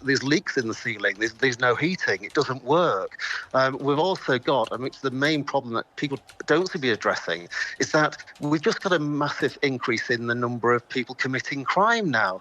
there's leaks in the ceiling. There's no heating. It doesn't work. We've also got, and it's the main problem that people don't seem to be addressing, is that we've just got a massive increase in the number of people committing crime now.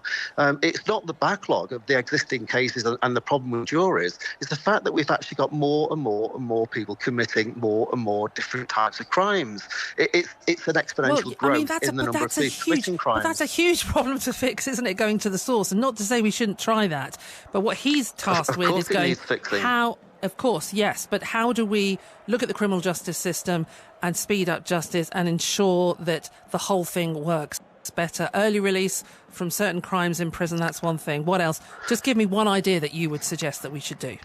It's not the backlog of the existing cases and the problem with juries. It's the fact that we've actually got more and more and more people committing more and more different types of crimes. It's an exponential growth in the number of people committing crimes. But that's a huge problem to fix, isn't it, going to the source? And not to say we shouldn't try that, but what he's tasked with is going, how... Of course, yes, but how do we look at the criminal justice system and speed up justice and ensure that the whole thing works better? Early release from certain crimes in prison, that's one thing. What else? Just give me one idea that you would suggest that we should do.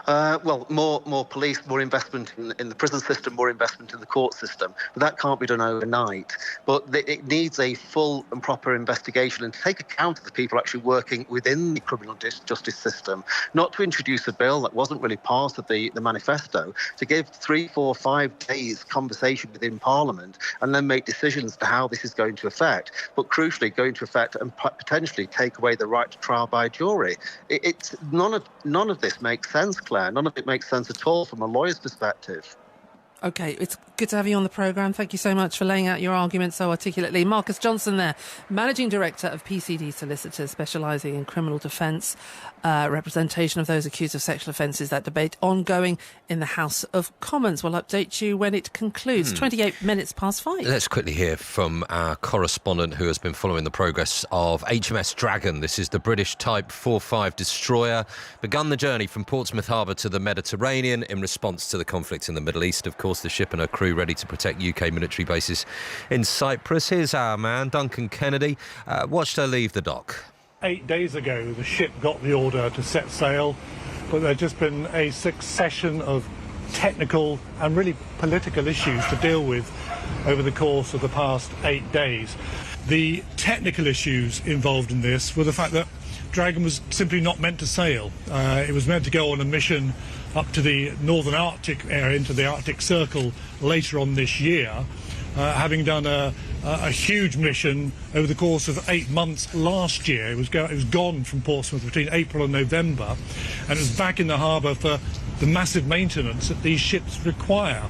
Well, more police, more investment in the prison system, more investment in the court system. But that can't be done overnight. But it needs a full and proper investigation and to take account of the people actually working within the criminal justice system, not to introduce a bill that wasn't really part of the manifesto, to give 3, 4, 5 days conversation within Parliament and then make decisions to how this is going to affect, but crucially going to affect and potentially take away the right to trial by jury. It's none of this makes sense, Claire. None of it makes sense at all from a lawyer's perspective. OK, it's good to have you on the programme. Thank you so much for laying out your argument so articulately. Marcus Johnson there, Managing Director of PCD Solicitors, specialising in criminal defence, representation of those accused of sexual offences. That debate ongoing in the House of Commons. We'll update you when it concludes. 28 minutes past 5. Let's quickly hear from our correspondent who has been following the progress of HMS Dragon. This is the British Type 45 destroyer. Begun the journey from Portsmouth Harbour to the Mediterranean in response to the conflict in the Middle East. Of course, the ship and her crew ready to protect UK military bases in Cyprus. Here's our man, Duncan Kennedy. Watched her leave the dock. 8 days ago, the ship got the order to set sail, but there's just been a succession of technical and really political issues to deal with over the course of the past 8 days. The technical issues involved in this were the fact that Dragon was simply not meant to sail. It was meant to go on a mission up to the northern Arctic area, into the Arctic Circle, later on this year, having done a huge mission over the course of 8 months last year. It was gone from Portsmouth between April and November, and it was back in the harbour for the massive maintenance that these ships require.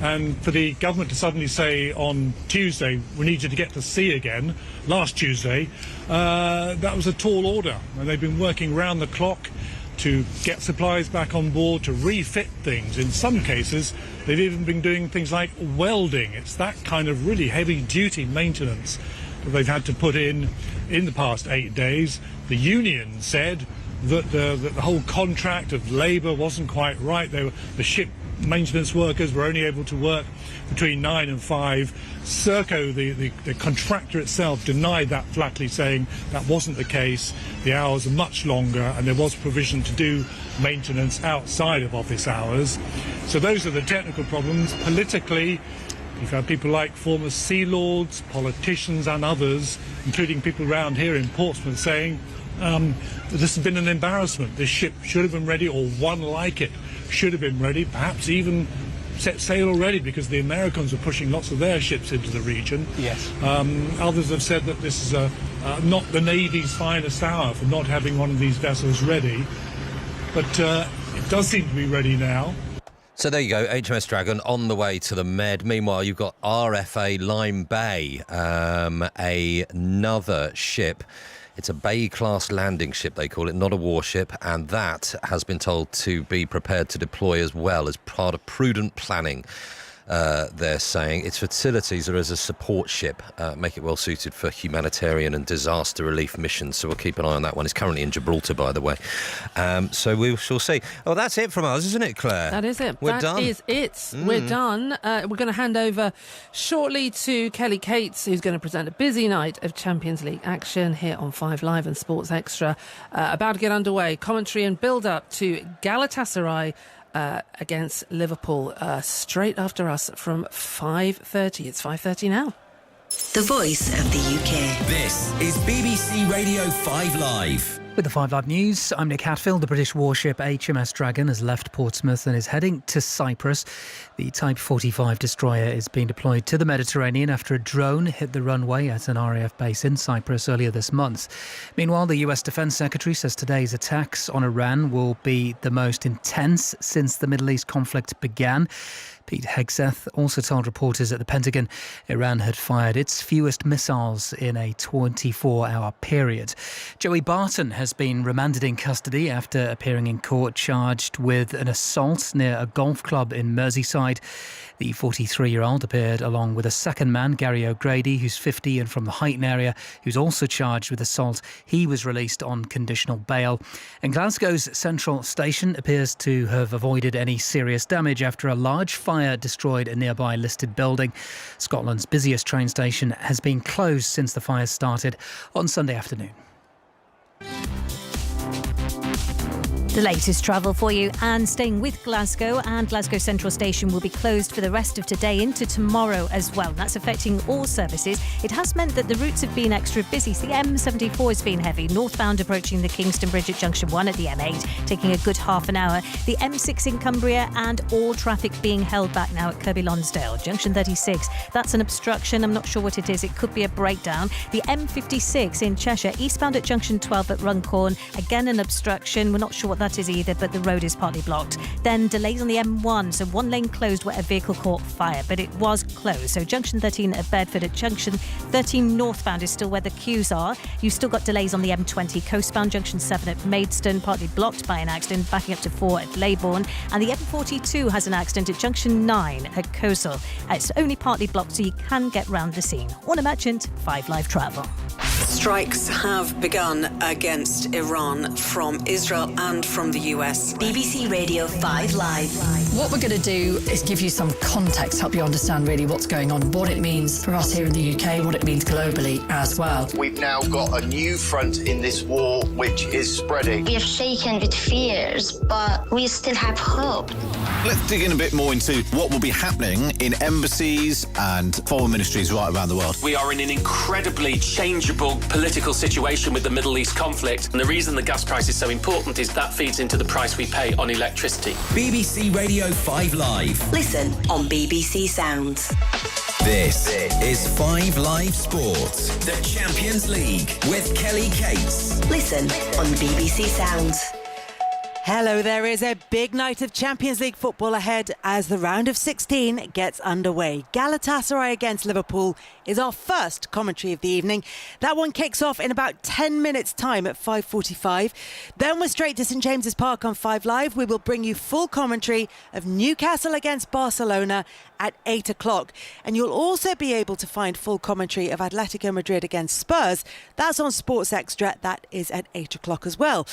And for the government to suddenly say on Tuesday, we need you to get to sea again, last Tuesday, that was a tall order. And they've been working round the clock to get supplies back on board, to refit things. In some cases, they've even been doing things like welding. It's that kind of really heavy-duty maintenance that they've had to put in the past 8 days. The union said that the whole contract of labour wasn't quite right. The ship maintenance workers were only able to work between 9 and 5. Serco, the contractor itself, denied that flatly, saying that wasn't the case. The hours are much longer and there was provision to do maintenance outside of office hours. So those are the technical problems. Politically, you've had people like former sea lords, politicians and others, including people around here in Portsmouth, saying this has been an embarrassment. This ship should have been ready, or one like it should have been ready, perhaps even set sail already, because the Americans are pushing lots of their ships into the region. Yes. Others have said that this is not the Navy's finest hour for not having one of these vessels ready, but it does seem to be ready now. So there you go, HMS Dragon on the way to the Med. Meanwhile, you've got RFA Lime Bay, another ship. It's a Bay-class landing ship, they call it, not a warship, and that has been told to be prepared to deploy as well as part of prudent planning. They're saying its facilities are as a support ship, make it well suited for humanitarian and disaster relief missions. So we'll keep an eye on that one. It's currently in Gibraltar, by the way. So we shall see. Oh, that's it from us, isn't it, Claire? That is it. We're done. That is it. We're done. We're going to hand over shortly to Kelly Cates, who's going to present a busy night of Champions League action here on 5 Live and Sports Extra. About to get underway. Commentary and build-up to Galatasaray against Liverpool straight after us from 5:30. It's 5:30 now. The voice of the UK. This is BBC Radio 5 Live. With the 5 Live News, I'm Nick Hatfield. The British warship HMS Dragon has left Portsmouth and is heading to Cyprus. The Type 45 destroyer is being deployed to the Mediterranean after a drone hit the runway at an RAF base in Cyprus earlier this month. Meanwhile, the US Defence Secretary says today's attacks on Iran will be the most intense since the Middle East conflict began. Pete Hegseth also told reporters at the Pentagon Iran had fired its fewest missiles in a 24-hour period. Joey Barton has been remanded in custody after appearing in court charged with an assault near a golf club in Merseyside. The 43-year-old appeared along with a second man, Gary O'Grady, who's 50 and from the Huyton area, who's also charged with assault. He was released on conditional bail. And Glasgow's Central Station appears to have avoided any serious damage after a large fire destroyed a nearby listed building. Scotland's busiest train station has been closed since the fire started on Sunday afternoon. The latest travel for you, and staying with Glasgow, and Glasgow Central Station will be closed for the rest of today into tomorrow as well. That's affecting all services. It has meant that the routes have been extra busy. So the M74 has been heavy, northbound approaching the Kingston Bridge at Junction 1 at the M8, taking a good half an hour. The M6 in Cumbria, and all traffic being held back now at Kirkby Lonsdale. Junction 36, that's an obstruction. I'm not sure what it is. It could be a breakdown. The M56 in Cheshire, eastbound at Junction 12 at Runcorn, again an obstruction. We're not sure what that is either, but the road is partly blocked. Then delays on the M1, so one lane closed where a vehicle caught fire, but it was closed. So Junction 13 at Bedford, at Junction 13 northbound is still where the queues are. You've still got delays on the M20 coastbound, Junction 7 at Maidstone, partly blocked by an accident, backing up to 4 at Leybourne. And the M42 has an accident at Junction 9 at Coastal. It's only partly blocked, so you can get round the scene. Warner Merchant, 5 Live Travel. Strikes have begun against Iran from Israel and from the US. BBC Radio 5 Live. What we're going to do is give you some context, help you understand really what's going on, what it means for us here in the UK, what it means globally as well. We've now got a new front in this war which is spreading. We are shaken with fears, but we still have hope. Let's dig in a bit more into what will be happening in embassies and foreign ministries right around the world. We are in an incredibly changeable political situation with the Middle East conflict, and the reason the gas price is so important is that feeds into the price we pay on electricity. BBC Radio 5 Live. Listen on BBC Sounds. This is 5 Live Sports, the Champions League with Kelly Cates. Listen on BBC Sounds. Hello, there is a big night of Champions League football ahead as the round of 16 gets underway. Galatasaray against Liverpool is our first commentary of the evening. That one kicks off in about 10 minutes' time at 5:45. Then we're straight to St James's Park on 5 Live. We will bring you full commentary of Newcastle against Barcelona at 8 o'clock. And you'll also be able to find full commentary of Atletico Madrid against Spurs. That's on Sports Extra. That is at 8 o'clock as well.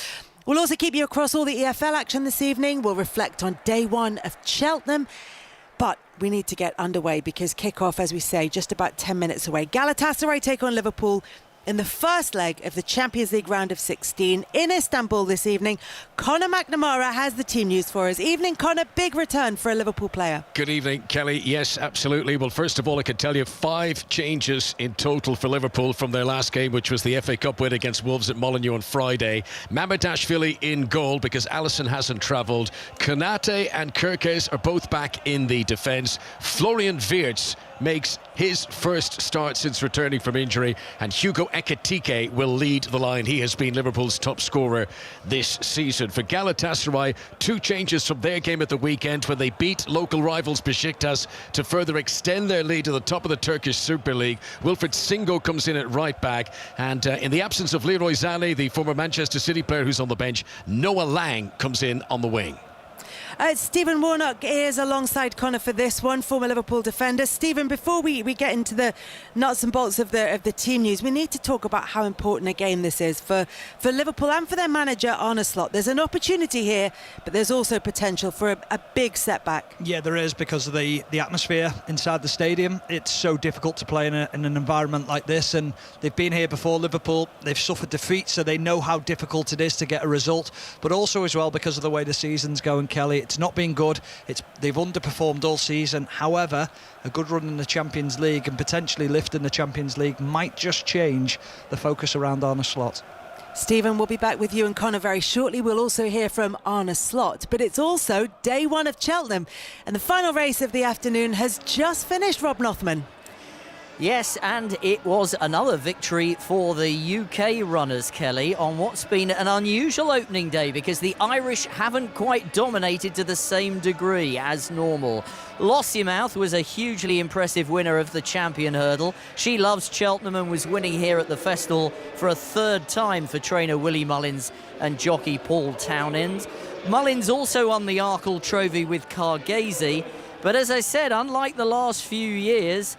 We'll also keep you across all the EFL action this evening. We'll reflect on day one of Cheltenham. But we need to get underway because kick-off, as we say, just about 10 minutes away. Galatasaray take on Liverpool in the first leg of the Champions League round of 16 in Istanbul this evening. Conor McNamara has the team news for us. Evening, Conor. Big return for a Liverpool player. Good evening, Kelly. Yes, absolutely. Well, first of all, I can tell you 5 changes in total for Liverpool from their last game, which was the FA Cup win against Wolves at Molineux on Friday. Mamardashvili in goal because Alisson hasn't travelled. Konate and Kirkes are both back in the defence. Florian Wirtz makes his first start since returning from injury, and Hugo Ekitike will lead the line. He has been Liverpool's top scorer this season. For Galatasaray, 2 changes from their game at the weekend when they beat local rivals Besiktas to further extend their lead to the top of the Turkish Super League. Wilfred Singo comes in at right back, and in the absence of Leroy Sané, the former Manchester City player who's on the bench, Noah Lang comes in on the wing. Stephen Warnock is alongside Conor for this one, former Liverpool defender. Stephen, before we get into the nuts and bolts of the team news, we need to talk about how important a game this is for Liverpool and for their manager, Arne Slot. There's an opportunity here, but there's also potential for a big setback. Yeah, there is, because of the atmosphere inside the stadium. It's so difficult to play in an environment like this, and they've been here before, Liverpool. They've suffered defeat, so they know how difficult it is to get a result, but also as well because of the way the season's going, Kelly. It's not been good. They've underperformed all season. However, a good run in the Champions League and potentially lifting the Champions League might just change the focus around Arne Slot. Stephen, we'll be back with you and Connor very shortly. We'll also hear from Arne Slot. But it's also day one of Cheltenham, and the final race of the afternoon has just finished, Rob Nothman. Yes, and it was another victory for the UK runners, Kelly, on what's been an unusual opening day because the Irish haven't quite dominated to the same degree as normal. Lossiemouth was a hugely impressive winner of the champion hurdle. She loves Cheltenham and was winning here at the festival for a third time for trainer Willie Mullins and jockey Paul Townend. Mullins also won the Arkle Trophy with Cargese, but as I said, unlike the last few years,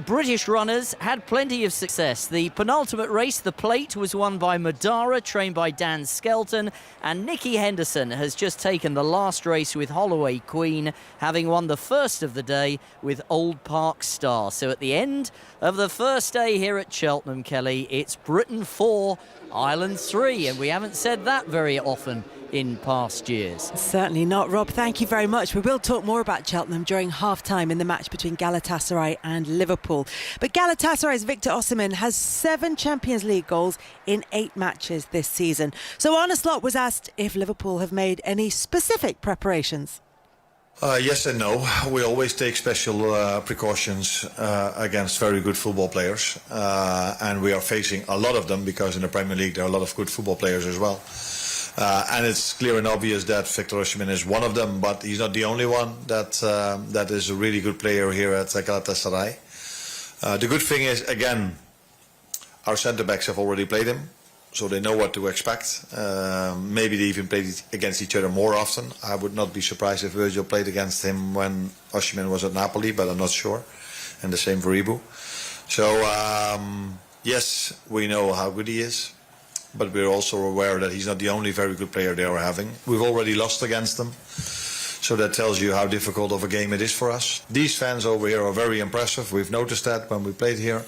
British runners had plenty of success. The penultimate race, the Plate, was won by Madara, trained by Dan Skelton, and Nicky Henderson has just taken the last race with Holloway Queen, having won the first of the day with Old Park Star. So at the end of the first day here at Cheltenham, Kelly, it's Britain 4, Ireland 3, and we haven't said that very often in past years. Certainly not, Rob. Thank you very much. We will talk more about Cheltenham during half-time in the match between Galatasaray and Liverpool. But Galatasaray's Victor Osimhen has 7 Champions League goals in 8 matches this season. So Arne Slot was asked if Liverpool have made any specific preparations. Yes and no. We always take special precautions against very good football players. And we are facing a lot of them because in the Premier League there are a lot of good football players as well. And it's clear and obvious that Victor Osimhen is one of them, but he's not the only one that is a really good player here at Galatasaray. The good thing is, again, our centre-backs have already played him, so they know what to expect. Maybe they even played against each other more often. I would not be surprised if Virgil played against him when Osimhen was at Napoli, but I'm not sure. And the same for Ibu. So, yes, we know how good he is. But we're also aware that he's not the only very good player they are having. We've already lost against them, so that tells you how difficult of a game it is for us. These fans over here are very impressive. We've noticed that when we played here.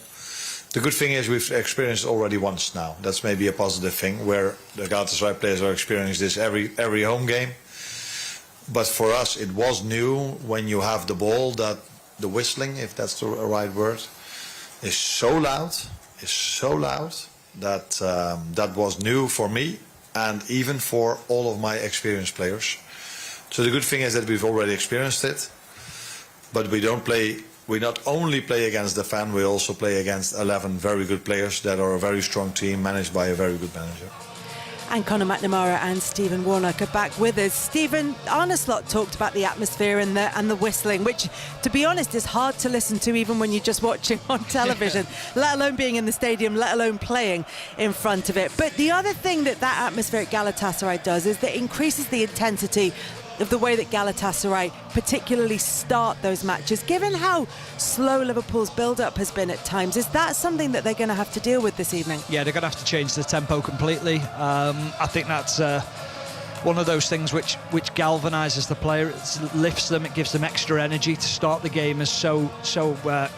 The good thing is we've experienced already once now. That's maybe a positive thing, where the Galatasaray players are experiencing this every home game. But for us, it was new when you have the ball, that the whistling, if that's the right word, is so loud, that was new for me and even for all of my experienced players. So the good thing is that we've already experienced it, but we not only play against the fan, we also play against 11 very good players that are a very strong team managed by a very good manager. And Conor McNamara and Stephen Warnock are back with us. Stephen, Arne Slot talked about the atmosphere and the whistling, which, to be honest, is hard to listen to even when you're just watching on television, let alone being in the stadium, let alone playing in front of it. But the other thing that atmosphere at Galatasaray does is that it increases the intensity of the way that Galatasaray particularly start those matches. Given how slow Liverpool's build-up has been at times, is that something that they're going to have to deal with this evening? Yeah, they're going to have to change the tempo completely. I think that's one of those things which galvanises the player. It lifts them, it gives them extra energy to start the game so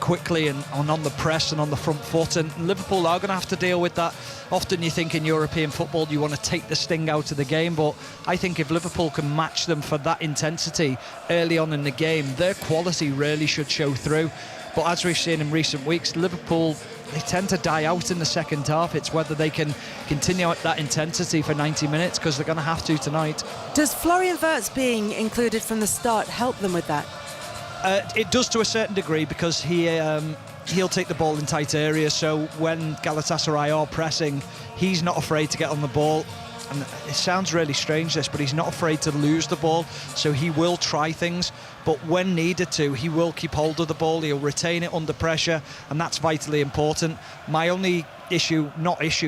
quickly and on the press and on the front foot, and Liverpool are going to have to deal with that. Often you think in European football you want to take the sting out of the game, but I think if Liverpool can match them for that intensity early on in the game, their quality really should show through. But as we've seen in recent weeks, Liverpool, they tend to die out in the second half. It's whether they can continue at that intensity for 90 minutes, because they're going to have to tonight. Does Florian Wirtz being included from the start help them with that? It does to a certain degree, because he'll take the ball in tight areas, so when Galatasaray are pressing, he's not afraid to get on the ball. And it sounds really strange, this, but he's not afraid to lose the ball, so he will try things, but when needed to, he will keep hold of the ball, he'll retain it under pressure, and that's vitally important. My only issue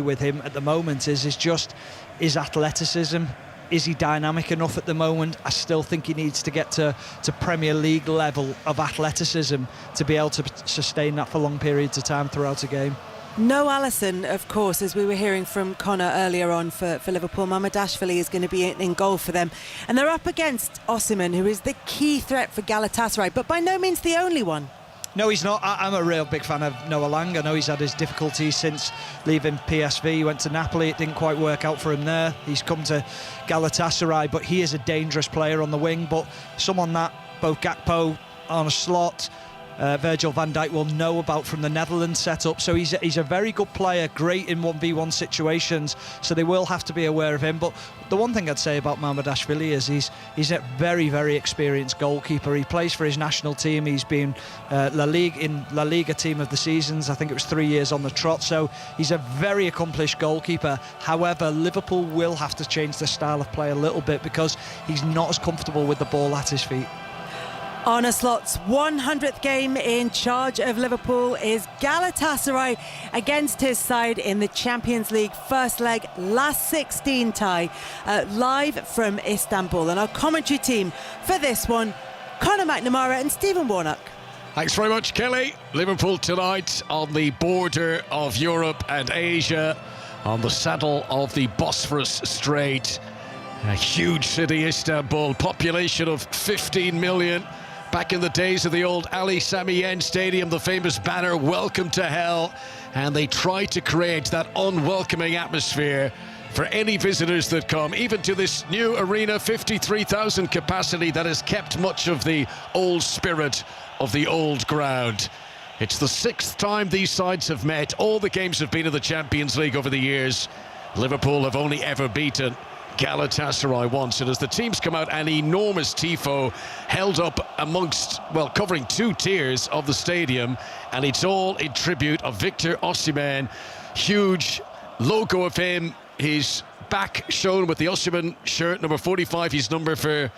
with him at the moment is his athleticism. Is he dynamic enough at the moment? I still think he needs to get to Premier League level of athleticism to be able to sustain that for long periods of time throughout a game. No Alisson, of course, as we were hearing from Connor earlier on for Liverpool. Mamardashvili is going to be in goal for them. And they're up against Osimhen, who is the key threat for Galatasaray, but by no means the only one. No, he's not. I'm a real big fan of Noah Lang. I know he's had his difficulties since leaving PSV. He went to Napoli. It didn't quite work out for him there. He's come to Galatasaray, but he is a dangerous player on the wing. But someone that both Gakpo, Arne Slot, Virgil van Dijk will know about from the Netherlands setup. So he's a very good player, great in 1v1 situations, so they will have to be aware of him. But the one thing I'd say about Mamardashvili is he's a very, very experienced goalkeeper. He plays for his national team. He's been La Liga team of the seasons. I think it was 3 years on the trot. So he's a very accomplished goalkeeper. However, Liverpool will have to change their style of play a little bit because he's not as comfortable with the ball at his feet. Arne Slot's 100th game in charge of Liverpool is Galatasaray against his side in the Champions League first leg, last 16 tie, live from Istanbul. And our commentary team for this one, Conor McNamara and Stephen Warnock. Thanks very much, Kelly. Liverpool tonight on the border of Europe and Asia, on the saddle of the Bosphorus Strait. A huge city, Istanbul, population of 15 million. Back in the days of the old Ali Sami Yen Stadium, the famous banner, "Welcome to Hell." And they try to create that unwelcoming atmosphere for any visitors that come, even to this new arena, 53,000 capacity, that has kept much of the old spirit of the old ground. It's the 6th time these sides have met. All the games have been in the Champions League over the years. Liverpool have only ever beaten Galatasaray once, and as the teams come out, an enormous tifo held up amongst, well, covering 2 tiers of the stadium, and it's all in tribute of Victor Osimhen. Huge logo of him, his back shown with the Osimhen shirt, number 45, his number for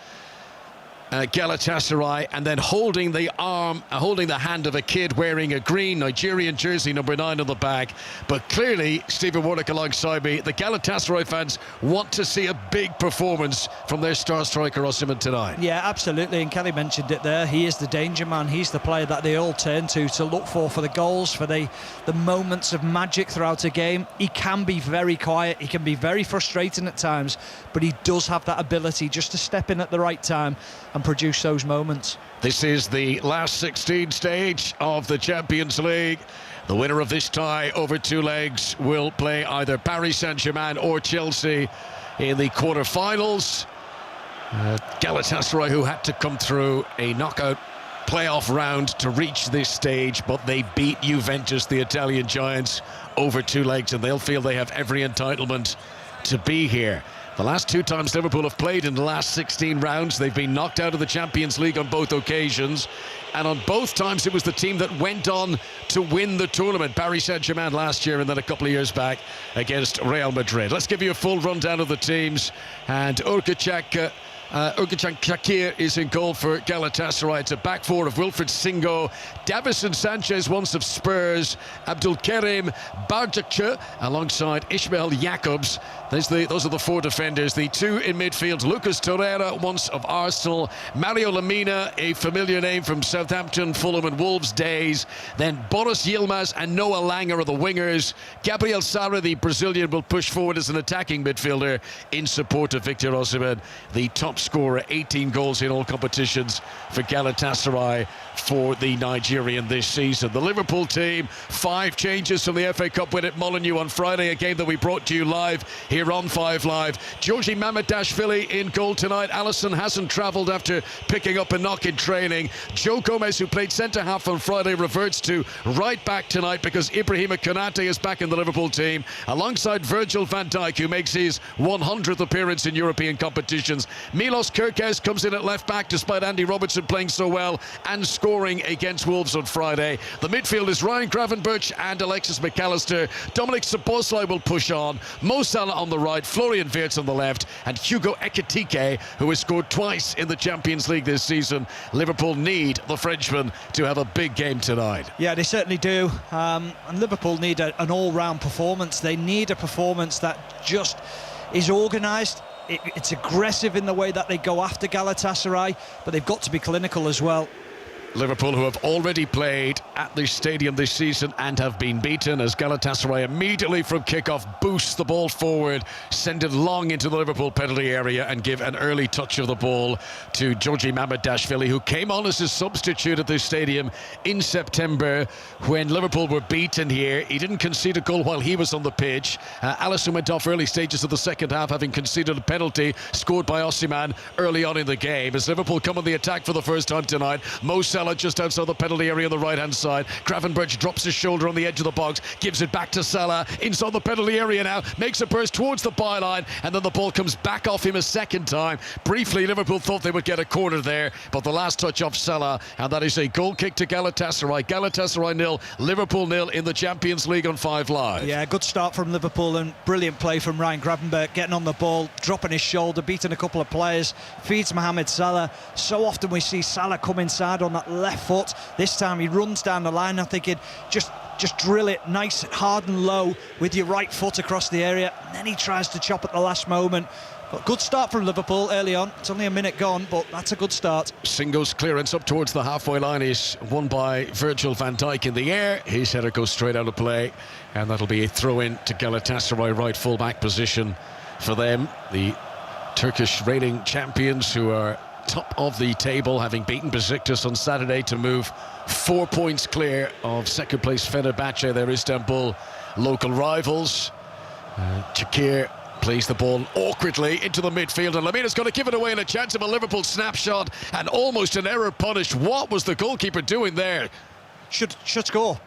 Galatasaray, and then holding the hand of a kid wearing a green Nigerian jersey, number 9 on the back. But clearly, Stephen Warnock alongside me, the Galatasaray fans want to see a big performance from their star striker Osimhen tonight. Yeah, absolutely, and Kelly mentioned it there. He is the danger man. He's the player that they all turn to look for the goals, for the moments of magic throughout a game. He can be very quiet, he can be very frustrating at times, but he does have that ability just to step in at the right time and produce those moments. This is the last 16 stage of the Champions League. The winner of this tie over 2 legs will play either Paris Saint-Germain or Chelsea in the quarter-finals. Galatasaray, who had to come through a knockout playoff round to reach this stage, but they beat Juventus, the Italian giants, over 2 legs, and they'll feel they have every entitlement to be here. The last 2 times Liverpool have played in the last 16 rounds, they've been knocked out of the Champions League on both occasions, and on both times it was the team that went on to win the tournament. Paris Saint-Germain last year, and then a couple of years back against Real Madrid. Let's give you a full rundown of the teams. And Urgachan Shakir is in goal for Galatasaray. It's a back 4 of Wilfred Singo, Davison Sanchez, once of Spurs, Abdulkarim Bardakçı alongside Ismail Jakobs. Those are the 4 defenders. The 2 in midfield, Lucas Torreira, once of Arsenal, Mario Lemina, a familiar name from Southampton, Fulham and Wolves days. Then Boris Yilmaz and Noah Langer are the wingers. Gabriel Sara, the Brazilian, will push forward as an attacking midfielder in support of Victor Osimhen, the top scorer, 18 goals in all competitions for Galatasaray for the Nigerian this season. The Liverpool team, 5 changes from the FA Cup win at Molineux on Friday, a game that we brought to you live here on 5 Live. Georgi Mamardashvili in goal tonight. Alisson hasn't travelled after picking up a knock in training. Joe Gomez, who played centre-half on Friday, reverts to right back tonight because Ibrahima Konate is back in the Liverpool team, alongside Virgil van Dijk, who makes his 100th appearance in European competitions. Milos Kerkez comes in at left back despite Andy Robertson playing so well and scoring against Wolves on Friday. The midfield is Ryan Gravenberch and Alexis McAllister. Dominic Szoboszlai will push on. Mo Salah on the right, Florian Wirtz on the left, and Hugo Ekitike, who has scored twice in the Champions League this season. Liverpool need the Frenchman to have a big game tonight. Yeah, they certainly do. And Liverpool need an all-round performance. They need a performance that just is organised. It's aggressive in the way that they go after Galatasaray, but they've got to be clinical as well. Liverpool, who have already played at this stadium this season and have been beaten, as Galatasaray immediately from kickoff boost the ball forward, send it long into the Liverpool penalty area and give an early touch of the ball to Georgi Mamardashvili, who came on as a substitute at this stadium in September when Liverpool were beaten here. He didn't concede a goal while he was on the pitch. Alisson went off early stages of the second half, having conceded a penalty scored by Osimhen early on in the game. As Liverpool come on the attack for the first time tonight, Mo Salah Salah just outside the penalty area on the right-hand side. Gravenberch drops his shoulder on the edge of the box, gives it back to Salah, inside the penalty area now, makes a burst towards the byline, and then the ball comes back off him a second time. Briefly, Liverpool thought they would get a corner there, but the last touch off Salah, and that is a goal kick to Galatasaray. Galatasaray 0, Liverpool 0 in the Champions League on 5 Live. Yeah, good start from Liverpool and brilliant play from Ryan Gravenberch, getting on the ball, dropping his shoulder, beating a couple of players, feeds Mohamed Salah. So often we see Salah come inside on that left foot. This time he runs down the line. I'm thinking, just drill it nice, hard and low with your right foot across the area. And then he tries to chop at the last moment. But good start from Liverpool early on. It's only a minute gone, but that's a good start. Singo's clearance up towards the halfway line is won by Virgil van Dijk in the air. His header goes straight out of play, and that'll be a throw-in to Galatasaray, right full-back position for them. The Turkish reigning champions, who are top of the table, having beaten Besiktas on Saturday to move 4 points clear of second-place Fenerbahce, their Istanbul local rivals. Çakir plays the ball awkwardly into the midfield, and Lamina's going to give it away in a chance of a Liverpool snapshot, and almost an error punished. What was the goalkeeper doing there? Should score.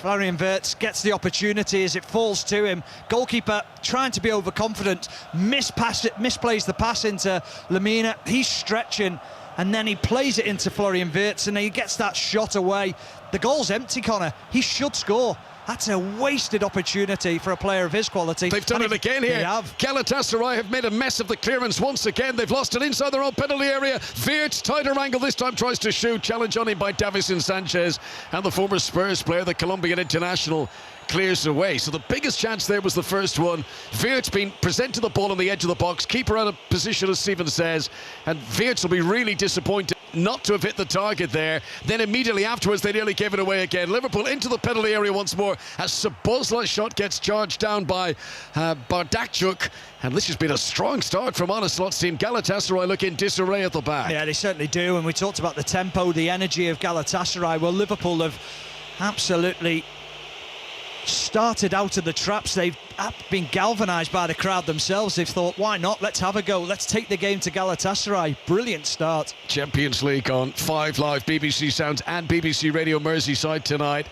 Florian Wirtz gets the opportunity as it falls to him. Goalkeeper trying to be overconfident, misplays the pass into Lamina. He's stretching, and then he plays it into Florian Wirtz, and he gets that shot away. The goal's empty, Connor. He should score. That's a wasted opportunity for a player of his quality. They've done it again here. Galatasaray have made a mess of the clearance once again. They've lost it inside their own penalty area. Wirtz, tighter angle this time, tries to shoot. Challenge on him by Davison Sanchez. And the former Spurs player, the Colombian international, clears away. So the biggest chance there was the first one. Wirtz being presented the ball on the edge of the box. Keeper out of position, as Stephen says. And Wirtz will be really disappointed not to have hit the target there. Then immediately afterwards they nearly gave it away again. Liverpool into the penalty area once more as Szoboszlai's shot gets charged down by Bardakchuk, and this has been a strong start from Onaslot's team. Galatasaray look in disarray at the back. Yeah, they certainly do, and we talked about the tempo, the energy of Galatasaray. Well, Liverpool have absolutely started out of the traps. They've been galvanised by the crowd themselves. They've thought, why not? Let's have a go. Let's take the game to Galatasaray. Brilliant start. Champions League on 5 Live, BBC Sounds and BBC Radio Merseyside tonight.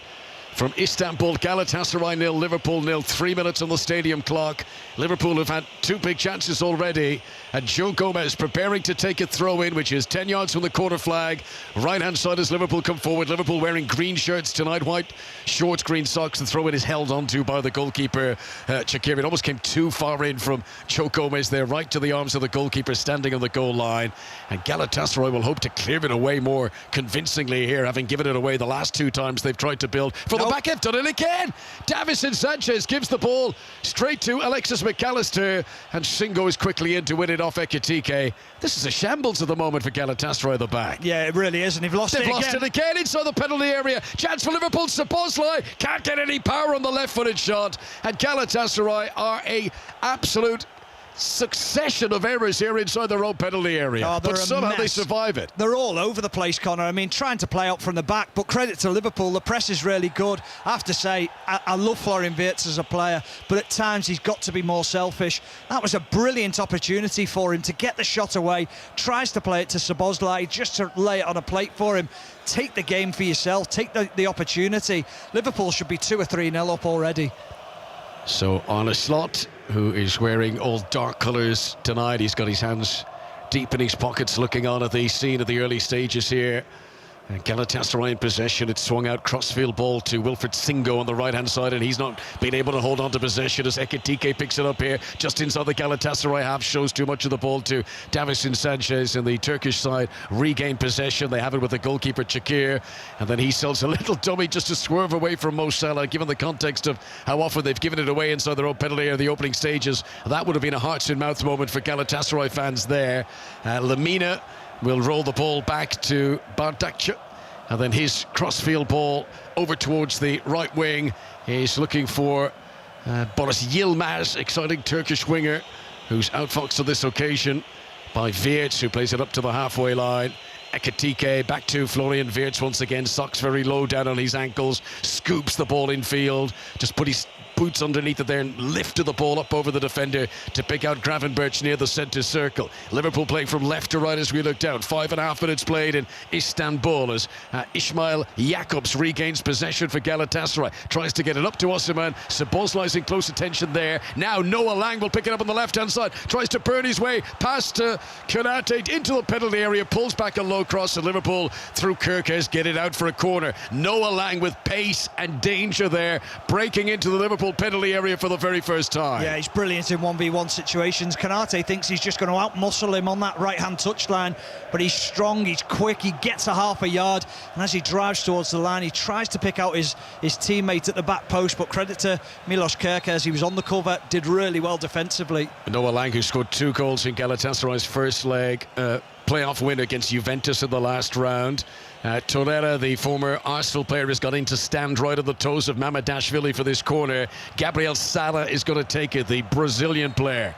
From Istanbul, Galatasaray 0, Liverpool 0, 3 minutes on the stadium clock. Liverpool have had 2 big chances already, and Joe Gomez preparing to take a throw-in, which is 10 yards from the corner flag. Right-hand side as Liverpool come forward. Liverpool wearing green shirts tonight, white shorts, green socks. The throw-in is held onto by the goalkeeper, Çakir. It almost came too far in from Joe Gomez there, right to the arms of the goalkeeper standing on the goal line. And Galatasaray will hope to clear it away more convincingly here, having given it away the last 2 times they've tried to build. For the back, have done it again. Davison Sanchez gives the ball straight to Alexis McAllister, and Singo is quickly in to win it off Ekitike. This is a shambles at the moment for Galatasaray at the back. Yeah, it really is, and they've lost it again inside the penalty area. Chance for Liverpool. Szoboszlai can't get any power on the left-footed shot, and Galatasaray are a absolute succession of errors here inside their own penalty area, but somehow they survive it. They're all over the place, Connor. I mean, trying to play out from the back, but credit to Liverpool, the press is really good. I have to say, I love Florian Wirtz as a player, but at times he's got to be more selfish. That was a brilliant opportunity for him to get the shot away, tries to play it to Szoboszlai just to lay it on a plate for him. Take the game for yourself, take the opportunity. Liverpool should be 2 or 3-0 up already. So Onaslot, who is wearing all dark colours tonight, he's got his hands deep in his pockets looking on at the scene of the early stages here. And Galatasaray in possession. It's swung out crossfield ball to Wilfred Singo on the right-hand side, and he's not been able to hold on to possession as Ekitike picks it up here just inside the Galatasaray half, shows too much of the ball to Davison Sanchez, and the Turkish side regain possession. They have it with the goalkeeper Çakir, and then he sells a little dummy just to swerve away from Mo Salah, given the context of how often they've given it away inside their own penalty area in the opening stages. That would have been a hearts-in-mouth moment for Galatasaray fans there. Lamina will roll the ball back to Bardakçı, and then his crossfield ball over towards the right wing. He's looking for Boris Yilmaz, exciting Turkish winger, who's outfoxed on this occasion by Wirtz, who plays it up to the halfway line. Ekitike back to Florian Wirtz once again, socks very low down on his ankles, scoops the ball in field, just put his boots underneath it there and lifted the ball up over the defender to pick out Gravenberch near the centre circle. Liverpool playing from left to right as we look down. 5.5 minutes played in Istanbul as Ismail Jakobs regains possession for Galatasaray. Tries to get it up to Osimhen. Szoboszlai's in close attention there. Now Noah Lang will pick it up on the left-hand side. Tries to burn his way past Konate into the penalty area. Pulls back a low cross, and Liverpool through Kerkez get it out for a corner. Noah Lang with pace and danger there, breaking into the Liverpool penalty area for the very first time. Yeah, he's brilliant in 1v1 situations. Konate thinks he's just going to out-muscle him on that right-hand touchline, but he's strong, he's quick, he gets a half a yard, and as he drives towards the line, he tries to pick out his teammate at the back post, but credit to Milos Kerkez, he was on the cover, did really well defensively. Noah Lang, who scored 2 goals in Galatasaray's first leg playoff win against Juventus in the last round. Torreira, the former Arsenal player, has got in to stand right on the toes of Mamardashvili for this corner. Gabriel Sara is going to take it, the Brazilian player.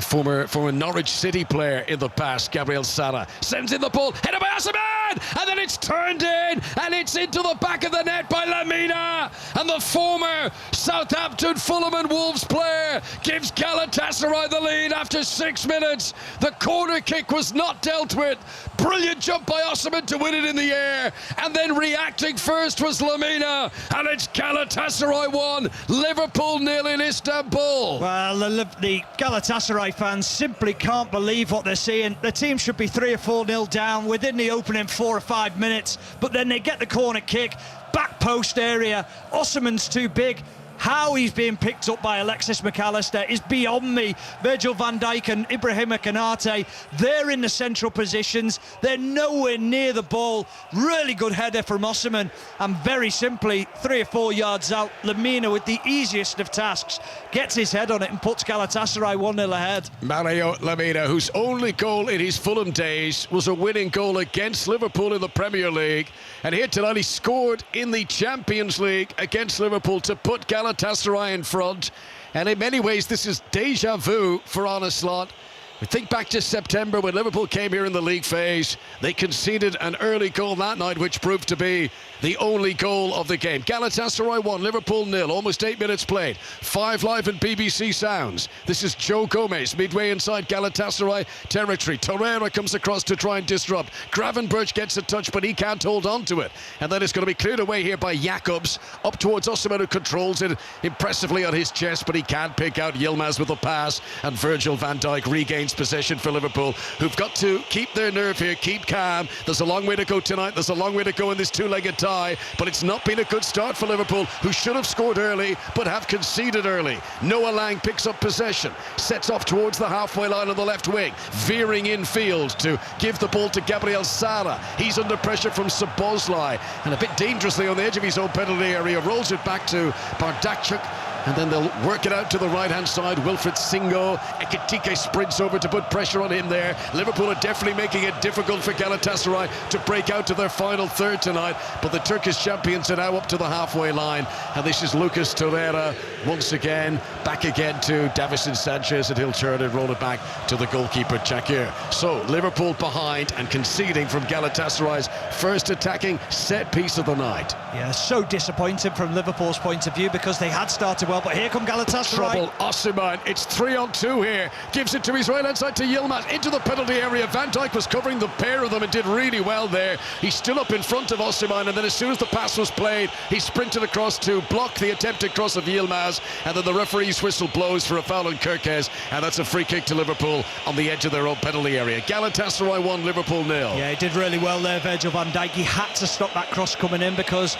Former Norwich City player in the past, Gabriel Sara, sends in the ball, headed by Osimhen, and then it's turned in, and it's into the back of the net by Lamina, and the former Southampton, Fulham and Wolves player gives Galatasaray the lead after 6 minutes. The corner kick was not dealt with. Brilliant jump by Osimhen to win it in the air, and then reacting first was Lamina, and it's Galatasaray 1, Liverpool 0 in Istanbul. Well, the Galatasaray fans simply can't believe what they're seeing. The team should be 3 or 4-0 down within the opening 4 or 5 minutes, but then they get the corner kick, back post area. Osimhen's too big. How he's being picked up by Alexis McAllister is beyond me. Virgil van Dijk and Ibrahima Konate, they're in the central positions. They're nowhere near the ball. Really good header from Osimhen. And very simply, 3 or 4 yards out, Lamina, with the easiest of tasks, gets his head on it and puts Galatasaray 1-0 ahead. Mario Lamina, whose only goal in his Fulham days was a winning goal against Liverpool in the Premier League. And here tonight he scored in the Champions League against Liverpool to put Galatasaray in front, and in many ways this is deja vu for Arne Slot. We think back to September when Liverpool came here in the league phase. They conceded an early goal that night, which proved to be the only goal of the game. Galatasaray 1, Liverpool 0, almost 8 minutes played. 5 live and BBC sounds. This is Joe Gomez, midway inside Galatasaray territory. Torreira comes across to try and disrupt. Gravenberch gets a touch, but he can't hold on to it. And then it's going to be cleared away here by Jakobs, up towards Osimhen, who controls it impressively on his chest, but he can't pick out Yilmaz with the pass, and Virgil van Dijk regains possession for Liverpool, who've got to keep their nerve here, keep calm. There's a long way to go tonight. There's a long way to go in this 2-legged tie, but it's not been a good start for Liverpool, who should have scored early but have conceded early. Noah Lang picks up possession, sets off towards the halfway line on the left wing, veering infield to give the ball to Gabriel Sara. He's under pressure from Szoboszlai, and a bit dangerously on the edge of his own penalty area, rolls it back to Bardakchuk, and then they'll work it out to the right-hand side. Wilfried Singo, Ekitike sprints over to put pressure on him there. Liverpool are definitely making it difficult for Galatasaray to break out to their final third tonight, but the Turkish champions are now up to the halfway line, and this is Lucas Torreira once again, back again to Davison Sanchez, and he'll turn and roll it back to the goalkeeper Çakır. So Liverpool behind and conceding from Galatasaray's first attacking set piece of the night. Yeah, so disappointing from Liverpool's point of view, because they had started well, but here come Galatasaray. Trouble, Osimhen, it's 3-on-2 here, gives it to his right-hand side to Yilmaz, into the penalty area. Van Dijk was covering the pair of them and did really well there. He's still up in front of Osimhen, and then as soon as the pass was played, he sprinted across to block the attempted cross of Yilmaz, and then the referee's whistle blows for a foul on Kerkez, and that's a free kick to Liverpool on the edge of their own penalty area. Galatasaray 1, Liverpool 0. Yeah, he did really well there, Virgil van Dijk. He had to stop that cross coming in because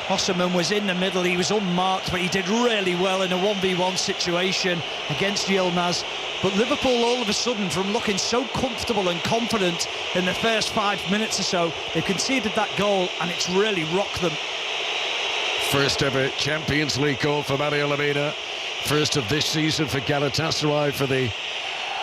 Osimhen was in the middle. He was unmarked, but he did really well in a 1v1 situation against Yilmaz. But Liverpool, all of a sudden, from looking so comfortable and confident in the first 5 minutes or so, they conceded that goal, and it's really rocked them. First ever Champions League goal for Mario Lamina. First of this season for Galatasaray, for the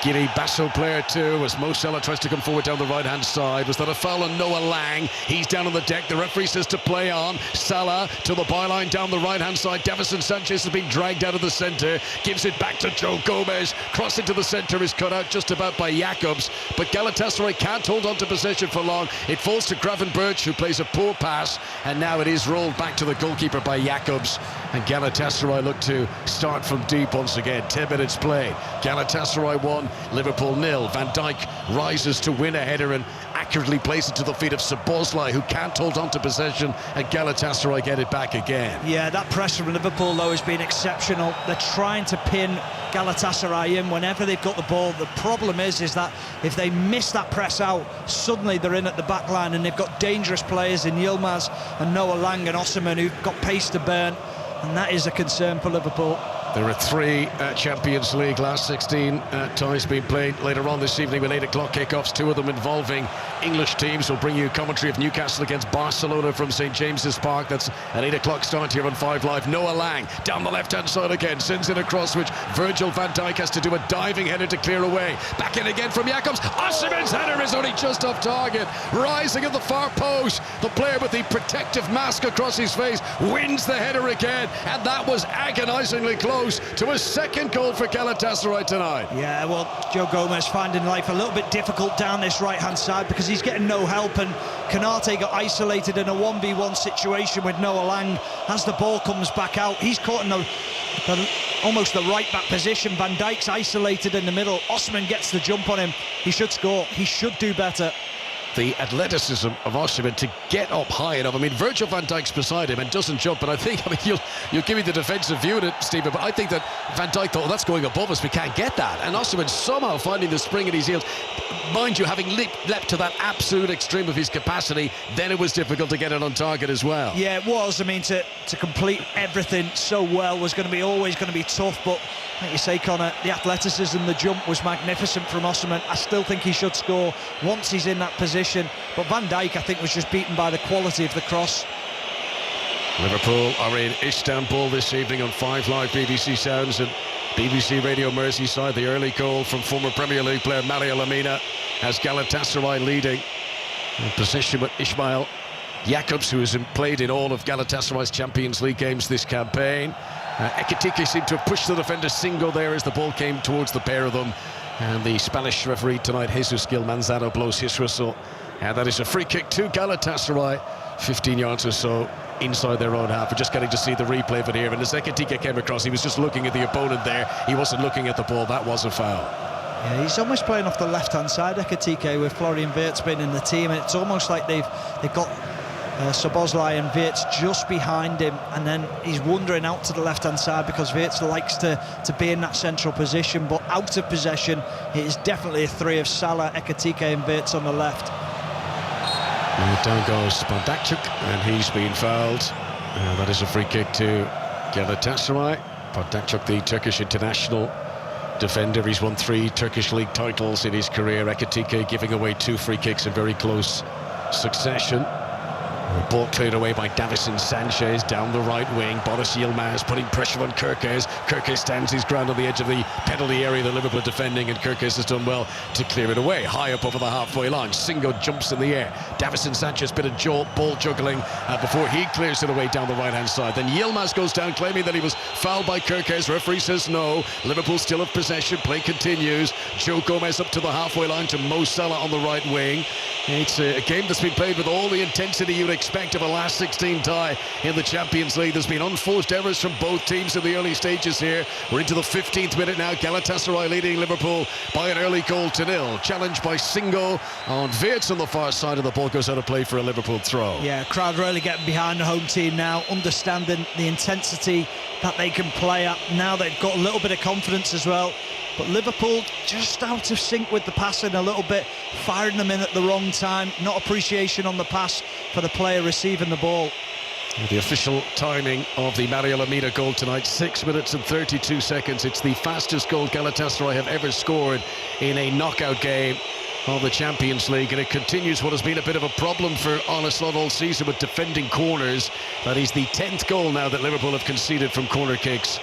Guinea Basso player too, as Mo Salah tries to come forward down the right-hand side. Was that a foul on Noah Lang? He's down on the deck. The referee says to play on. Salah to the byline down the right-hand side. Davison Sanchez has been dragged out of the centre. Gives it back to Joe Gomez. Cross into the centre is cut out just about by Jacobs. But Galatasaray can't hold on to possession for long. It falls to Gravenberch, who plays a poor pass. And now it is rolled back to the goalkeeper by Jacobs. And Galatasaray look to start from deep once again. 10 minutes played. Galatasaray 1, Liverpool 0. Van Dijk rises to win a header and accurately plays it to the feet of Szoboszlai, who can't hold on to possession, and Galatasaray get it back again. Yeah, that press from Liverpool, though, has been exceptional. They're trying to pin Galatasaray in whenever they've got the ball. The problem is that if they miss that press out, suddenly they're in at the back line, and they've got dangerous players in Yilmaz and Noah Lang and Osimhen who've got pace to burn, and that is a concern for Liverpool. There are 3 Champions League last 16 ties being played later on this evening with 8 o'clock kickoffs, 2 of them involving English teams. We'll bring you commentary of Newcastle against Barcelona from St James's Park. That's an 8 o'clock start here on 5 Live. Noah Lang down the left-hand side again, sends in a cross which Virgil van Dijk has to do a diving header to clear away. Back in again from Jacobs. Osimhen's header is only just off target. Rising at the far post. The player with the protective mask across his face wins the header again, and that was agonisingly close to a second goal for Galatasaray tonight. Yeah, well, Joe Gomez finding life a little bit difficult down this right-hand side because he's getting no help, and Konate got isolated in a 1v1 situation with Noah Lang. As the ball comes back out, he's caught in almost the right-back position. Van Dijk's isolated in the middle. Osimhen gets the jump on him. He should score. He should do better. The athleticism of Osimhen to get up high enough. I mean, Virgil van Dijk's beside him and doesn't jump, but I think, you'll give me the defensive view of it, Stephen, but I think that Van Dijk thought, that's going above us, we can't get that. And Osimhen somehow finding the spring in his heels. Mind you, having leapt to that absolute extreme of his capacity, then it was difficult to get it on target as well. Yeah, it was. I mean, to complete everything so well was always going to be tough, but like you say, Connor, the athleticism, the jump was magnificent from Osimhen. I still think he should score once he's in that position, but Van Dijk, I think, was just beaten by the quality of the cross. Liverpool are in Istanbul this evening on 5 Live BBC Sounds and BBC Radio Merseyside. The early goal from former Premier League player Mario Lemina has Galatasaray leading. In possession with Ismail Jacobs, who has played in all of Galatasaray's Champions League games this campaign. Ekitike seemed to have pushed the defender single there as the ball came towards the pair of them. And the Spanish referee tonight, Jesus Gil Manzano, blows his whistle. And that is a free kick to Galatasaray, 15 yards or so inside their own half. We're just getting to see the replay of it here. And as Ekitike came across, he was just looking at the opponent there. He wasn't looking at the ball. That was a foul. Yeah, he's almost playing off the left-hand side, Ekitike, with Florian Wirtz being in the team. And it's almost like they've got Szoboszlai and Wirtz just behind him, and then he's wandering out to the left-hand side because Wirtz likes to be in that central position. But out of possession, it is definitely a 3 of Salah, Ekitike and Wirtz on the left. And down goes Bardakchuk, and he's been fouled. That is a free kick to Galatasaray. Bardakchuk, the Turkish international defender, he's won 3 Turkish league titles in his career. Ekitike giving away 2 free kicks in very close succession. The ball cleared away by Davison Sanchez down the right wing. Boris Yilmaz putting pressure on Kerkez. Kerkez stands his ground on the edge of the penalty area that Liverpool are defending, and Kerkez has done well to clear it away. High up over the halfway line. Singo jumps in the air. Davison Sanchez, bit of ball juggling before he clears it away down the right-hand side. Then Yilmaz goes down, claiming that he was fouled by Kerkez. Referee says no. Liverpool still have possession. Play continues. Joe Gomez up to the halfway line to Mo Salah on the right wing. It's a game that's been played with all the intensity you'd expect of a last 16 tie in the Champions League. There's been unforced errors from both teams in the early stages here. We're into the 15th minute now. Galatasaray leading Liverpool by an early goal to 0. Challenged by Singo on Wirtz on the far side, of the ball goes out of play for a Liverpool throw. Yeah, crowd really getting behind the home team now, understanding the intensity that they can play at. Now they've got a little bit of confidence as well. But Liverpool just out of sync with the passing a little bit, firing them in at the wrong time. Not appreciation on the pass for the player receiving the ball. The official timing of the Mario Lemina goal tonight, 6 minutes and 32 seconds. It's the fastest goal Galatasaray have ever scored in a knockout game of the Champions League, and it continues what has been a bit of a problem for Arne Slot all season with defending corners. That is the 10th goal now that Liverpool have conceded from corner kicks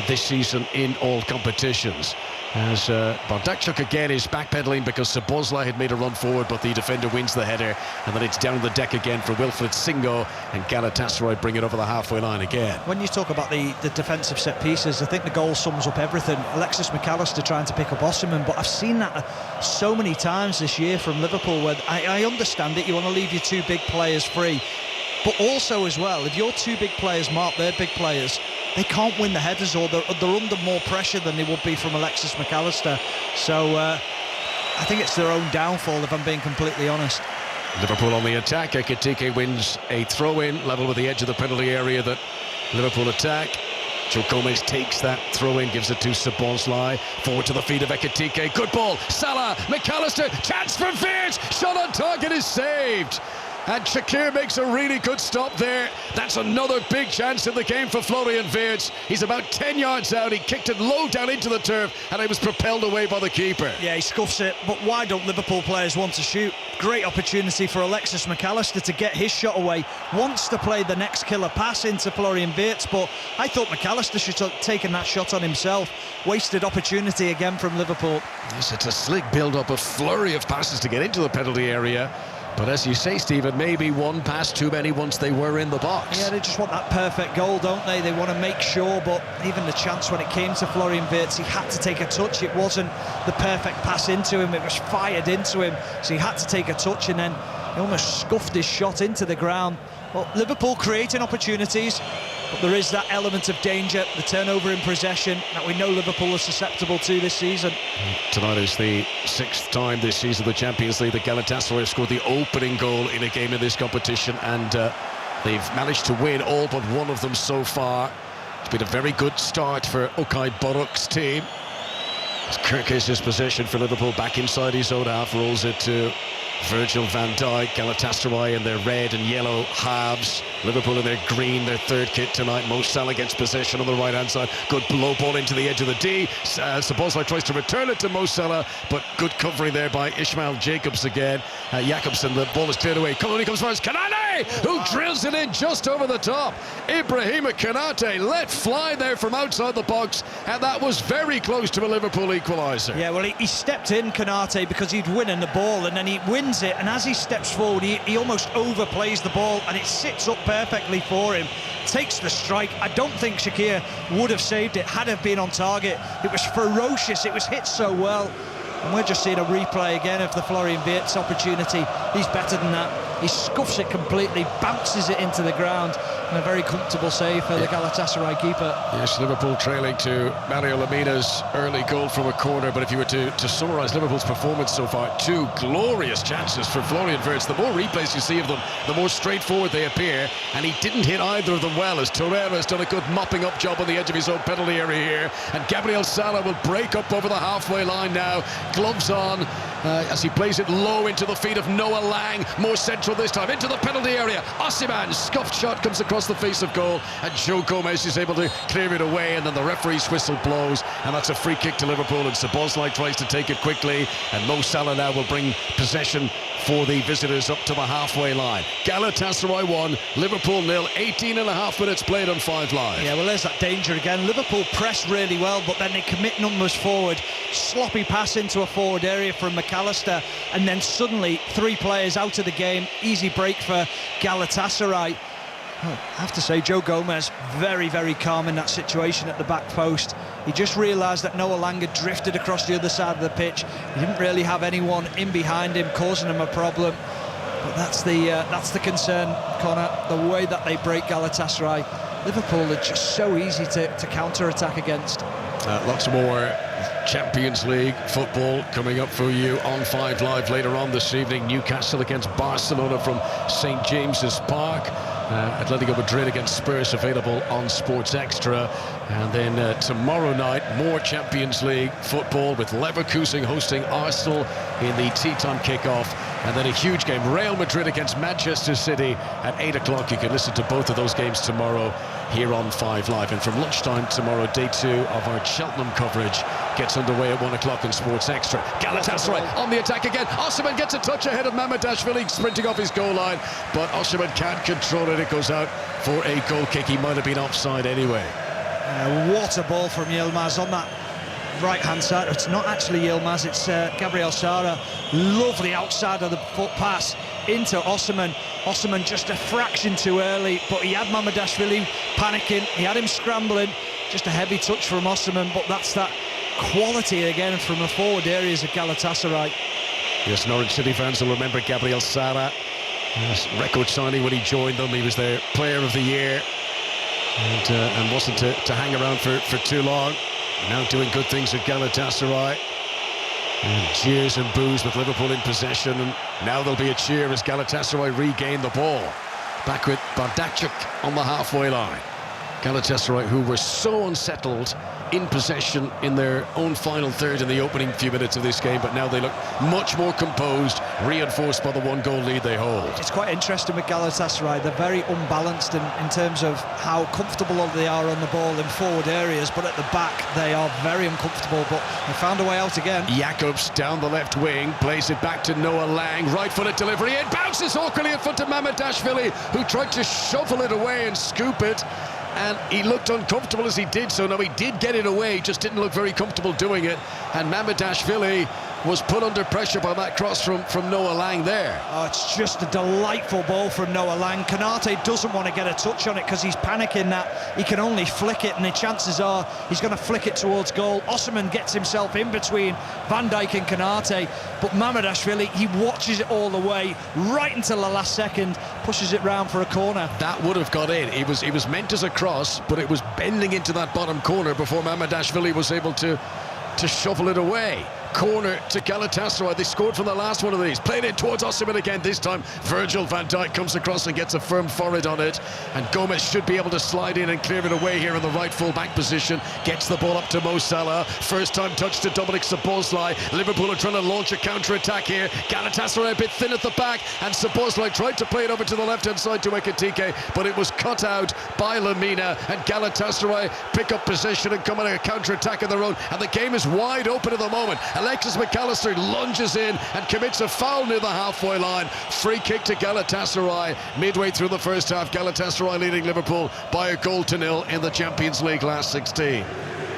this season in all competitions. as Bardakchuk again is backpedaling because Szoboszlai had made a run forward, but the defender wins the header, and then it's down the deck again for Wilfried Singo, and Galatasaray bring it over the halfway line again. When you talk about the defensive set pieces, I think the goal sums up everything. Alexis McAllister trying to pick up Osimhen, but I've seen that so many times this year from Liverpool, where I understand it, you want to leave your two big players free, but also as well, if your two big players mark their big players, they can't win the headers, or they're under more pressure than they would be from Alexis McAllister. So I think it's their own downfall, if I'm being completely honest. Liverpool on the attack. Ekitike wins a throw-in, level with the edge of the penalty area that Liverpool attack. Joe Gomez takes that throw-in, gives it to Szoboszlai. Forward to the feet of Ekitike. Good ball. Salah, McAllister, chance for Wirtz. Shot on target is saved. And Shakir makes a really good stop there. That's another big chance in the game for Florian Wirtz. He's about 10 yards out. He kicked it low down into the turf, and it was propelled away by the keeper. Yeah, he scuffs it, but why don't Liverpool players want to shoot? Great opportunity for Alexis McAllister to get his shot away. Wants to play the next killer pass into Florian Wirtz, but I thought McAllister should have taken that shot on himself. Wasted opportunity again from Liverpool. Yes, it's a slick build-up, a flurry of passes to get into the penalty area. But as you say, Stephen, maybe one pass too many once they were in the box. Yeah, they just want that perfect goal, don't they? They want to make sure, but even the chance when it came to Florian Wirtz, he had to take a touch. It wasn't the perfect pass into him, it was fired into him, so he had to take a touch, and then he almost scuffed his shot into the ground. Well, Liverpool creating opportunities, but there is that element of danger, the turnover in possession that we know Liverpool are susceptible to this season. Tonight is the 6th time this season the Champions League that Galatasaray have scored the opening goal in a game in this competition, and they've managed to win all but one of them so far. It's been a very good start for Okay Boruk's team. As Kirkiz's possession for Liverpool back inside his own half, rolls it to Virgil van Dijk. Galatasaray in their red and yellow halves, Liverpool in their green, their third kit tonight. Mo Salah gets possession on the right hand side, good blow ball into the edge of the D. Szoboszlai tries to return it to Mo Salah, but good covering there by Ishmael Jacobs again. Jakobsen, the ball is cleared away. Konate comes first, Konate, who drills it in just over the top. Ibrahima Konate let fly there from outside the box, and that was very close to a Liverpool equaliser. Yeah, well, he stepped in, Konate, because he'd win in the ball, and then he wins it, and as he steps forward, he almost overplays the ball, and it sits up perfectly for him. Takes the strike. I don't think Shakir would have saved it had it been on target. It was ferocious, it was hit so well. And we're just seeing a replay again of the Florian Wirtz opportunity. He's better than that. He scuffs it completely, bounces it into the ground, and a very comfortable save for the Galatasaray keeper. Yes, Liverpool trailing to Mario Lemina's early goal from a corner, but if you were to summarise Liverpool's performance so far, two glorious chances for Florian Wirtz. The more replays you see of them, the more straightforward they appear, and he didn't hit either of them well, as Torreira has done a good mopping up job on the edge of his own penalty area here, and Gabriel Sala will break up over the halfway line now, gloves on, as he plays it low into the feet of Noah Lang, more central this time, into the penalty area. Osimhen, scuffed shot, comes across the face of goal, and Joe Gomez is able to clear it away, and then the referee's whistle blows, and that's a free kick to Liverpool, and Szoboszlai tries to take it quickly, and Mo Salah now will bring possession for the visitors up to the halfway line. Galatasaray 1, Liverpool 0, 18.5 minutes played on 5 Live. Yeah, well, there's that danger again. Liverpool press really well, but then they commit numbers forward. Sloppy pass into a forward area from McAllister, and then suddenly 3 players out of the game. Easy break for Galatasaray. I have to say, Joe Gomez, very, very calm in that situation at the back post. He just realised that Noah Lang had drifted across the other side of the pitch. He didn't really have anyone in behind him, causing him a problem. But that's the concern, Connor, the way that they break Galatasaray. Liverpool are just so easy to counter-attack against. Lots more Champions League football coming up for you on 5 Live later on this evening. Newcastle against Barcelona from St James's Park. Atletico Madrid against Spurs available on Sports Extra. And then tomorrow night, more Champions League football with Leverkusen hosting Arsenal in the tea-time kickoff. And then a huge game, Real Madrid against Manchester City at 8 o'clock. You can listen to both of those games tomorrow here on 5 Live. And from lunchtime tomorrow, day 2 of our Cheltenham coverage gets underway at 1 o'clock in Sports Extra. Galatasaray on the attack again. Osimhen gets a touch ahead of Mamardashvili, sprinting off his goal line, but Osimhen can't control it. It goes out for a goal kick. He might have been offside anyway. What a ball from Yilmaz on that right-hand side. It's not actually Yilmaz, it's Gabriel Sara. Lovely outside of the foot pass into Osimhen. Osimhen just a fraction too early, but he had Mamardashvili panicking, he had him scrambling. Just a heavy touch from Osimhen, but that's that quality again from the forward areas of Galatasaray. Yes, Norwich City fans will remember Gabriel Sara. Record signing when he joined them. He was their player of the year and wasn't to hang around for too long. Now doing good things at Galatasaray. And cheers and boos with Liverpool in possession, and now there'll be a cheer as Galatasaray regain the ball. Back with Bardakcic on the halfway line. Galatasaray, who were so unsettled in possession in their own final third in the opening few minutes of this game, but now they look much more composed, reinforced by the one-goal lead they hold. It's quite interesting with Galatasaray. They're very unbalanced in terms of how comfortable they are on the ball in forward areas, but at the back they are very uncomfortable, but they found a way out again. Jacobs down the left wing, plays it back to Noah Lang, right-footed delivery, it bounces awkwardly in front of Mamardashvili, who tried to shovel it away and scoop it. And he looked uncomfortable as he did so. Now, he did get it away, just didn't look very comfortable doing it. And Mamardashvili was put under pressure by that cross from Noah Lang there. Oh, it's just a delightful ball from Noah Lang. Konate doesn't want to get a touch on it because he's panicking that he can only flick it, and the chances are he's going to flick it towards goal. Osimhen gets himself in between Van Dijk and Konate, but Mamardashvili, he watches it all the way right until the last second, pushes it round for a corner. That would have got in. It was meant as a cross, but it was bending into that bottom corner before Mamardashvili was able to shovel it away. Corner to Galatasaray. They scored from the last one of these. Played it towards Osimhen again. This time Virgil van Dijk comes across and gets a firm forehead on it, and Gomez should be able to slide in and clear it away here in the right full-back position. Gets the ball up to Mo Salah. First time touch to Dominic Szoboszlai. Liverpool are trying to launch a counter-attack here. Galatasaray a bit thin at the back, and Szoboszlai tried to play it over to the left-hand side to Ekitike, but it was cut out by Lamina, and Galatasaray pick up possession and come on a counter-attack of their own, and the game is wide open at the moment. Alexis McAllister lunges in and commits a foul near the halfway line. Free kick to Galatasaray midway through the first half. Galatasaray leading Liverpool by 1-0 in the Champions League last 16.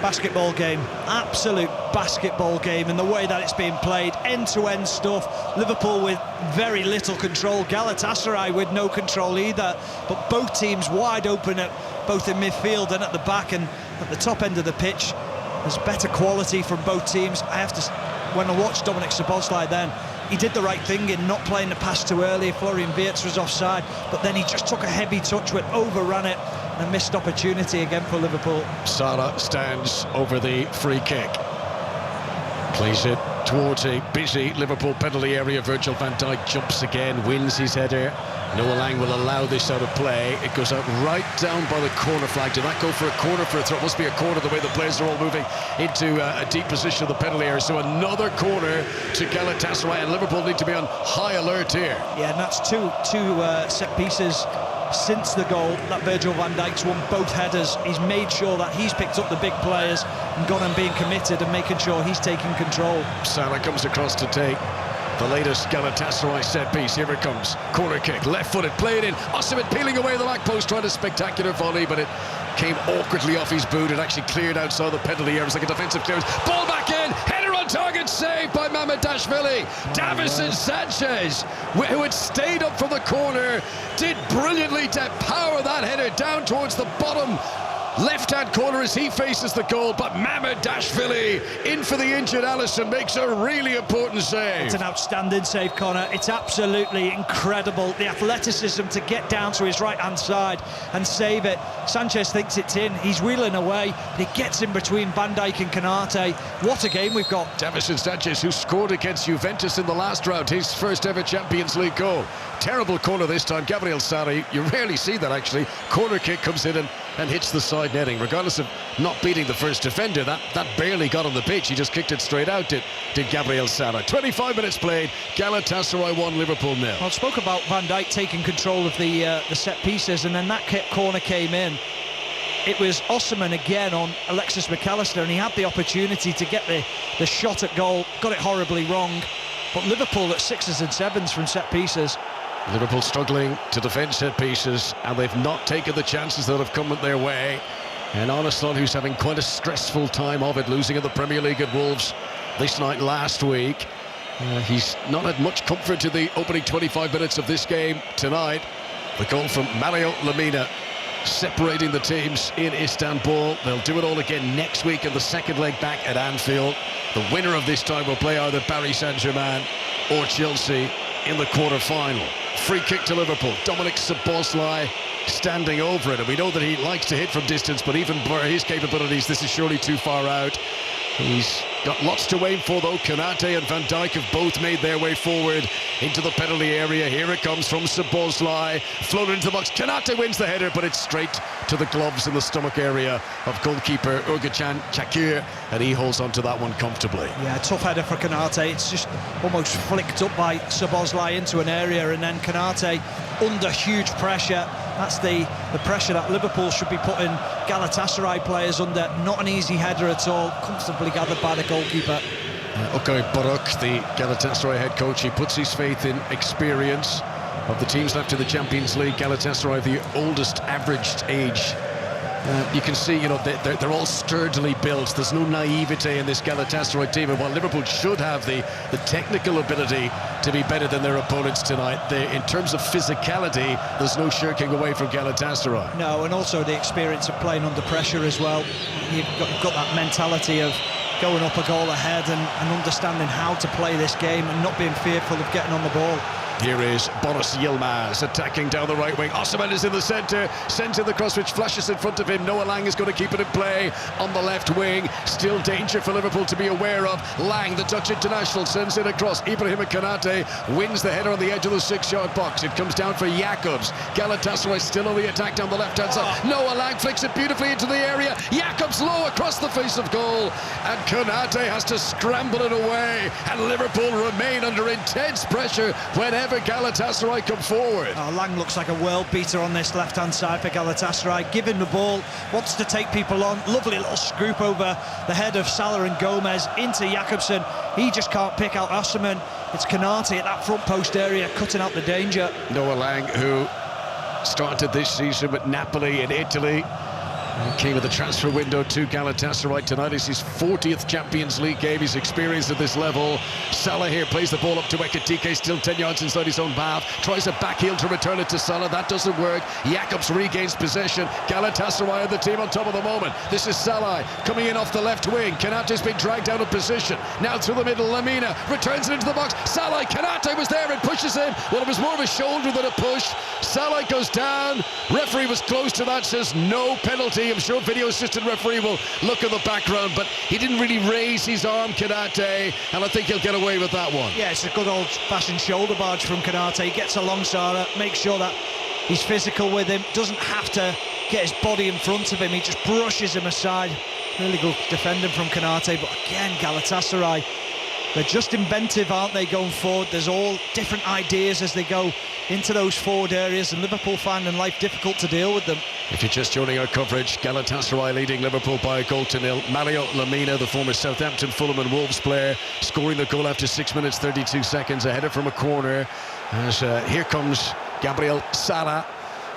Basketball game, absolute basketball game, and the way that it's being played, end-to-end stuff. Liverpool with very little control, Galatasaray with no control either, but both teams wide open at both in midfield and at the back, and at the top end of the pitch there's better quality from both teams. I have to, when I watched Dominic Szoboszlai then, he did the right thing in not playing the pass too early. Florian Wirtz was offside, but then he just took a heavy touch, overran it, and a missed opportunity again for Liverpool. Salah stands over the free kick. Plays it towards a busy Liverpool penalty area. Virgil van Dijk jumps again, wins his header. Noah Lang will allow this out of play. It goes out right down by the corner flag. Did that go for a corner for a throw? It must be a corner the way the players are all moving into a deep position of the penalty area. So another corner to Galatasaray, and Liverpool need to be on high alert here. Yeah, and that's two set pieces since the goal that Virgil van Dijk's won both headers. He's made sure that he's picked up the big players and gone and being committed and making sure he's taking control. Salah comes across to take the latest Galatasaray set piece. Here it comes. Corner kick, left-footed, played in. Osimhen peeling away the back post, trying a spectacular volley, but it came awkwardly off his boot. It actually cleared outside the penalty area. It was like a defensive clearance. Ball back in, header on target, saved by Mamardashvili. Davison Sanchez, who had stayed up from the corner, did brilliantly to power that header down towards the bottom left-hand corner as he faces the goal, but Mamardashvili in for the injured Alisson makes a really important save. It's an outstanding save, Connor. It's absolutely incredible, the athleticism to get down to his right-hand side and save it. Sanchez thinks it's in, he's wheeling away, but he gets in between Van Dijk and Konate. What a game we've got. Davison Sanchez, who scored against Juventus in the last round, his first ever Champions League goal. Terrible corner this time. Gabriel Sara, you rarely see that actually. Corner kick comes in and hits the side netting, regardless of not beating the first defender. That barely got on the pitch. He just kicked it straight out, did Gabriel Sara. 25 minutes played, Galatasaray 1, Liverpool 0. I spoke about Van Dijk taking control of the set pieces, and then that corner came in. It was Osimhen again on Alexis McAllister, and he had the opportunity to get the shot at goal, got it horribly wrong. But Liverpool at 6s and 7s from set pieces. Liverpool struggling to defend set pieces, and they've not taken the chances that have come their way. And Arneson, who's having quite a stressful time of it, losing in the Premier League at Wolves this night last week. He's not had much comfort in the opening 25 minutes of this game tonight. The goal from Mario Lemina, separating the teams in Istanbul. They'll do it all again next week in the second leg back at Anfield. The winner of this time will play either Paris Saint-Germain or Chelsea in the quarter-final. Free kick to Liverpool. Dominic Szoboszlai standing over it, and we know that he likes to hit from distance, but even for his capabilities, this is surely too far out. He's got lots to aim for, though. Konate and Van Dijk have both made their way forward into the penalty area. Here it comes from Szoboszlai, floated into the box. Konate wins the header, but it's straight to the gloves in the stomach area of goalkeeper Uğurcan Çakır, and he holds on to that one comfortably. Yeah, tough header for Konate. It's just almost flicked up by Szoboszlai into an area, and then Konate under huge pressure. That's the pressure that Liverpool should be putting Galatasaray players under. Not an easy header at all, comfortably gathered by the goalkeeper. Okay, Buruk, the Galatasaray head coach, he puts his faith in experience. Of the teams left in the Champions League, Galatasaray, the oldest averaged age. You can see, you know, they're all sturdily built. There's no naivete in this Galatasaray team, and while Liverpool should have the technical ability to be better than their opponents tonight, in terms of physicality, there's no shirking away from Galatasaray. No, and also the experience of playing under pressure as well. You've got that mentality of going up a goal ahead and understanding how to play this game and not being fearful of getting on the ball. Here is Boris Yilmaz attacking down the right wing. Osimhen is in the centre, sends in the cross which flashes in front of him. Noah Lang is going to keep it in play on the left wing. Still danger for Liverpool to be aware of. Lang, the Dutch international, sends in a cross. Ibrahima Konate wins the header on the edge of the 6-yard box. It comes down for Jacobs. Galatasaray still on the attack down the left-hand side. Noah Lang flicks it beautifully into the area. Jacobs low across the face of goal, and Konate has to scramble it away, and Liverpool remain under intense pressure whenever Galatasaray come forward. Lang looks like a world beater on this left-hand side for Galatasaray. Giving the ball, wants to take people on. Lovely little scoop over the head of Salah and Gomez into Jakobsen. He just can't pick out Osimhen. It's Konate at that front post area, cutting out the danger. Noah Lang, who started this season with Napoli in Italy, came with the transfer window to Galatasaray. Tonight is his 40th Champions League game. He's experienced at this level. Salah here plays the ball up to Ekitike, still 10 yards inside his own half. Tries a back heel to return it to Salah. That doesn't work. Jacobs regains possession. Galatasaray are the team on top of the moment. This is Salah coming in off the left wing. Konate's been dragged out of position. Now through the middle, Lemina returns it into the box. Salah, Konate was there and pushes him. Well, it was more of a shoulder than a push. Salah goes down. Referee was close to that, says no penalty. I'm sure video assistant referee will look at the background, but he didn't really raise his arm, Konate, and I think he'll get away with that one. Yeah, it's a good old-fashioned shoulder barge from Konate. He gets along Salah, makes sure that he's physical with him, doesn't have to get his body in front of him, he just brushes him aside. Really good defending from Konate, but again, Galatasaray, they're just inventive, aren't they, going forward? There's all different ideas as they go into those forward areas, and Liverpool finding life difficult to deal with them. If you're just joining our coverage, Galatasaray leading Liverpool by 1-0. Mario Lemina, the former Southampton, Fulham and Wolves player, scoring the goal after 6 minutes 32 seconds, a header from a corner. As here comes Gabriel Sara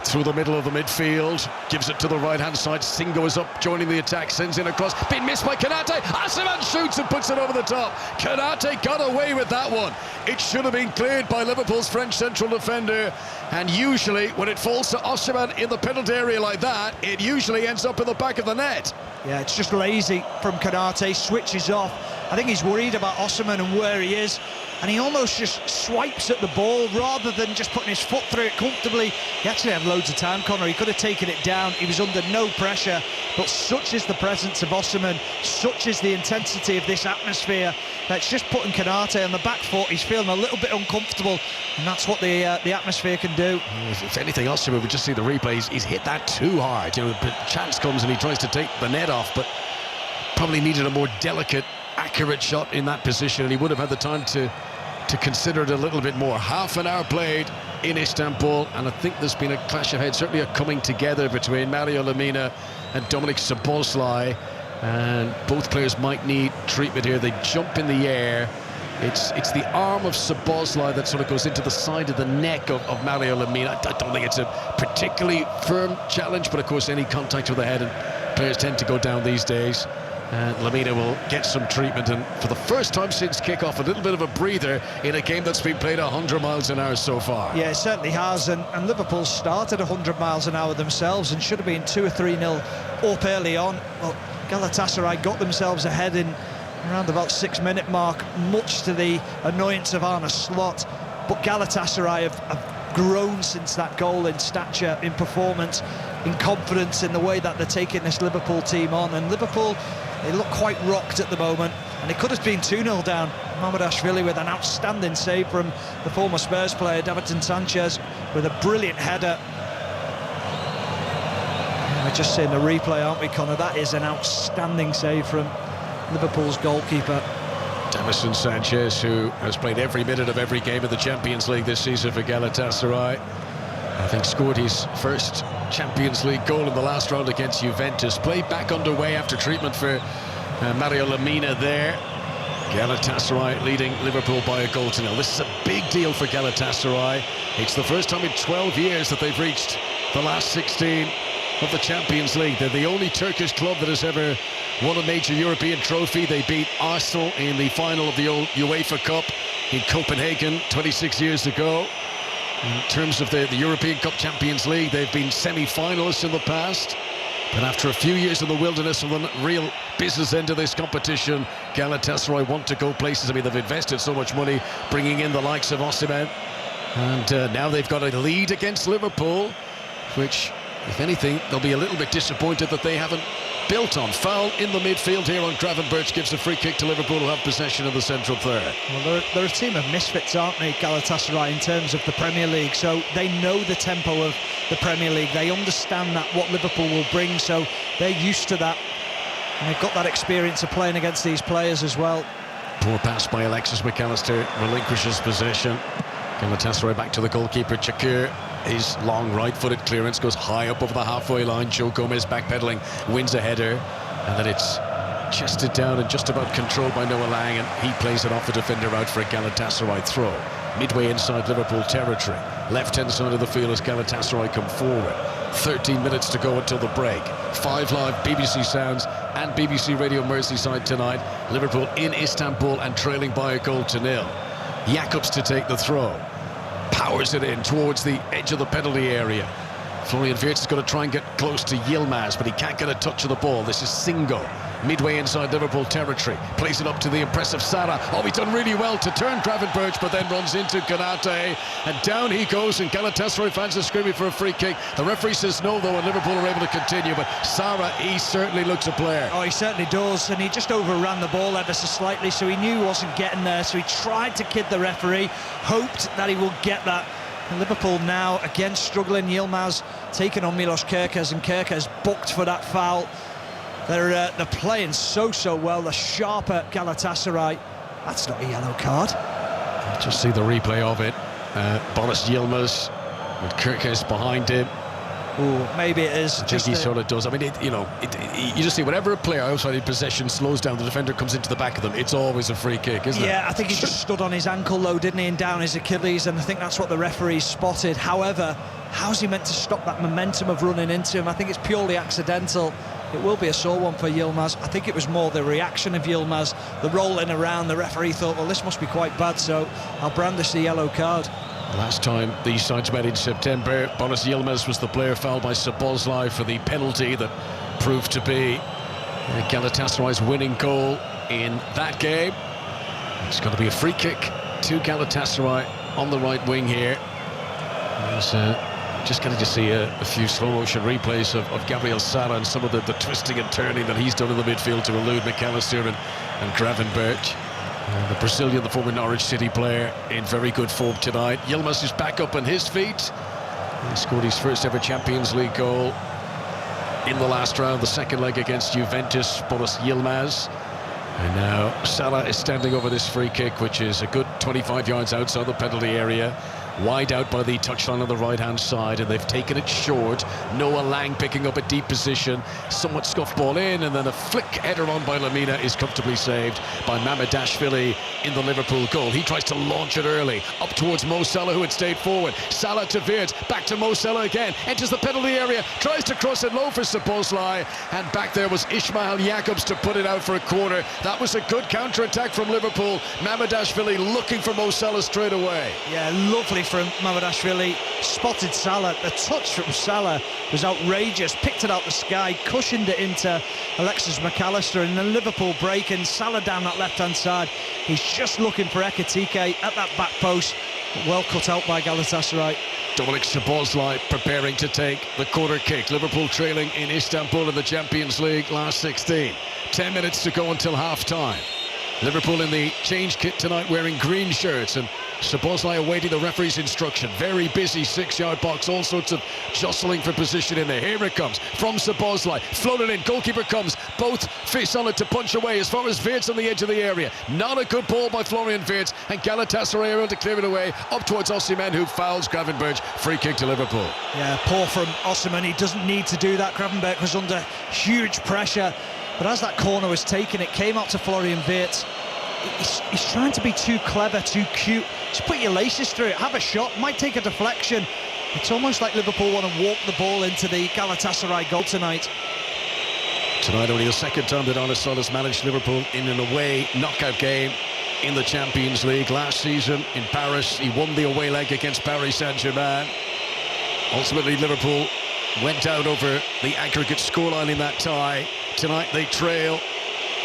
through the middle of the midfield, gives it to the right-hand side. Singo is up, joining the attack, sends in a cross, been missed by Konate. Osimhen shoots and puts it over the top. Konate got away with that one. It should have been cleared by Liverpool's French central defender, and usually when it falls to Osimhen in the penalty area like that, it usually ends up in the back of the net. Yeah, it's just lazy from Konate, switches off. I think he's worried about Osimhen and where he is, and he almost just swipes at the ball rather than just putting his foot through it comfortably. He actually had loads of time, Connor. He could have taken it down. He was under no pressure, but such is the presence of Osimhen, such is the intensity of this atmosphere, that's just putting Konate on the back foot. He's feeling a little bit uncomfortable, and that's what the atmosphere can do. If anything, Osimhen would just see the replays. He's hit that too hard. You know, the chance comes and he tries to take the net off, but probably needed a more delicate, accurate shot in that position, and he would have had the time to consider it a little bit more. Half an hour played in Istanbul, and I think there's been a clash of heads, certainly a coming together between Mario Lemina and Dominic Szoboszlai, and both players might need treatment here. They jump in the air. It's the arm of Szoboszlai that sort of goes into the side of the neck of Mario Lemina. I don't think it's a particularly firm challenge, but of course any contact with the head, and players tend to go down these days. Lamina will get some treatment, and for the first time since kick-off, a little bit of a breather in a game that's been played 100 miles an hour so far. Yeah, it certainly has, and Liverpool started 100 miles an hour themselves and should have been 2 or 3-0 up early on. Well, Galatasaray got themselves ahead in around about 6-minute mark, much to the annoyance of Arne Slot. But Galatasaray have grown since that goal in stature, in performance, in confidence, in the way that they're taking this Liverpool team on. And Liverpool, they look quite rocked at the moment, and it could have been 2-0 down. Mamardashvili with an outstanding save from the former Spurs player, Davinson Sanchez, with a brilliant header. Yeah, we're just seeing the replay, aren't we, Connor? That is an outstanding save from Liverpool's goalkeeper. Davinson Sanchez, who has played every minute of every game of the Champions League this season for Galatasaray. I think scored his first Champions League goal in the last round against Juventus. Play back underway after treatment for Mario Lamina there. Galatasaray leading Liverpool by a goal to nil. This is a big deal for Galatasaray. It's the first time in 12 years that they've reached the last 16 of the Champions League. They're the only Turkish club that has ever won a major European trophy. They beat Arsenal in the final of the old UEFA Cup in Copenhagen 26 years ago. In terms of the European Cup Champions League, they've been semi-finalists in the past. But after a few years in the wilderness of the real business end of this competition, Galatasaray want to go places. I mean, they've invested so much money bringing in the likes of Osimhen. And now they've got a lead against Liverpool, which, if anything, they'll be a little bit disappointed that they haven't built on. Foul in the midfield here on Gravenberch, gives a free kick to Liverpool, who have possession of the central third. Well, they're a team of misfits, aren't they, Galatasaray, in terms of the Premier League? So they know the tempo of the Premier League. They understand that what Liverpool will bring, so they're used to that. And they've got that experience of playing against these players as well. Poor pass by Alexis McAllister, relinquishes possession. Galatasaray back to the goalkeeper, Çakır. His long right-footed clearance goes high up over the halfway line. Joe Gomez backpedaling, wins a header, and then it's chested down and just about controlled by Noah Lang, and he plays it off the defender out for a Galatasaray throw. Midway inside Liverpool territory, left-hand side of the field as Galatasaray come forward. 13 minutes to go until the break. 5 Live BBC Sounds and BBC Radio Merseyside tonight. Liverpool in Istanbul and trailing by a goal to nil. Jakobs to take the throw. Powers it in towards the edge of the penalty area. Florian Wirtz is going to try and get close to Yilmaz, but he can't get a touch of the ball. This is Singo, midway inside Liverpool territory. Plays it up to the impressive Sara. Oh, he's done really well to turn Gravenberch, but then runs into Konate, and down he goes, and Galatasaray fans are screaming for a free kick. The referee says no, though, and Liverpool are able to continue, but Sara, he certainly looks a player. Oh, he certainly does, and he just overran the ball ever so slightly, so he knew he wasn't getting there, so he tried to kid the referee, hoped that he would get that. And Liverpool now, again, struggling. Yilmaz taking on Milos Kerkez, and Kerkez booked for that foul. They're playing so well. The sharper Galatasaray. That's not a yellow card. Just see the replay of it. Boris Yilmaz with Kerkez behind him. Oh, maybe it is. I think he sort of does. I mean, you just see whenever a player outside in possession slows down, the defender comes into the back of them, it's always a free kick, isn't it? Yeah, I think he just stood on his ankle, though, didn't he, and down his Achilles, and I think that's what the referee spotted. However, how's he meant to stop that momentum of running into him? I think it's purely accidental. It will be a sore one for Yilmaz. I think it was more the reaction of Yilmaz, the rolling around. The referee thought, well, this must be quite bad, so I'll brandish the yellow card. Last time these sides met in September, Boris Yilmaz was the player fouled by Szoboszlai for the penalty that proved to be Galatasaray's winning goal in that game. It's going to be a free kick to Galatasaray on the right wing here. There's just getting to see a few slow-motion replays of Gabriel Sara and some of the twisting and turning that he's done in the midfield to elude McAllister and Gravenberch. The Brazilian, the former Norwich City player, in very good form tonight. Yilmaz is back up on his feet. He scored his first ever Champions League goal in the last round, the second leg against Juventus, Boris Yilmaz. And now Salah is standing over this free kick, which is a good 25 yards outside the penalty area. Wide out by the touchline on the right-hand side, and they've taken it short. Noah Lang picking up a deep position. Somewhat scuffed ball in, and then a flick header on by Lamina is comfortably saved by Mamardashvili in the Liverpool goal. He tries to launch it early, up towards Mo Salah, who had stayed forward. Salah to Wirtz, back to Mo Salah again, enters the penalty area, tries to cross it low for Szoboszlai, and back there was Ismail Jakobs to put it out for a corner. That was a good counter-attack from Liverpool. Mamardashvili looking for Mo Salah straight away. Yeah, lovely from Mamardashvili. Spotted Salah. The touch from Salah was outrageous. Picked it out the sky, cushioned it into Alexis McAllister, and then Liverpool breaking. Salah down that left-hand side. He's just looking for Ekitike at that back post. Well cut out by Galatasaray. Dominik Szoboszlai preparing to take the corner kick. Liverpool trailing in Istanbul in the Champions League last 16. 10 minutes to go until half-time. Liverpool in the change kit tonight wearing green shirts, and Szoboszlai awaiting the referee's instruction. Very busy 6-yard box, all sorts of jostling for position in there. Here it comes from Szoboszlai, floated in, goalkeeper comes, both fists on it to punch away as far as Wirtz on the edge of the area. Not a good ball by Florian Wirtz, and Galatasaray are able to clear it away up towards Osimhen, who fouls Gravenberch. Free kick to Liverpool. Yeah, poor from Osimhen. He doesn't need to do that. Gravenberch was under huge pressure, but as that corner was taken, it came out to Florian Wirtz. He's trying to be too clever, too cute. Just put your laces through it, have a shot, might take a deflection. It's almost like Liverpool want to walk the ball into the Galatasaray goal tonight. Tonight only the second time that Arne Slot has managed Liverpool in an away knockout game in the Champions League. Last season in Paris, he won the away leg against Paris Saint-Germain. Ultimately, Liverpool went out over the aggregate scoreline in that tie. Tonight they trail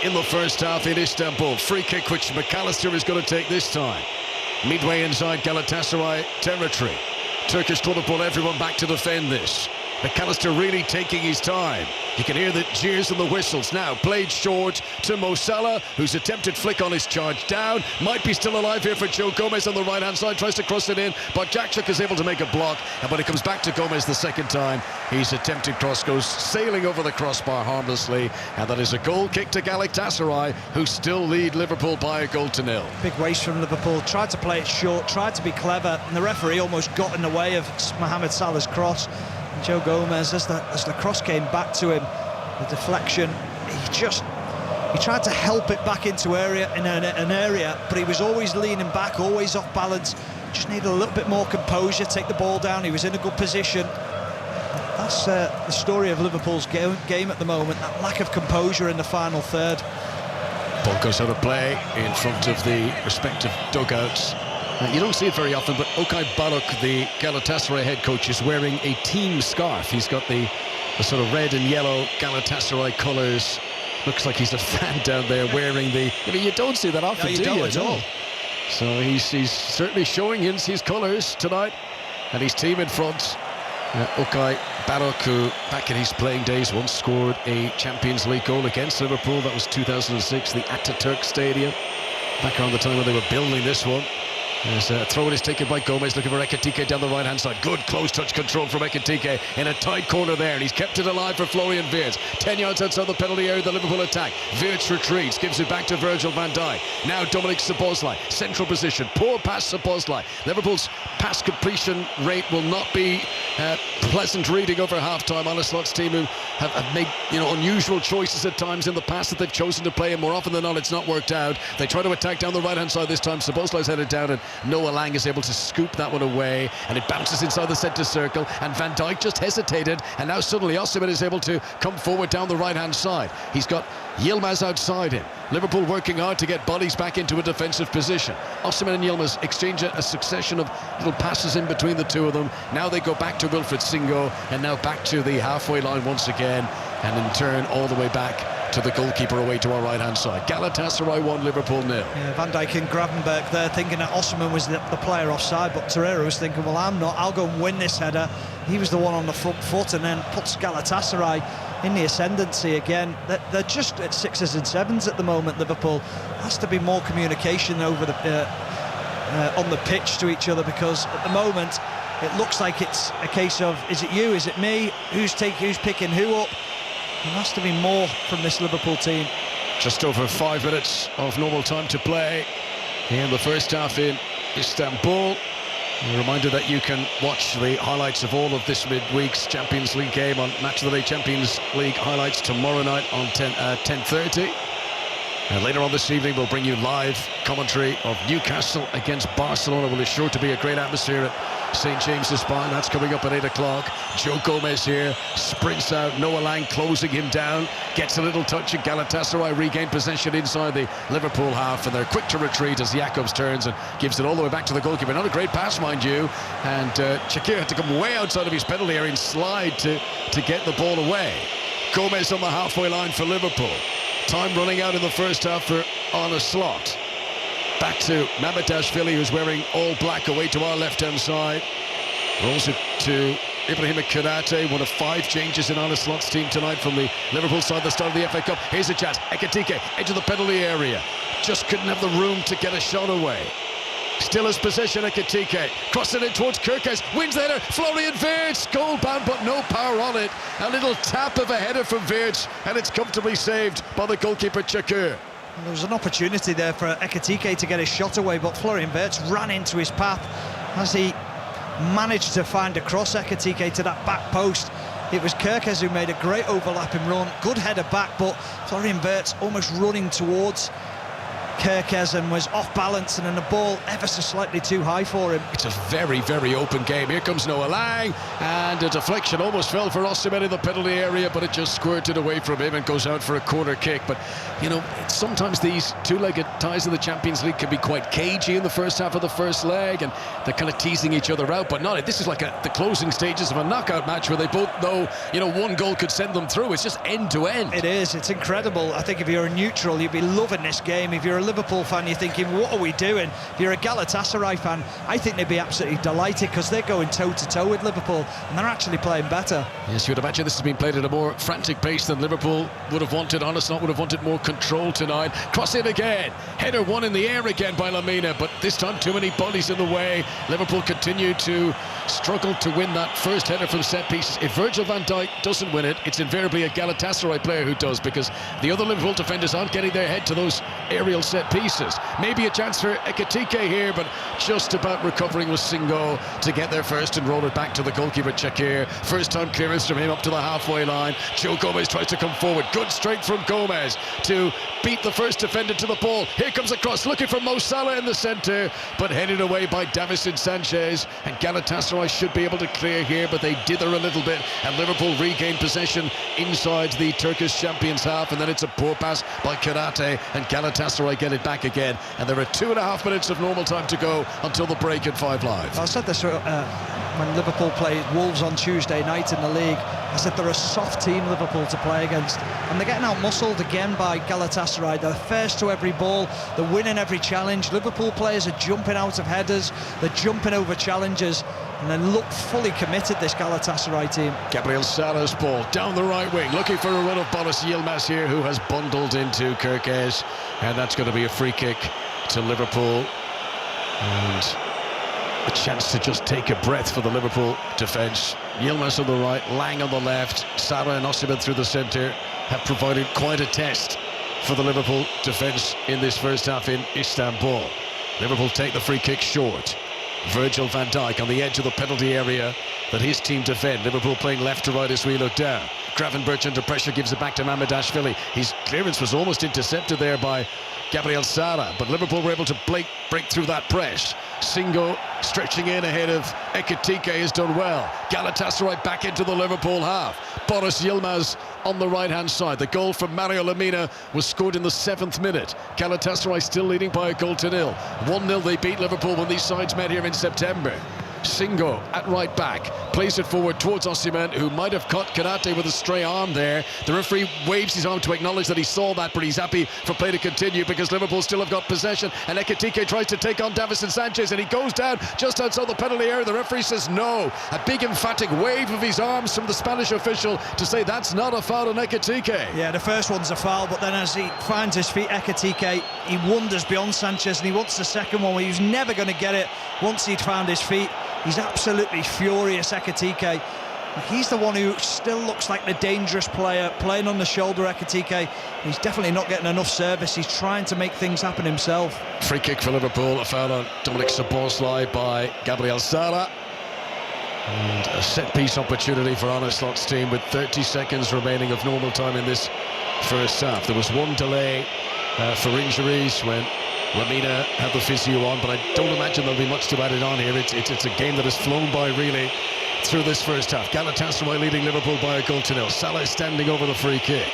in the first half in Istanbul. Free kick which McAllister is going to take this time. Midway inside Galatasaray territory. Turkish toilet ball, everyone back to defend this. McAllister really taking his time. You can hear the jeers and the whistles. Now played short to Mo Salah, whose attempted flick on his charge down. Might be still alive here for Joe Gomez on the right-hand side. Tries to cross it in, but Jakciuk is able to make a block. And when it comes back to Gomez the second time, his attempted cross goes sailing over the crossbar harmlessly. And that is a goal kick to Galatasaray, who still lead Liverpool by 1-0. Big waste from Liverpool. Tried to play it short, tried to be clever, and the referee almost got in the way of Mohamed Salah's cross. Joe Gomez, as the cross came back to him, the deflection, he tried to help it back into an area, but he was always leaning back, always off balance. Just needed a little bit more composure, take the ball down. He was in a good position. That's the story of Liverpool's game at the moment, that lack of composure in the final third. Ball goes out of play in front of the respective dugouts. You don't see it very often, but Okay Barok, the Galatasaray head coach, is wearing a team scarf. He's got the sort of red and yellow Galatasaray colours. Looks like he's a fan down there wearing the... I mean, you don't see that often, no, you don't at all. So he's certainly showing his colours tonight, and his team in front. Okay Barok, who back in his playing days once scored a Champions League goal against Liverpool. That was 2006, the Ataturk Stadium. Back around the time when they were building this one. As a throw is taken by Gomez, looking for Ekitike down the right-hand side. Good close touch control from Ekitike in a tight corner there, and he's kept it alive for Florian Wirtz. 10 yards outside the penalty area, the Liverpool attack. Wirtz retreats, gives it back to Virgil van Dijk. Now Dominik Szoboszlai, central position. Poor pass Szoboszlai. Liverpool's pass completion rate will not be pleasant reading over half-time. Arne Slot's team who have made unusual choices at times in the past that they've chosen to play, and more often than not it's not worked out. They try to attack down the right-hand side this time. Szoboszlai's headed down, and Noah Lang is able to scoop that one away, and it bounces inside the centre circle, and Van Dijk just hesitated, and now suddenly Osimhen is able to come forward down the right-hand side. He's got Yilmaz outside him. Liverpool working hard to get bodies back into a defensive position. Osimhen and Yilmaz exchange a succession of little passes in between the two of them. Now they go back to Wilfried Singo, and now back to the halfway line once again, and in turn all the way back to the goalkeeper away to our right-hand side. Galatasaray 1, Liverpool 0. Yeah, Van Dijk and Gravenberch there thinking that Osimhen was the player offside, but Torreira was thinking, well, I'm not, I'll go and win this header. He was the one on the front foot, and then puts Galatasaray in the ascendancy again. They're just at 6s and 7s at the moment, Liverpool. There has to be more communication over the on the pitch to each other, because at the moment it looks like it's a case of, is it you, is it me, who's picking who up? There has to be more from this Liverpool team. Just over 5 minutes of normal time to play in the first half in Istanbul. A reminder that you can watch the highlights of all of this midweek's Champions League game on Match of the Day Champions League highlights tomorrow night on 10:30. And later on this evening, we'll bring you live commentary of Newcastle against Barcelona. Well, it's sure to be a great atmosphere at St James's Park. That's coming up at 8 o'clock. Joe Gomez here, sprints out. Noah Lang closing him down. Gets a little touch, and Galatasaray regain possession inside the Liverpool half. And they're quick to retreat as Jakobs turns and gives it all the way back to the goalkeeper. Not a great pass, mind you. And Shaqiri had to come way outside of his penalty area and slide to get the ball away. Gomez on the halfway line for Liverpool. Time running out in the first half for Arne Slot. Back to Mamardashvili, who's wearing all black, away to our left-hand side. Rolls it to Ibrahima Konate, one of 5 changes in Arne Slot's team tonight from the Liverpool side at the start of the FA Cup. Here's a chance. Ekitike, edge of the penalty area. Just couldn't have the room to get a shot away. Still his possession, Ekitike. Crossing it towards Kirkes. Wins the header. Florian Wirtz. Goal bound, but no power on it. A little tap of a header from Wirtz, and it's comfortably saved by the goalkeeper, Çakır. There was an opportunity there for Ekitike to get his shot away, but Florian Wirtz ran into his path as he managed to find across Ekitike to that back post. It was Kirkes who made a great overlapping run. Good header back, but Florian Wirtz almost running towards Kirkes and was off balance, and then the ball ever so slightly too high for him. It's a very, very open game. Here comes Noah Lang, and a deflection almost fell for Osimhen in the penalty area, but it just squirted away from him and goes out for a corner kick. But, you know, sometimes these two-legged ties in the Champions League can be quite cagey in the first half of the first leg, and they're kind of teasing each other out, but not. This is like the closing stages of a knockout match where they both know, you know, one goal could send them through. It's just end to end. It is. It's incredible. I think if you're a neutral, you'd be loving this game. If you're a Liverpool fan, you're thinking, what are we doing? If you're a Galatasaray fan, I think they'd be absolutely delighted, because they're going toe-to-toe with Liverpool, and they're actually playing better. Yes, you would imagine this has been played at a more frantic pace than Liverpool would have wanted. Arne Slot would have wanted more control tonight. Cross in again. Header one in the air again by Lamina, but this time too many bodies in the way. Liverpool continue to struggle to win that first header from set pieces. If Virgil van Dijk doesn't win it, it's invariably a Galatasaray player who does, because the other Liverpool defenders aren't getting their head to those aerial set pieces. Maybe a chance for Ekitike here, but just about recovering was Singo to get there first and roll it back to the goalkeeper, Çakır. First time clearance from him up to the halfway line. Joe Gomez tries to come forward. Good straight from Gomez to beat the first defender to the ball. Here comes a cross, looking for Mo Salah in the centre, but headed away by Davinson Sanchez. And Galatasaray should be able to clear here, but they dither a little bit, and Liverpool regain possession inside the Turkish champions half, and then it's a poor pass by Konate, and Galatasaray get it back again. And there are 2.5 minutes of normal time to go until the break in 5 Live. I said this when Liverpool played Wolves on Tuesday night in the league. I said they're a soft team, Liverpool, to play against, and they're getting out-muscled again by Galatasaray. They're first to every ball, they're winning every challenge. Liverpool players are jumping out of headers, they're jumping over challenges, and they look fully committed, this Galatasaray team. Gabriel Sala's ball down the right wing, looking for a run of Boris Yilmaz here, who has bundled into Kirkes, and that's going to be a free kick to Liverpool, and a chance to just take a breath for the Liverpool defence. Yilmaz on the right, Lang on the left, Salah and Osimhen through the centre have provided quite a test for the Liverpool defence in this first half in Istanbul. Liverpool take the free kick short. Virgil van Dijk on the edge of the penalty area that his team defend. Liverpool playing left to right as we look down. Gravenberch under pressure gives it back to Mamardashvili. His clearance was almost intercepted there by Gabriel Sara, but Liverpool were able to break through that press. Singo stretching in ahead of Ekitike has done well. Galatasaray back into the Liverpool half. Boris Yilmaz on the right-hand side. The goal from Mario Lemina was scored in the 7th minute. Galatasaray still leading by a goal to nil. 1-0 they beat Liverpool when these sides met here in September. Singo at right back, plays it forward towards Osimhen, who might have caught Konate with a stray arm there. The referee waves his arm to acknowledge that he saw that, but he's happy for play to continue because Liverpool still have got possession. And Ekitike tries to take on Davinson Sanchez, and he goes down just outside the penalty area. The referee says no. A big emphatic wave of his arms from the Spanish official to say that's not a foul on Ekitike. Yeah, the first one's a foul, but then as he finds his feet, Ekitike, he wanders beyond Sanchez, and he wants the second one where he was never going to get it once he'd found his feet. He's absolutely furious, Ekitike. He's the one who still looks like the dangerous player, playing on the shoulder, Ekitike. He's definitely not getting enough service. He's trying to make things happen himself. Free kick for Liverpool, a foul on Dominic Szoboszlai by Gabriel Sala. And a set-piece opportunity for Arne Slot's team with 30 seconds remaining of normal time in this first half. There was one delay for injuries when Lamina had the physio on, but I don't imagine there'll be much to add it on here. It's a game that has flown by really through this first half. Galatasaray leading Liverpool by a goal to nil. Salah is standing over the free kick.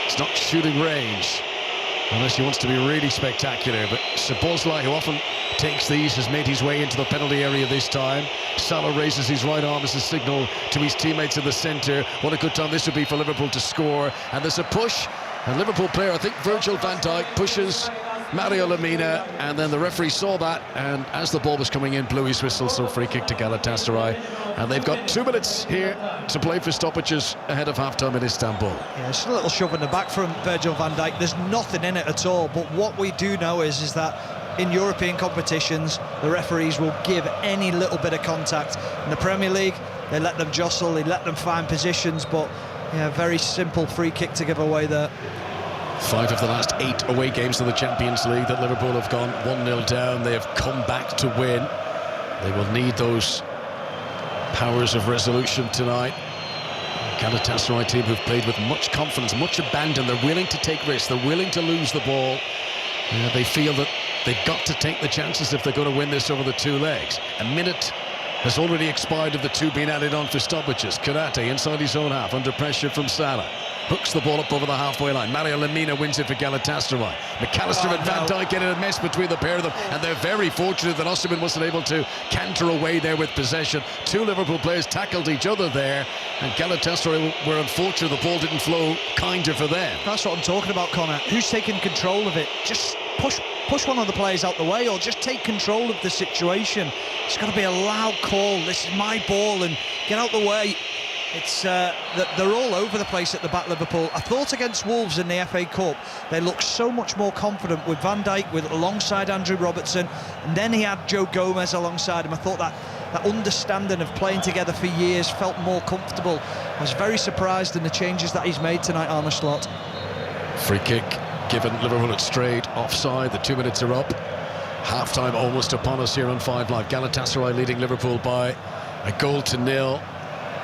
It's not shooting range unless he wants to be really spectacular, but Szoboszlai, who often takes these, has made his way into the penalty area this time. Salah raises his right arm as a signal to his teammates in the centre. What a good time this would be for Liverpool to score. And there's a push, and Liverpool player, I think Virgil van Dijk, pushes Mario Lemina, and then the referee saw that, and as the ball was coming in, blew his whistle, so free kick to Galatasaray. And they've got 2 minutes here to play for stoppages ahead of half-time in Istanbul. Yeah, it's a little shove in the back from Virgil van Dijk. There's nothing in it at all, but what we do know is that in European competitions, the referees will give any little bit of contact. In the Premier League, they let them jostle, they let them find positions, but yeah, very simple free kick to give away there. 5 of the last 8 away games in the Champions League that Liverpool have gone 1-0 down. They have come back to win. They will need those powers of resolution tonight. Galatasaray team who've played with much confidence, much abandon. They're willing to take risks. They're willing to lose the ball. They feel that they've got to take the chances if they're going to win this over the 2 legs. A minute has already expired of the 2 being added on for stoppages. Konate inside his own half, under pressure from Salah. Hooks the ball up over the halfway line. Mario Lemina wins it for Galatasaray. McAllister and Van Dijk get in a mess between the pair of them, and they're very fortunate that Osimhen wasn't able to canter away there with possession. 2 Liverpool players tackled each other there, and Galatasaray were unfortunate the ball didn't flow kinder for them. That's what I'm talking about, Connor. Who's taking control of it? Just push one of the players out the way, or just take control of the situation. It's got to be a loud call. This is my ball, and get out the way. It's they're all over the place at the back, Liverpool. I thought against Wolves in the FA Cup, they looked so much more confident with Van Dijk alongside Andrew Robertson, and then he had Joe Gomez alongside him. I thought that understanding of playing together for years felt more comfortable. I was very surprised in the changes that he's made tonight, Arne Slot. Free kick given Liverpool at straight offside. The 2 minutes are up. Half-time almost upon us here on 5 Live. Galatasaray leading Liverpool by a goal to nil.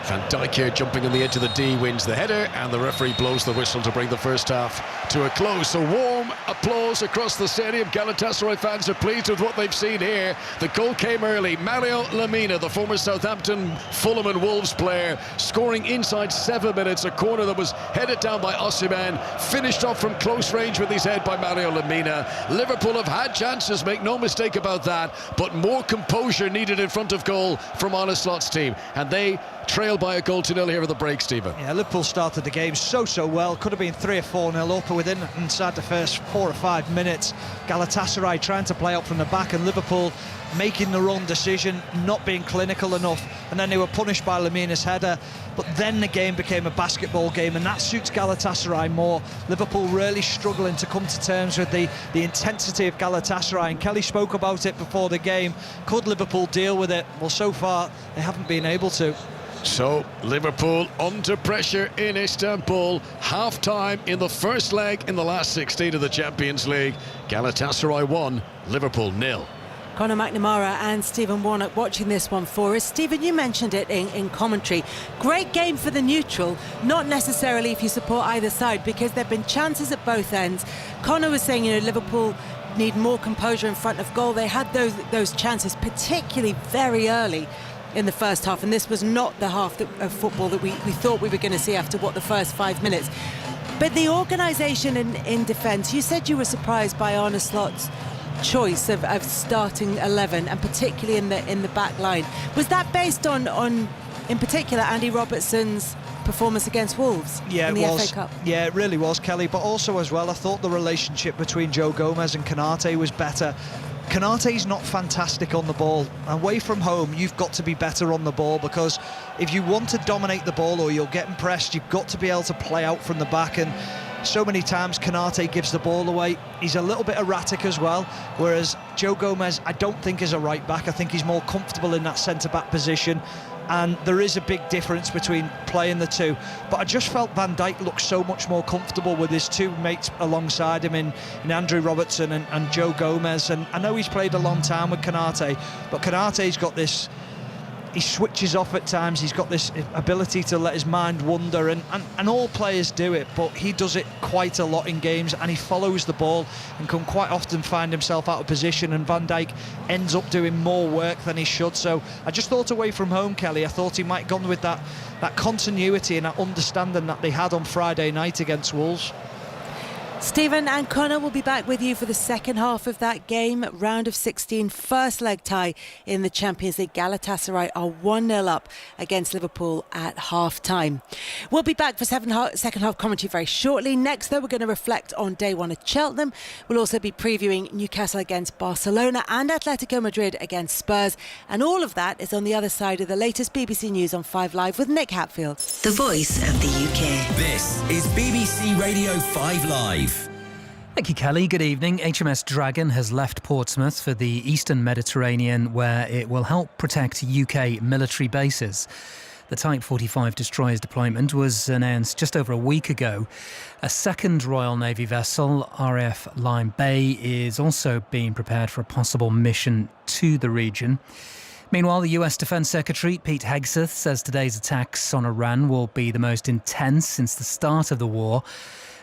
Van Dijk here jumping on the edge of the D, wins the header, and the referee blows the whistle to bring the first half to a close. So warm applause across the stadium. Galatasaray fans are pleased with what they've seen here. The goal came early. Mario Lemina, the former Southampton, Fulham and Wolves player, scoring inside 7 minutes. A corner that was headed down by Osimhen, finished off from close range with his head by Mario Lemina. Liverpool have had chances, make no mistake about that, but more composure needed in front of goal from Arne Slot's team, and they trail by a goal to nil here at the break, Stephen. Yeah, Liverpool started the game so well. Could have been 3 or 4-0 up within inside the first 4 or 5 minutes. Galatasaray trying to play up from the back, and Liverpool making the wrong decision, not being clinical enough, and then they were punished by Lemina's header. But then the game became a basketball game, and that suits Galatasaray more. Liverpool really struggling to come to terms with the intensity of Galatasaray, and Kelly spoke about it before the game. Could Liverpool deal with it? Well, so far they haven't been able to. So Liverpool under pressure in Istanbul. Half-time in the first leg in the last 16 of the Champions League. Galatasaray 1, Liverpool 0. Conor McNamara and Stephen Warnock watching this one for us. Stephen, you mentioned it in commentary. Great game for the neutral, not necessarily if you support either side, because there have been chances at both ends. Conor was saying, Liverpool need more composure in front of goal. They had those chances, particularly very early in the first half, and this was not the half of football that we thought we were going to see after the first 5 minutes. But the organisation in defence, you said you were surprised by Arne Slot's choice of starting 11, and particularly in the back line. Was that based on in particular Andy Robertson's performance against Wolves in the FA Cup? Yeah, it really was, Kelly, but also as well I thought the relationship between Joe Gomez and Konate was better. Konate's not fantastic on the ball. Away from home, you've got to be better on the ball, because if you want to dominate the ball or you're getting pressed, you've got to be able to play out from the back, and so many times Konate gives the ball away. He's a little bit erratic as well, whereas Joe Gomez I don't think is a right back. I think he's more comfortable in that centre-back position. and there is a big difference between playing the two. But I just felt Van Dijk looked so much more comfortable with his two mates alongside him in Andrew Robertson and Joe Gomez. And I know he's played a long time with Konate, but Konate's got this... He switches off at times. He's got this ability to let his mind wander, and all players do it, but he does it quite a lot in games, and he follows the ball and can quite often find himself out of position, and Van Dijk ends up doing more work than he should. So I just thought away from home, Kelly, I thought he might have gone with that continuity and that understanding that they had on Friday night against Wolves. Stephen and Connor will be back with you for the second half of that game. Round of 16, first leg tie in the Champions League. Galatasaray are 1-0 up against Liverpool at half-time. We'll be back for second half commentary very shortly. Next, though, we're going to reflect on day one at Cheltenham. We'll also be previewing Newcastle against Barcelona and Atletico Madrid against Spurs. And all of that is on the other side of the latest BBC News on 5 Live with Nick Hatfield. The voice of the UK. This is BBC Radio 5 Live. Thank you, Kelly. Good evening. HMS Dragon has left Portsmouth for the Eastern Mediterranean, where it will help protect UK military bases. The Type 45 destroyer's deployment was announced just over a week ago. A second Royal Navy vessel, RAF Lyme Bay, is also being prepared for a possible mission to the region. Meanwhile, the US Defence Secretary, Pete Hegseth, says today's attacks on Iran will be the most intense since the start of the war.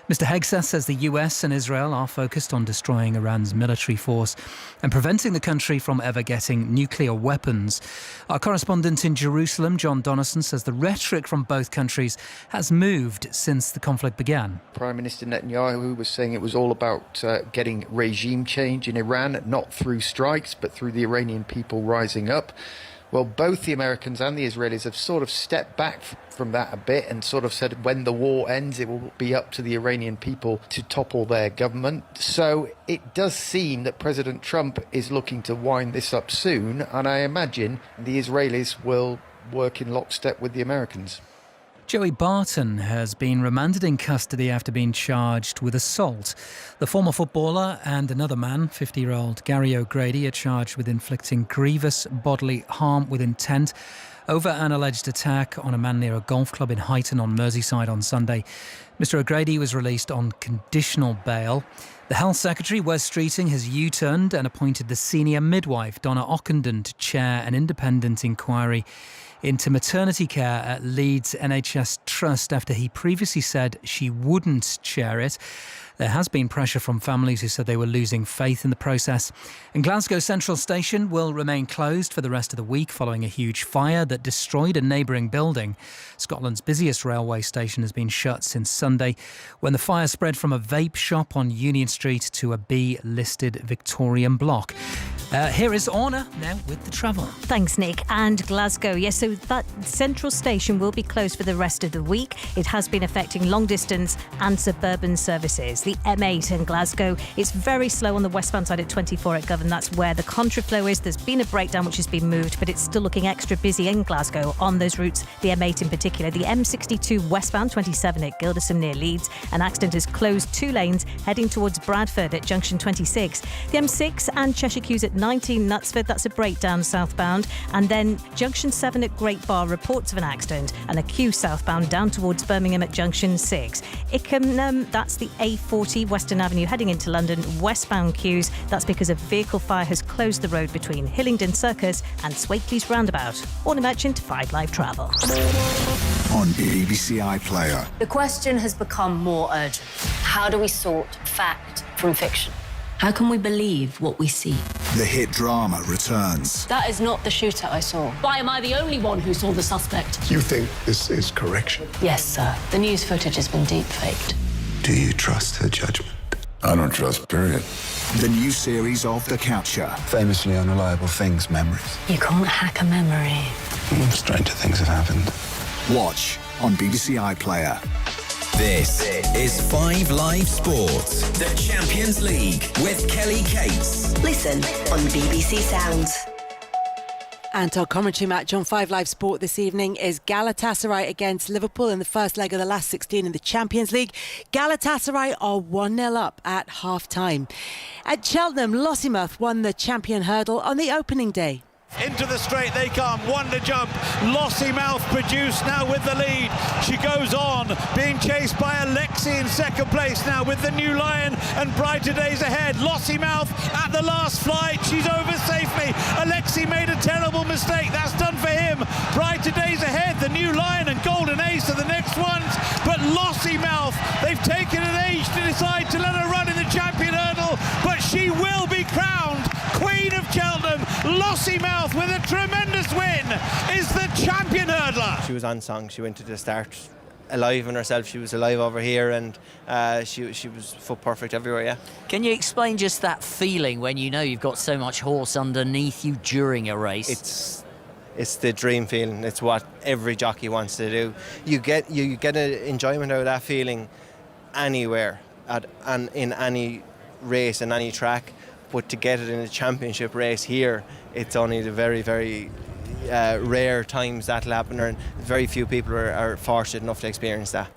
Mr. Hegseth says the US and Israel are focused on destroying Iran's military force and preventing the country from ever getting nuclear weapons. Our correspondent in Jerusalem, John Donison, says the rhetoric from both countries has moved since the conflict began. Prime Minister Netanyahu was saying it was all about getting regime change in Iran, not through strikes, but through the Iranian people rising up. Well, both the Americans and the Israelis have sort of stepped back from that a bit and sort of said when the war ends, it will be up to the Iranian people to topple their government. So it does seem that President Trump is looking to wind this up soon, and I imagine the Israelis will work in lockstep with the Americans. Joey Barton has been remanded in custody after being charged with assault. The former footballer and another man, 50-year-old Gary O'Grady, are charged with inflicting grievous bodily harm with intent over an alleged attack on a man near a golf club in Huyton on Merseyside on Sunday. Mr O'Grady was released on conditional bail. The Health Secretary, Wes Streeting, has U-turned and appointed the senior midwife, Donna Ockenden, to chair an independent inquiry into maternity care at Leeds NHS Trust after he previously said she wouldn't chair it. There has been pressure from families who said they were losing faith in the process. And Glasgow Central Station will remain closed for the rest of the week following a huge fire that destroyed a neighbouring building. Scotland's busiest railway station has been shut since Sunday when the fire spread from a vape shop on Union Street to a B-listed Victorian block. Here is Orna now with the travel. Thanks, Nick. And Glasgow, yes, so that central station will be closed for the rest of the week. It has been affecting long distance and suburban services. The M8 in Glasgow, it's very slow on the westbound side at 24 at Govan. That's where the contraflow is. There's been a breakdown which has been moved, but it's still looking extra busy in Glasgow on those routes, the M8 in particular. The M62 westbound 27 at Gilderson near Leeds. An accident has closed 2 lanes heading towards Bradford at junction 26. The M6 and Cheshire Quays at 19 Knutsford, that's a breakdown southbound. And then junction 7 at Great Bar, reports of an accident, and a queue southbound down towards Birmingham at junction 6. Ickenham, that's the A40 Western Avenue heading into London, westbound queues. That's because a vehicle fire has closed the road between Hillingdon Circus and Swakeleys Roundabout. Orna Merchant, 5 Live Travel. On BBC iPlayer. The question has become more urgent. How do we sort fact from fiction? How can we believe what we see? The hit drama returns. That is not the shooter I saw. Why am I the only one who saw the suspect? You think this is correction? Yes, sir. The news footage has been deep-faked. Do you trust her judgment? I don't trust, period. The new series of The Catcher. Famously unreliable things, memories. You can't hack a memory. Stranger things have happened. Watch on BBC iPlayer. This is 5 Live Sports, the Champions League with Kelly Cates. Listen on BBC Sounds. And our commentary match on 5 Live Sport this evening is Galatasaray against Liverpool in the first leg of the last 16 in the Champions League. Galatasaray are 1-0 up at half-time. At Cheltenham, Lossiemouth won the champion hurdle on the opening day. Into the straight they come, one to jump. Lossiemouth produced now with the lead. She goes on, being chased by Alexi in second place now with the New Lion and brighter days ahead. Lossiemouth at the last flight, she's over safely. Alexi made a terrible mistake, that's done for him. Brighter days ahead, the New Lion and Golden Ace are the next ones. But Lossiemouth, they've taken an age to decide to let her run in the champion hurdle, but she will be crowned Queen of Cheltenham. Lossiemouth with a tremendous win is the champion hurdler. She was unsung. She went to the start alive in herself. She was alive over here, and she was foot perfect everywhere. Yeah. Can you explain just that feeling when you know you've got so much horse underneath you during a race? It's the dream feeling. It's what every jockey wants to do. You get an enjoyment out of that feeling anywhere and in any race and any track. But to get it in a championship race here, it's only the very, very rare times that'll happen, and very few people are fortunate enough to experience that.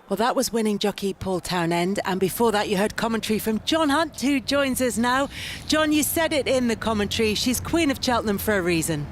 Well, that was winning jockey Paul Townend, and before that you heard commentary from John Hunt, who joins us now. John, you said it in the commentary, she's Queen of Cheltenham for a reason.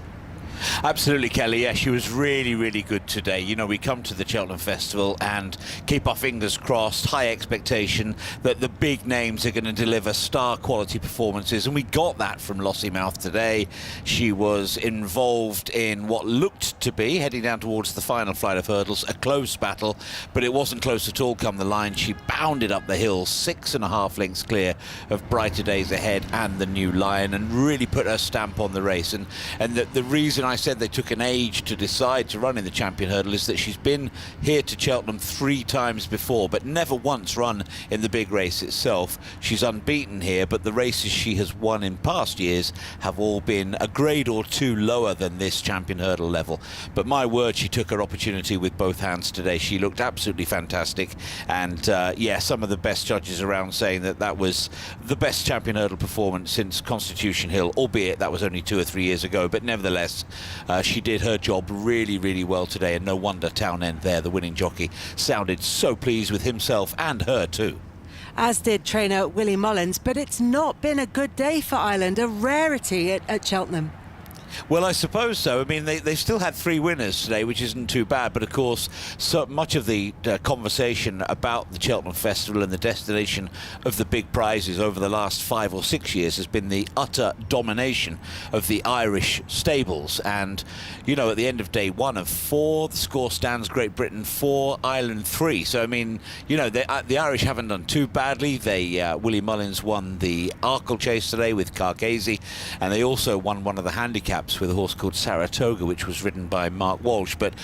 Absolutely, Kelly. Yeah, she was really, really good today. You know, we come to the Cheltenham Festival and keep our fingers crossed, high expectation that the big names are going to deliver star quality performances, and we got that from Lossiemouth today. She was involved in what looked to be, heading down towards the final flight of hurdles, a close battle, but it wasn't close at all come the line. She bounded up the hill, 6.5 lengths clear of Brighter Days Ahead and the New Lion, and really put her stamp on the race. And the reason I said they took an age to decide to run in the champion hurdle is that she's been here to Cheltenham 3 times before, but never once run in the big race itself. She's unbeaten here, but the races she has won in past years have all been a grade or 2 lower than this champion hurdle level. But my word, she took her opportunity with both hands today. She looked absolutely fantastic, and yeah, some of the best judges around saying that that was the best champion hurdle performance since Constitution Hill, albeit that was only 2 or 3 years ago. But nevertheless, she did her job really, really well today, and no wonder Townend there, the winning jockey, sounded so pleased with himself and her too. As did trainer Willie Mullins, but it's not been a good day for Ireland, a rarity at Cheltenham. Well, I suppose so. I mean, they still had 3 winners today, which isn't too bad. But of course, so much of the conversation about the Cheltenham Festival and the destination of the big prizes over the last 5 or 6 years has been the utter domination of the Irish stables. And, you know, at the end of day 1 of 4, the score stands Great Britain 4, Ireland 3. So, I mean, you know, the Irish haven't done too badly. Willie Mullins won the Arkle Chase today with Carcasey, and they also won one of the handicaps with a horse called Saratoga, which was ridden by Mark Walsh. But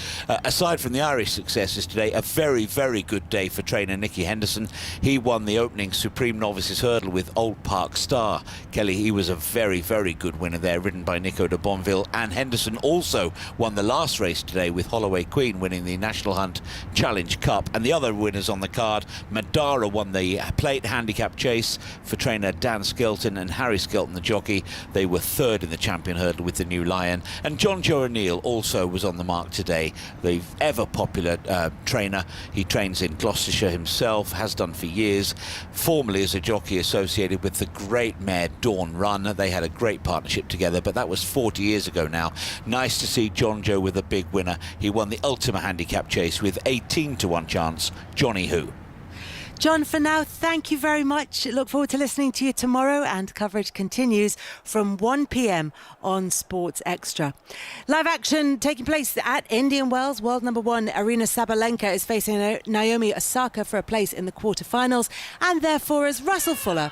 aside from the Irish successes today, a very, very good day for trainer Nicky Henderson. He won the opening Supreme Novices Hurdle with Old Park Star. Kelly, he was a very, very good winner there, ridden by Nico de Bonville. And Henderson also won the last race today with Holloway Queen, winning the National Hunt Challenge Cup. And the other winners on the card, Madara won the Plate Handicap Chase for trainer Dan Skelton, and Harry Skelton, the jockey, they were 3rd in the champion hurdle with the New Lion. And John Joe O'Neill also was on the mark today, the ever popular trainer. He trains in Gloucestershire himself, has done for years, formerly as a jockey associated with the great mare Dawn Run. They had a great partnership together, but that was 40 years ago now. Nice to see John Joe with a big winner. He won the Ultima Handicap Chase with 18-1 chance, Johnny Who. John, for now, thank you very much. Look forward to listening to you tomorrow, and coverage continues from 1 p.m. on Sports Extra. Live action taking place at Indian Wells. World number 1 Arina Sabalenka is facing Naomi Osaka for a place in the quarterfinals, and therefore is Russell Fuller.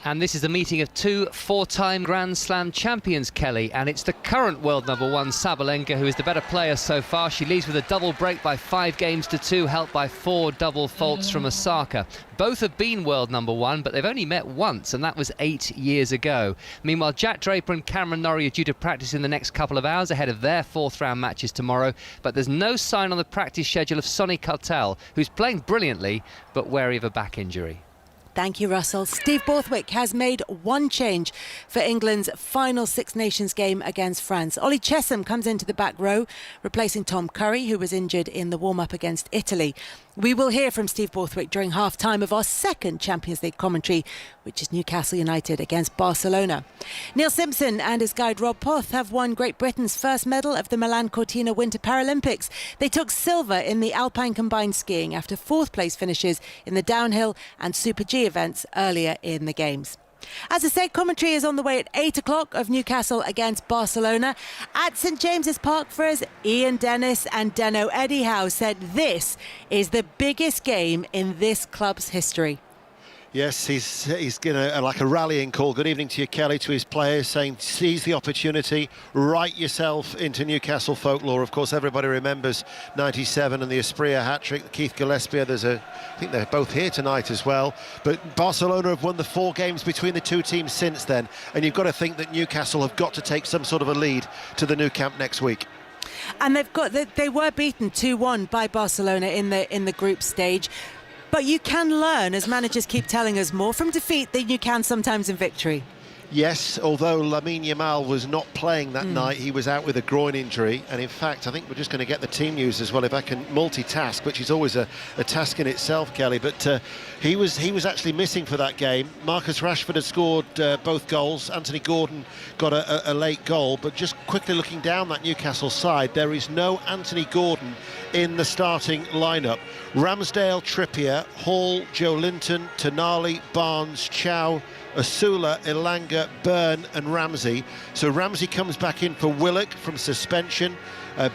And this is the meeting of 2 4-time Grand Slam champions, Kelly, and it's the current world number 1 Sabalenka who is the better player so far. She leads with a double break by 5 games to 2, helped by 4 double faults from Osaka. Both have been world number 1, but they've only met once, and that was 8 years ago. Meanwhile, Jack Draper and Cameron Norrie are due to practice in the next couple of hours ahead of their 4th round matches tomorrow, but there's no sign on the practice schedule of Sonny Cartel, who's playing brilliantly but wary of a back injury. Thank you, Russell. Steve Borthwick has made 1 change for England's final Six Nations game against France. Ollie Chesham comes into the back row, replacing Tom Curry, who was injured in the warm-up against Italy. We will hear from Steve Borthwick during half-time of our second Champions League commentary, which is Newcastle United against Barcelona. Neil Simpson and his guide Rob Poth have won Great Britain's first medal of the Milan Cortina Winter Paralympics. They took silver in the Alpine combined skiing after fourth place finishes in the downhill and Super G events earlier in the Games. As I said, commentary is on the way at 8 o'clock of Newcastle against Barcelona. At St James's Park for us, Ian Dennis and Deno Eddie Howe said this is the biggest game in this club's history. Yes, he's going to, like a rallying call. Good evening to you, Kelly, to his players, saying seize the opportunity, write yourself into Newcastle folklore. Of course, everybody remembers 97 and the Espria hat-trick, Keith Gillespie. I think they're both here tonight as well. But Barcelona have won the 4 games between the two teams since then, and you've got to think that Newcastle have got to take some sort of a lead to the Nou Camp next week. And they were beaten 2-1 by Barcelona in the group stage. But you can learn, as managers keep telling us, more from defeat than you can sometimes in victory. Yes, although Lamine Yamal was not playing that night, he was out with a groin injury. And in fact, I think we're just going to get the team news as well, if I can multitask, which is always a task in itself, Kelly. But he was actually missing for that game. Marcus Rashford had scored both goals. Anthony Gordon got a late goal. But just quickly looking down that Newcastle side, there is no Anthony Gordon in the starting lineup. Ramsdale, Trippier, Hall, Joe Linton, Tonali, Barnes, Chow, Asula, Elanga, Byrne and Ramsey. So Ramsey comes back in for Willock from suspension.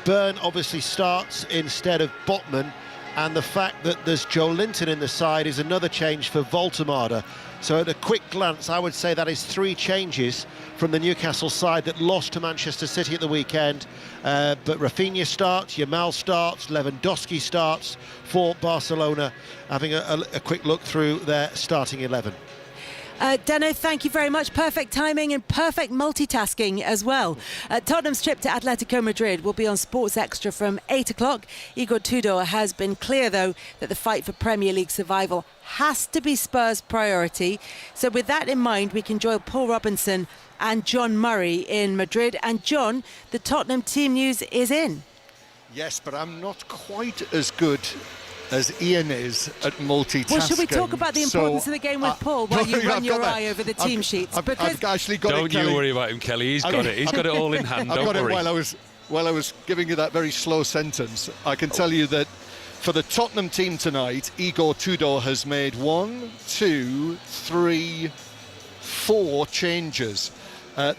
Byrne obviously starts instead of Botman. And the fact that there's Joe Linton in the side is another change for Voltemade. So at a quick glance, I would say that is 3 changes from the Newcastle side that lost to Manchester City at the weekend. But Rafinha starts, Yamal starts, Lewandowski starts for Barcelona, having a quick look through their starting 11. Deno, thank you very much. Perfect timing and perfect multitasking as well. Tottenham's trip to Atletico Madrid will be on Sports Extra from 8 o'clock. Igor Tudor has been clear, though, that the fight for Premier League survival has to be Spurs' priority. So with that in mind, we can join Paul Robinson and John Murray in Madrid. And John, the Tottenham team news is in. Yes, but I'm not quite as good as Ian is at multitasking. Well, should we talk about the importance of the game with Paul while you run your eye over the team sheets? I've actually got Don't it, Kelly. you worry about him, Kelly. He's got it. He's got it all in hand. Don't worry. While I was giving you that very slow sentence, I can tell you that for the Tottenham team tonight, Igor Tudor has made 1, 2, 3, 4 changes.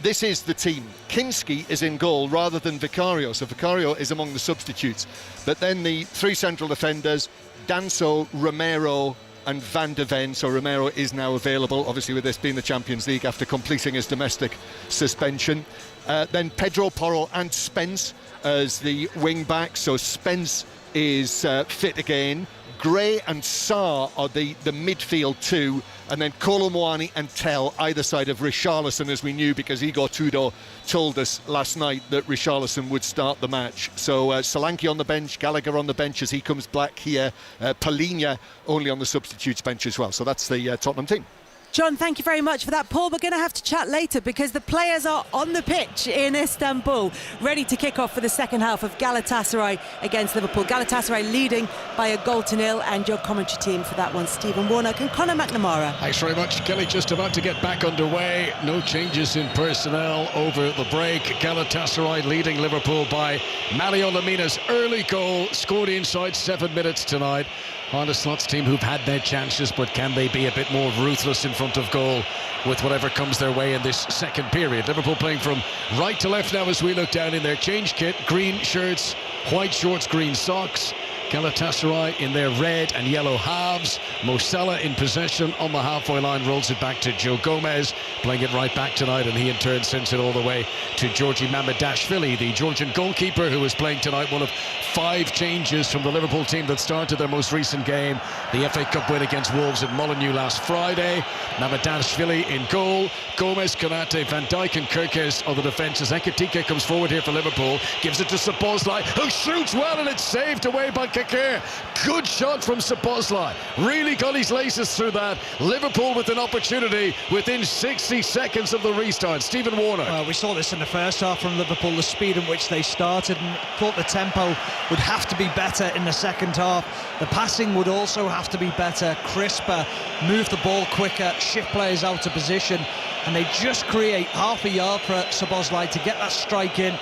This is the team. Kinski is in goal rather than Vicario, so Vicario is among the substitutes. But then the 3 central defenders, Danso, Romero and Van de Ven. So Romero is now available, obviously with this being the Champions League after completing his domestic suspension. Then Pedro Porro and Spence as the wing back, so Spence is fit again. Gray and Sarr are the midfield 2, and then Kolo Muani and Tell either side of Richarlison, as we knew, because Igor Tudor told us last night that Richarlison would start the match. So Solanke on the bench, Gallagher on the bench as he comes back here, Palhinha only on the substitutes bench as well. So that's the Tottenham team. John, thank you very much for that. Paul, we're going to have to chat later because the players are on the pitch in Istanbul, ready to kick off for the second half of Galatasaray against Liverpool. Galatasaray leading by 1-0, and your commentary team for that one, Stephen Warnock and Conor McNamara. Thanks very much, Kelly. Just about to get back underway. No changes in personnel over the break. Galatasaray leading Liverpool by Mario Lemina's early goal, scored inside 7 minutes tonight. Arne Slot's team who've had their chances, but can they be a bit more ruthless in front of goal with whatever comes their way in this second period? Liverpool playing from right to left now as we look down in their change kit. Green shirts, white shorts, green socks. Galatasaray in their red and yellow halves. Mo Salah in possession on the halfway line, rolls it back to Joe Gomez, playing it right back tonight, and he in turn sends it all the way to Georgi Mamardashvili, the Georgian goalkeeper who was playing tonight. One of 5 changes from the Liverpool team that started their most recent game, the FA Cup win against Wolves at Molineux last Friday. Mamardashvili in goal, Gomez, Konate, Van Dijk and Kirkes on the defences. Ekitike comes forward here for Liverpool, gives it to Szoboszlai, who shoots well, and it's saved away by Kakir. Good shot from Szoboszlai. Really got his laces through that. Liverpool with an opportunity within 60 seconds of the restart. Stephen Warner. Well, we saw this in the first half from Liverpool, the speed in which they started, and thought the tempo would have to be better in the second half. The passing would also have to be better, crisper, move the ball quicker, shift players out of position, and they just create half a yard for Szoboszlai to get that strike in.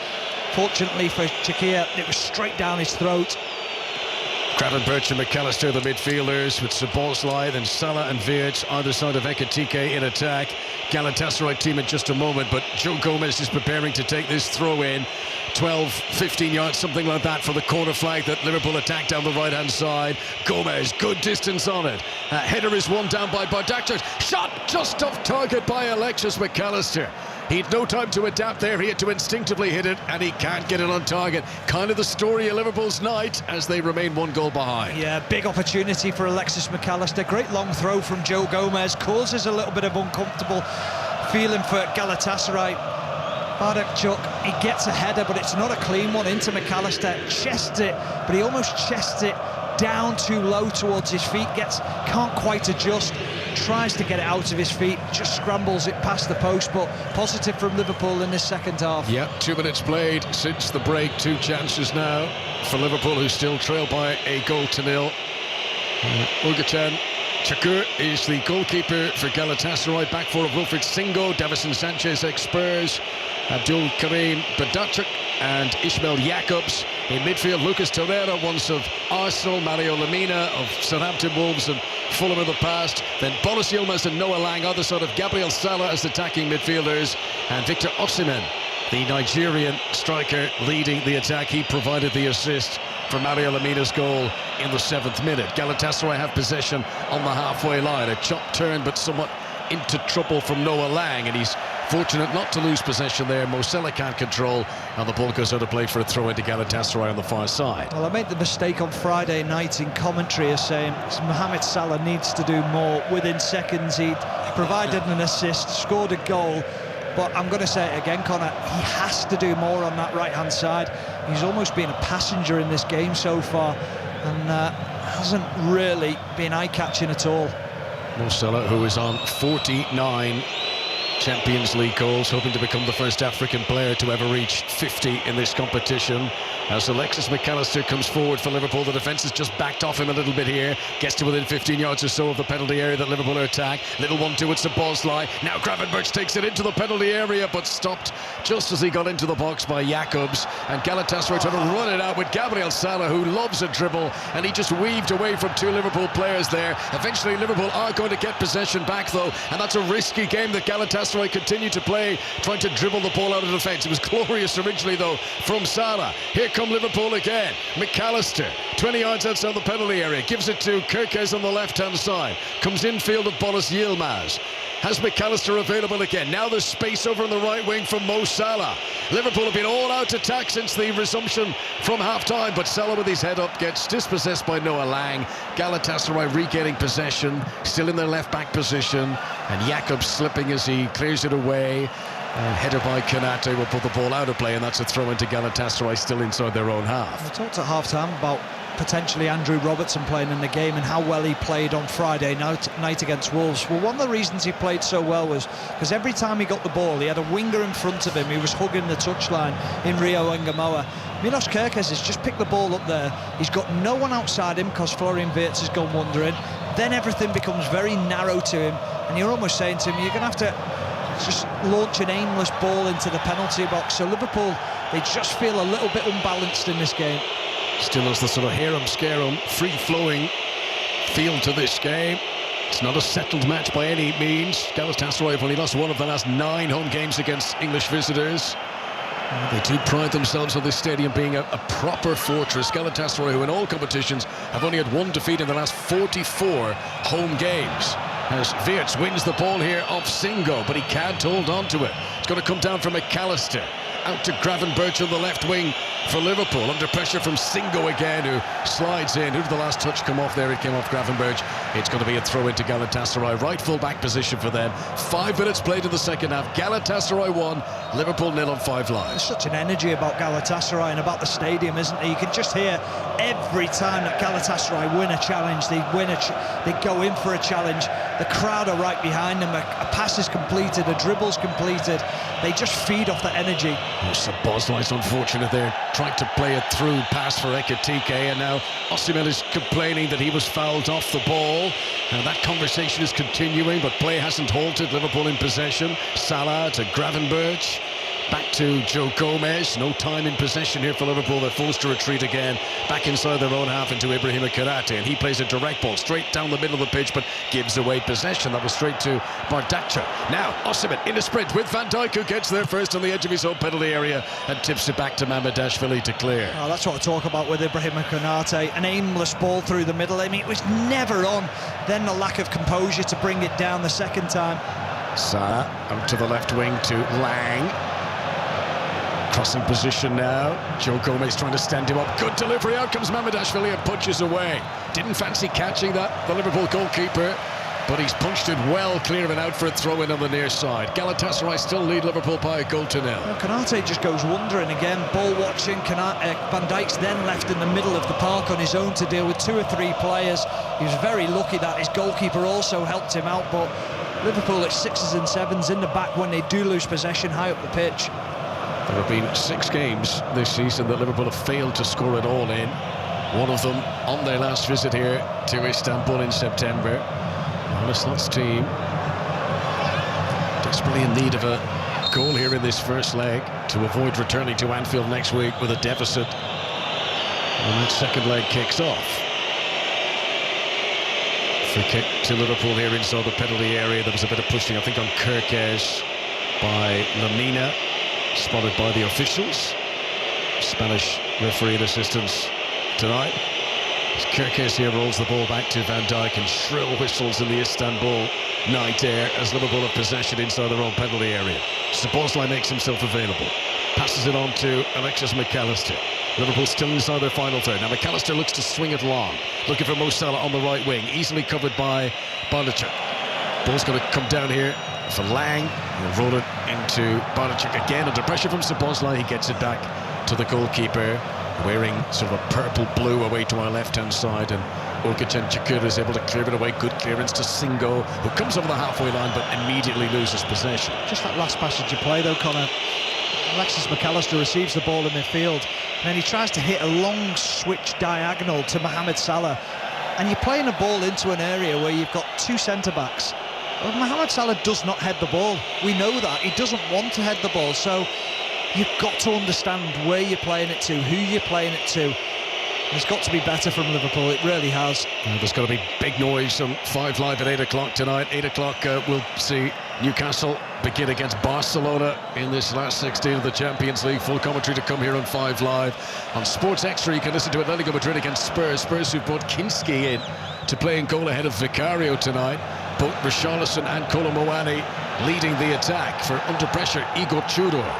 Fortunately for Çakır, it was straight down his throat. Gravenberch and McAllister, the midfielders, with Szoboszlai, then Salah and Wirtz either side of Ekitike in attack. Galatasaray team in just a moment, but Joe Gomez is preparing to take this throw in. 12, 15 yards, something like that, for the corner flag that Liverpool attacked down the right-hand side. Gomez, good distance on it. Header is won down by Bardakcic. Shot just off target by Alexis McAllister. He'd no time to adapt there. He had to instinctively hit it, and he can't get it on target. Kind of the story of Liverpool's night as they remain 1 goal behind. Yeah, big opportunity for Alexis McAllister. Great long throw from Joe Gomez. Causes a little bit of uncomfortable feeling for Galatasaray. Bardakcic, he gets a header, but it's not a clean one into McAllister. Chests it, but he almost chests it down too low towards his feet. Can't quite adjust. Tries to get it out of his feet, just scrambles it past the post, but positive from Liverpool in this second half. Yeah, 2 minutes played since the break. 2 chances now for Liverpool, who still trail by a 1-0. Uğurcan Çakır is the goalkeeper for Galatasaray. Back four of Wilfried Singo, Davison Sanchez ex-Spurs, Abdul Karim Bardakcic and Ismail Jakobs. In midfield, Lucas Torreira, once of Arsenal, Mario Lemina of Southampton, Wolves and Fulham in the past. Then Boris Yilmaz and Noah Lang, other side of Gabriel Sala as attacking midfielders. And Victor Osimhen, the Nigerian striker, leading the attack. He provided the assist for Mario Lemina's goal in the 7th minute. Galatasaray have possession on the halfway line. A chop turn, but somewhat into trouble from Noah Lang, and he's fortunate not to lose possession there. Mo Salah can't control, and the ball goes out of play for a throw into Galatasaray on the far side. Well, I made the mistake on Friday night in commentary of saying Mohamed Salah needs to do more. Within seconds, he provided an assist, scored a goal. But I'm going to say it again, Connor, he has to do more on that right-hand side. He's almost been a passenger in this game so far, and hasn't really been eye-catching at all. Mo Salah, who is on 49 Champions League goals, hoping to become the first African player to ever reach 50 in this competition. As Alexis McAllister comes forward for Liverpool, the defence has just backed off him a little bit here. Gets to within 15 yards or so of the penalty area that Liverpool are attacked. Little 1-2 with Szoboszlai. Now Gravenberch takes it into the penalty area, but stopped just as he got into the box by Jakobs. And Galatasaray trying to run it out with Gabriel Sala, who loves a dribble, and he just weaved away from 2 Liverpool players there. Eventually Liverpool are going to get possession back, though, and that's a risky game that Galatasaray continue to play, trying to dribble the ball out of defence. It was glorious originally, though, from Salah. Here come Liverpool again. McAllister, 20 yards outside the penalty area, gives it to Kerkez on the left-hand side. Comes infield of Boris Yilmaz. Has McAllister available again. Now there's space over on the right wing from Mo Salah. Liverpool have been all out attack since the resumption from half-time, but Salah with his head up gets dispossessed by Noah Lang. Galatasaray regaining possession, still in their left-back position, and Jakobs slipping as he clears it away. And header by Konate will put the ball out of play, and that's a throw into Galatasaray, still inside their own half. We talked at half-time about potentially Andrew Robertson playing in the game and how well he played on Friday night against Wolves. Well, one of the reasons he played so well was because every time he got the ball, he had a winger in front of him who was hugging the touchline in Rio Engamoa. Milos Kerkez has just picked the ball up there. He's got no one outside him because Florian Wirtz has gone wandering. Then everything becomes very narrow to him, and you're almost saying to him, you're going to have to just launch an aimless ball into the penalty box. So Liverpool, they just feel a little bit unbalanced in this game. Still has the sort of harem-scarum, free-flowing feel to this game. It's not a settled match by any means. Galatasaray have only lost one of the last 9 home games against English visitors. They do pride themselves on this stadium being a proper fortress. Galatasaray, who in all competitions have only had 1 defeat in the last 44 home games. As Wirtz wins the ball here off Singo, but he can't hold on to it. It's going to come down from McAllister. Out to Gravenberch on the left wing for Liverpool. Under pressure from Singo again, who slides in. Who did the last touch come off there? It came off Gravenberch. It's going to be a throw into Galatasaray. Right full-back position for them. 5 minutes played in the second half. Galatasaray 1, Liverpool 0 on 5 Live. There's such an energy about Galatasaray and about the stadium, isn't there? You can just hear every time that Galatasaray win a challenge, they go in for a challenge. The crowd are right behind them. A pass is completed, a dribble's completed. They just feed off that energy. Szoboszlai's unfortunate there. Tried to play a through pass for Ekitike, and now Osimhen is complaining that he was fouled off the ball. Now that conversation is continuing, but play hasn't halted. Liverpool in possession. Salah to Gravenberch. Back to Joe Gomez. No time in possession here for Liverpool. They're forced to retreat again. Back inside their own half into Ibrahima Konate, and he plays a direct ball straight down the middle of the pitch, but gives away possession. That was straight to Bardakcha. Now Osimhen in a sprint with Van Dijk, who gets there first on the edge of his own penalty area and tips it back to Mamardashvili to clear. Oh, that's what I talk about with Ibrahima Konate. An aimless ball through the middle. I mean, it was never on. Then the lack of composure to bring it down the second time. Salah out to the left wing to Lang. Crossing position now. Joe Gomez trying to stand him up. Good delivery. Out comes Mamardashvili and punches away. Didn't fancy catching that, the Liverpool goalkeeper, but he's punched it well clear and out for a throw-in on the near side. Galatasaray still lead Liverpool by a goal to 0. Well, Konate just goes wandering again, ball watching. Van Dijk's then left in the middle of the park on his own to deal with 2 or 3 players. He was very lucky that his goalkeeper also helped him out, but Liverpool at 6s and 7s in the back when they do lose possession high up the pitch. There have been 6 games this season that Liverpool have failed to score it all in. One of them on their last visit here to Istanbul in September. Arne Slot's team desperately in need of a goal here in this first leg to avoid returning to Anfield next week with a deficit. And that second leg kicks off. Free kick to Liverpool here inside the penalty area. There was a bit of pushing, I think, on Kerkez by Lamina. Spotted by the officials. Spanish referee and assistants tonight. As Kerkez here rolls the ball back to Van Dijk, and shrill whistles in the Istanbul night air as Liverpool have possession inside their own penalty area. Szoboszlai makes himself available. Passes it on to Alexis McAllister. Liverpool still inside their final third. Now McAllister looks to swing it long. Looking for Mo Salah on the right wing. Easily covered by Bardakcha. Ball's going to come down here for Lang. He'll roll it into Bardakcha again under pressure from Szoboszlai. He gets it back to the goalkeeper, wearing sort of a purple-blue away to our left-hand side, and Urgacen Çakır is able to clear it away. Good clearance to Singo, who comes over the halfway line but immediately loses possession. Just that last passage of play though, Connor. Alexis McAllister receives the ball in midfield, and then he tries to hit a long switch diagonal to Mohamed Salah, and you're playing a ball into an area where you've got 2 centre-backs. Well, Mohamed Salah does not head the ball. We know that. He doesn't want to head the ball, so you've got to understand where you're playing it to, who you're playing it to. It's got to be better from Liverpool, it really has. There's got to be big noise on 5 Live at 8 o'clock tonight. 8 o'clock we'll see Newcastle begin against Barcelona in this last 16 of the Champions League. Full commentary to come here on 5 Live. On Sports Extra you can listen to Atletico Madrid against Spurs. Spurs who've brought Kinski in to play in goal ahead of Vicario tonight. Both Richarlison and Kolo Muani leading the attack for, under pressure, Igor Tudor.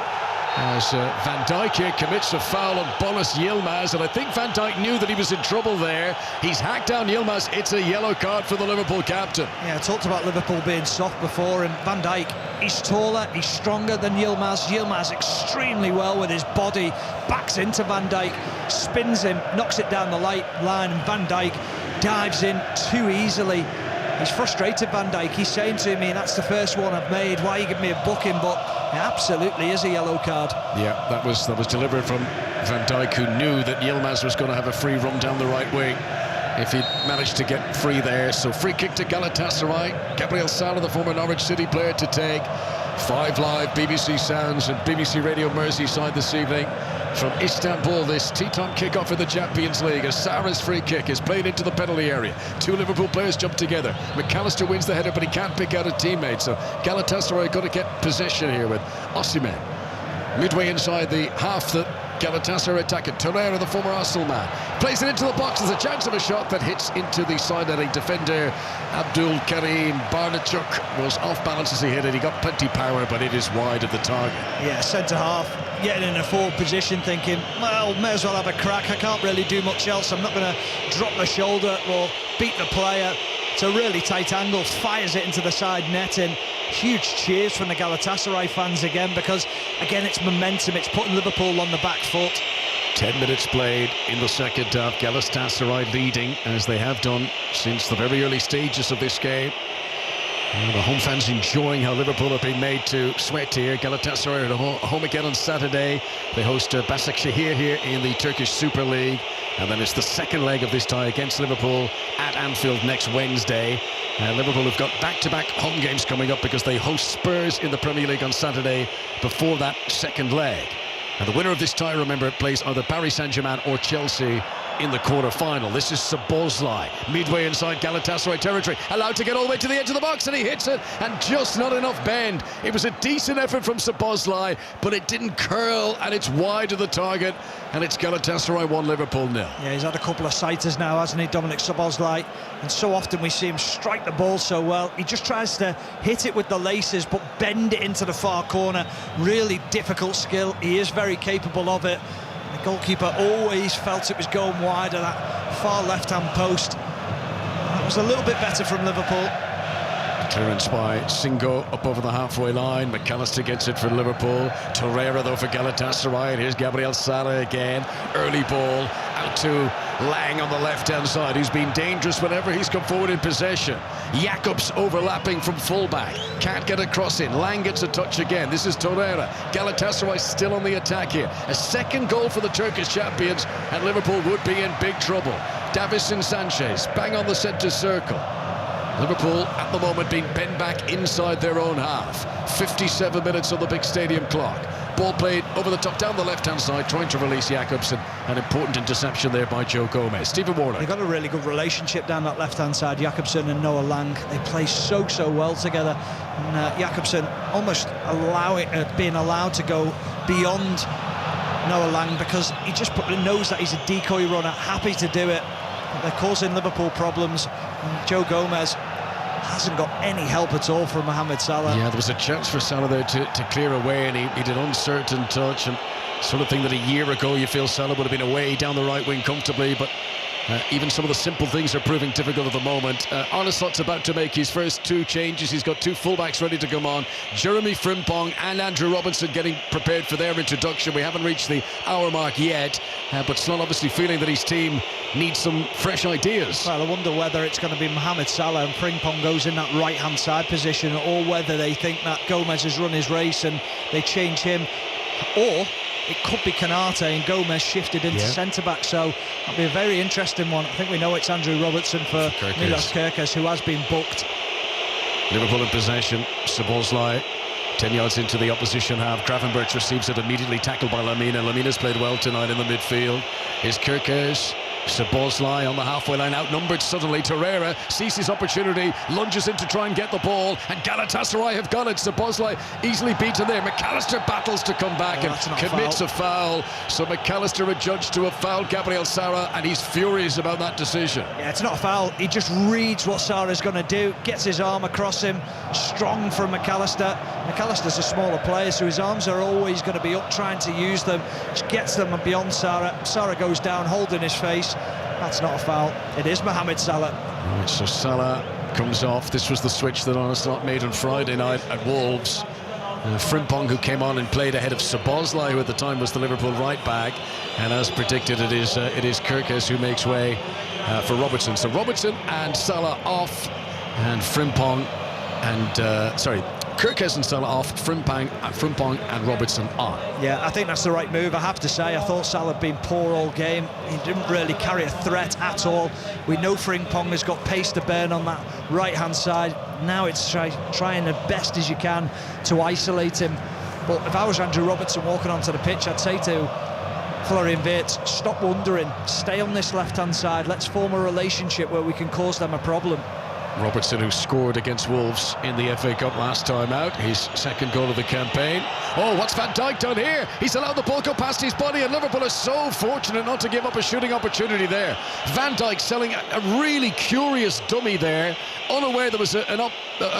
As Van Dijk here commits a foul on Boris Yilmaz, and I think Van Dijk knew that he was in trouble there. He's hacked down Yilmaz. It's a yellow card for the Liverpool captain. Yeah, I talked about Liverpool being soft before, and Van Dijk, he's taller, he's stronger than Yilmaz. Yilmaz extremely well with his body, backs into Van Dijk, spins him, knocks it down the line, and Van Dijk dives in too easily. He's frustrated, Van Dijk. He's saying to me, that's the first one I've made, why you give me a booking? But it absolutely is a yellow card. Yeah, that was deliberate from Van Dijk, who knew that Yilmaz was going to have a free run down the right wing if he managed to get free there. So free kick to Galatasaray. Gabriel Sala, the former Norwich City player, to take. 5 Live, BBC Sounds and BBC Radio Merseyside this evening from Istanbul. This tea-time kick-off in the Champions League as Sarah's free kick is played into the penalty area. 2 Liverpool players jump together. McAllister wins the header, but he can't pick out a teammate, so Galatasaray got to get possession here with Osimhen. Midway inside the half that Galatasaray attacking. Torreira, the former Arsenal man, plays it into the box. There's a chance of a shot that hits into the side-netting defender. Abdul Karim Bardakcha was off balance as he hit it. He got plenty power, but it is wide of the target. Yeah, centre-half getting in a forward position, thinking, well, may as well have a crack. I can't really do much else. I'm not going to drop my shoulder or beat the player. It's a really tight angle, fires it into the side netting. huge cheers from the Galatasaray fans again, because again it's momentum, it's putting Liverpool on the back foot. 10 minutes played in the second half. Galatasaray leading, as they have done since the very early stages of this game. And the home fans enjoying how Liverpool have been made to sweat here. Galatasaray are home again on Saturday. They host Başakşehir here in the Turkish Super League. And then it's the second leg of this tie against Liverpool at Anfield next Wednesday. Liverpool have got back-to-back home games coming up because they host Spurs in the Premier League on Saturday before that second leg. And the winner of this tie, remember, plays either Paris Saint-Germain or Chelsea in the quarter-final. This is Szoboszlai, midway inside Galatasaray territory, allowed to get all the way to the edge of the box, and he hits it, and just not enough bend. It was a decent effort from Szoboszlai, but it didn't curl, and it's wide of the target, and it's Galatasaray 1, Liverpool 0. Yeah, he's had a couple of sighters now, hasn't he, Dominic Szoboszlai? And so often we see him strike the ball so well. He just tries to hit it with the laces, but bend it into the far corner. Really difficult skill. He is very capable of it. The goalkeeper always felt it was going wide of that far left-hand post. That was a little bit better from Liverpool. Clearance by Singo up over the halfway line. McAllister gets it for Liverpool. Torreira though for Galatasaray. And here's Gabriel Sara again. Early ball out to Lang on the left-hand side, who's been dangerous whenever he's come forward in possession. Jakobs overlapping from fullback. Can't get a cross in. Lang gets a touch again. This is Torreira. Galatasaray still on the attack here. A second goal for the Turkish champions, and Liverpool would be in big trouble. Davison Sanchez bang on the centre circle. Liverpool at the moment being bent back inside their own half. 57 minutes on the big stadium clock. Ball played over the top down the left-hand side, trying to release Jakobsen. An important interception there by Joe Gomez. Stephen Warnock. They've got a really good relationship down that left-hand side, Jakobsen and Noah Lang. They play so well together. And Jakobsen almost being allowed to go beyond Noah Lang because he just knows that he's a decoy runner, happy to do it. They're causing Liverpool problems. And Joe Gomez hasn't got any help at all from Mohamed Salah. Yeah, there was a chance for Salah there to clear away, and he did an uncertain touch, and sort of thing that a year ago you feel Salah would have been away down the right wing comfortably, but even some of the simple things are proving difficult at the moment. Arne Slot's about to make his first two changes. He's got two fullbacks ready to come on. Jeremy Frimpong and Andrew Robinson getting prepared for their introduction. We haven't reached the hour mark yet, but Slot obviously feeling that his team needs some fresh ideas. Well, I wonder whether it's going to be Mohamed Salah and Frimpong goes in that right-hand side position, or whether they think that Gomez has run his race and they change him, or it could be Kanate and Gomez shifted into centre-back, so that'll be a very interesting one. I think we know it's Andrew Robertson for Milos Kerkez, who has been booked. Liverpool in possession. Szoboszlai 10 yards into the opposition half. Gravenberch receives it, immediately tackled by Lamina. Lamina's played well tonight in the midfield. Here's Kerkez. Szoboszlai on the halfway line, outnumbered suddenly. Torreira sees his opportunity, lunges in to try and get the ball, and Galatasaray have got it. Szoboszlai easily beaten there. McAllister battles to come back and commits a foul. So McAllister adjudged to have fouled Gabriel Sara, and he's furious about that decision. Yeah, it's not a foul. He just reads what Sara's going to do, gets his arm across him. Strong from McAllister. McAllister's a smaller player, so his arms are always going to be up, trying to use them. Just gets them beyond Sara. Sara goes down, holding his face. That's not a foul. It is Mohamed Salah. Right, so Salah comes off. This was the switch that Arne Slot made on Friday night at Wolves. Frimpong, who came on and played ahead of Szoboszlai, who at the time was the Liverpool right back, and as predicted, it is Kerkez who makes way for Robertson. So Robertson and Salah off, and Frimpong and Kerkez and Salah off, Frimpong and Robertson on. Yeah, I think that's the right move. I have to say, I thought Salah had been poor all game. He didn't really carry a threat at all. We know Frimpong has got pace to burn on that right-hand side. Now it's trying the best as you can to isolate him. But if I was Andrew Robertson walking onto the pitch, I'd say to Florian Wirtz, stop wondering, stay on this left-hand side. Let's form a relationship where we can cause them a problem. Robertson, who scored against Wolves in the FA Cup last time out, his second goal of the campaign. Oh, what's Van Dijk done here? He's allowed the ball go past his body, and Liverpool are so fortunate not to give up a shooting opportunity there. Van Dijk selling a really curious dummy there, unaware there was an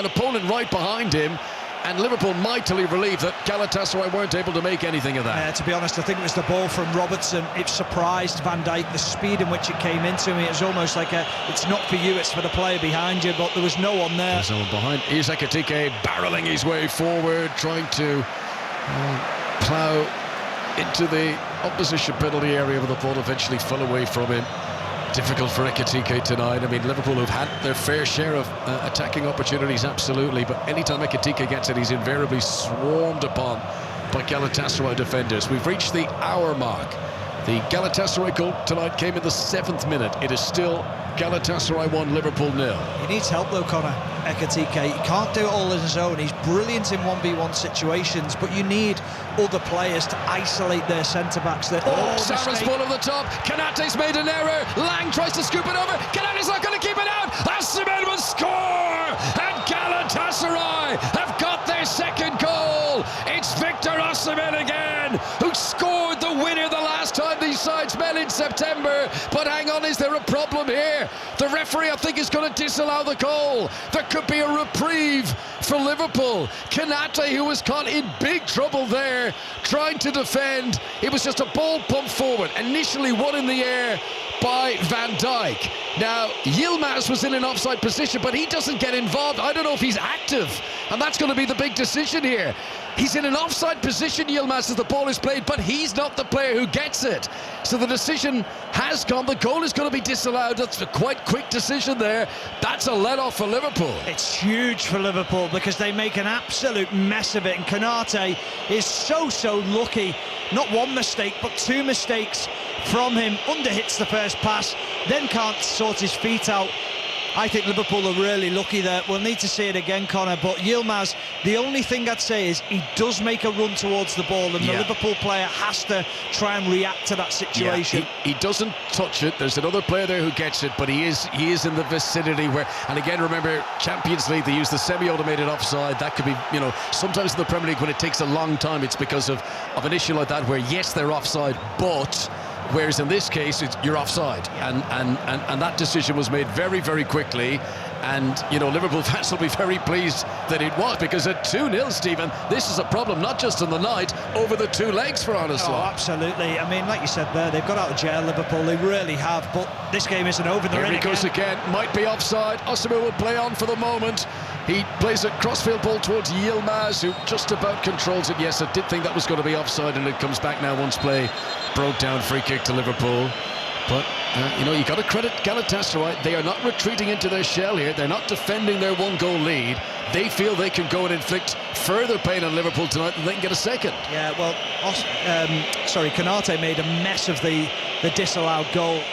opponent right behind him. and Liverpool mightily relieved that Galatasaray weren't able to make anything of that. To be honest, I think it was the ball from Robertson. It surprised Van Dijk, the speed in which it came into him. It was almost like it's not for you, it's for the player behind you, but there was no one there. There's no one behind. Here's Ekitike barrelling his way forward, trying to plough into the opposition penalty area, but the ball eventually fell away from him. Difficult for Ekitike tonight. I mean, Liverpool have had their fair share of attacking opportunities, absolutely, but anytime Ekitike gets it, he's invariably swarmed upon by Galatasaray defenders. We've reached the hour mark. The Galatasaray goal tonight came in the 7th minute. It is still Galatasaray 1, Liverpool 0. He needs help though, Connor, Ekitike. He can't do it all on his own. He's brilliant in 1v1 situations, but you need other players to isolate their centre-backs. Sarah's ball over the top. Kanate's made an error. Lang tries to scoop it over. Kanate's not going to keep it out. Osimhen will score! And Galatasaray have got their second goal. It's Victor Osimhen again, who scored the winner the last time these sides met in September. But hang on, is there a problem here? The referee, I think, is going to disallow the goal. There could be a reprieve for Liverpool. Kanate, who was caught in big trouble there, trying to defend. It was just a ball pumped forward, initially one in the air by Van Dijk. Now, Yilmaz was in an offside position, but he doesn't get involved. I don't know if he's active, and that's going to be the big decision here. He's in an offside position, Yilmaz, as the ball is played, but he's not the player who gets it. So the decision has gone. The goal is going to be disallowed. That's a quite quick decision there. That's a let-off for Liverpool. It's huge for Liverpool because they make an absolute mess of it, and Konate is so lucky. Not one mistake, but 2 mistakes from him. Underhits the first pass, then can't sort his feet out. I think Liverpool are really lucky there. We'll need to see it again, Connor, but Yilmaz, the only thing I'd say is he does make a run towards the ball, and the Liverpool player has to try and react to that situation. He doesn't touch it. There's another player there who gets it, but he is in the vicinity where, and again, remember, Champions League, they use the semi-automated offside. That could be, sometimes in the Premier League when it takes a long time, it's because of an issue like that where, yes, they're offside, but whereas in this case you're offside, and that decision was made very quickly, and Liverpool fans will be very pleased that it was, because at 2-0, Stephen, this is a problem not just in the night, over the 2 legs for Arne Slot. Oh, absolutely. I mean, like you said there, they've got out of jail, Liverpool, they really have, but this game isn't over. Here he goes again, might be offside. Osimhen will play on for the moment. He plays a crossfield ball towards Yilmaz, who just about controls it. Yes, I did think that was going to be offside, and it comes back now once play broke down. Free kick to Liverpool. But, you got to credit Galatasaray. They are not retreating into their shell here. They're not defending their 1-goal lead. They feel they can go and inflict further pain on Liverpool tonight, and they can get a second. Yeah, well, Konate made a mess of the disallowed goal.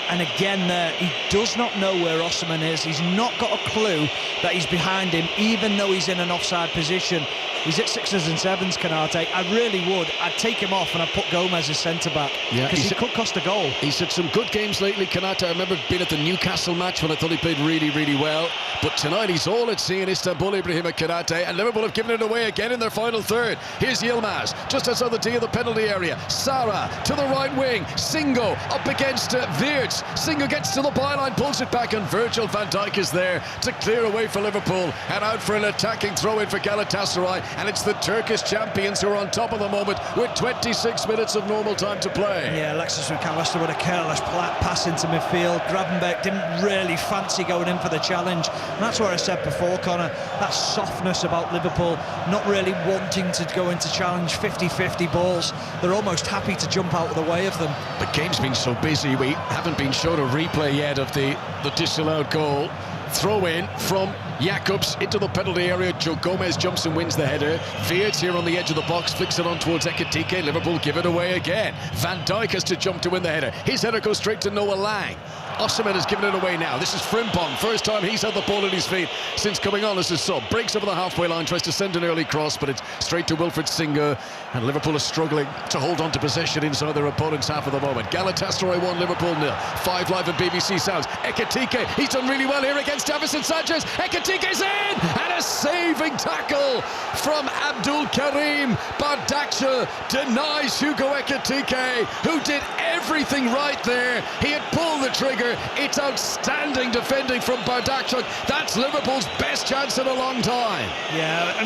And again there, he does not know where Osimhen is. He's not got a clue that he's behind him, even though he's in an offside position. He's at 6s and 7s, Konate. I really would. I'd take him off and I'd put Gomez as centre-back, because he could cost a goal. He's had some good games lately, Konate. I remember being at the Newcastle match when I thought he played really well. But tonight he's all at sea in Istanbul, Ibrahima Konate, and Liverpool have given it away again in their final third. Here's Yilmaz, just outside the tee of the penalty area. Sarah to the right wing. Singo up against Wirtz. Singo gets to the byline, pulls it back, and Virgil van Dijk is there to clear away for Liverpool, and out for an attacking throw-in for Galatasaray. And it's the Turkish champions who are on top of the moment with 26 minutes of normal time to play. Yeah, Alexis McAllister with a careless pass into midfield. Gravenberch didn't really fancy going in for the challenge. And that's what I said before, Connor, that softness about Liverpool, not really wanting to go into challenge 50-50 balls. They're almost happy to jump out of the way of them. The game's been so busy, we haven't been shown a replay yet of the disallowed goal. Throw in from Jacobs into the penalty area. Joe Gomez jumps and wins the header. Wirtz here on the edge of the box, flicks it on towards Ekitike. Liverpool give it away again. Van Dijk has to jump to win the header. His header goes straight to Noah Lang. Osimhen has given it away now. This is Frimpong. First time he's had the ball at his feet since coming on as a sub. Breaks over the halfway line, tries to send an early cross, but it's straight to Wilfried Singo. And Liverpool are struggling to hold on to possession inside their opponent's half of the moment. Galatasaray 1, Liverpool 0. 5 Live at BBC Sounds. Ekitike, he's done really well here against Davison Sanchez. Ekitike Ekitike's in! And a saving tackle from Abdul Karim. Bardaksha denies Hugo Ekitike, who did everything right there. He had pulled the trigger. It's outstanding defending from Bardaksha. That's Liverpool's best chance in a long time. Yeah,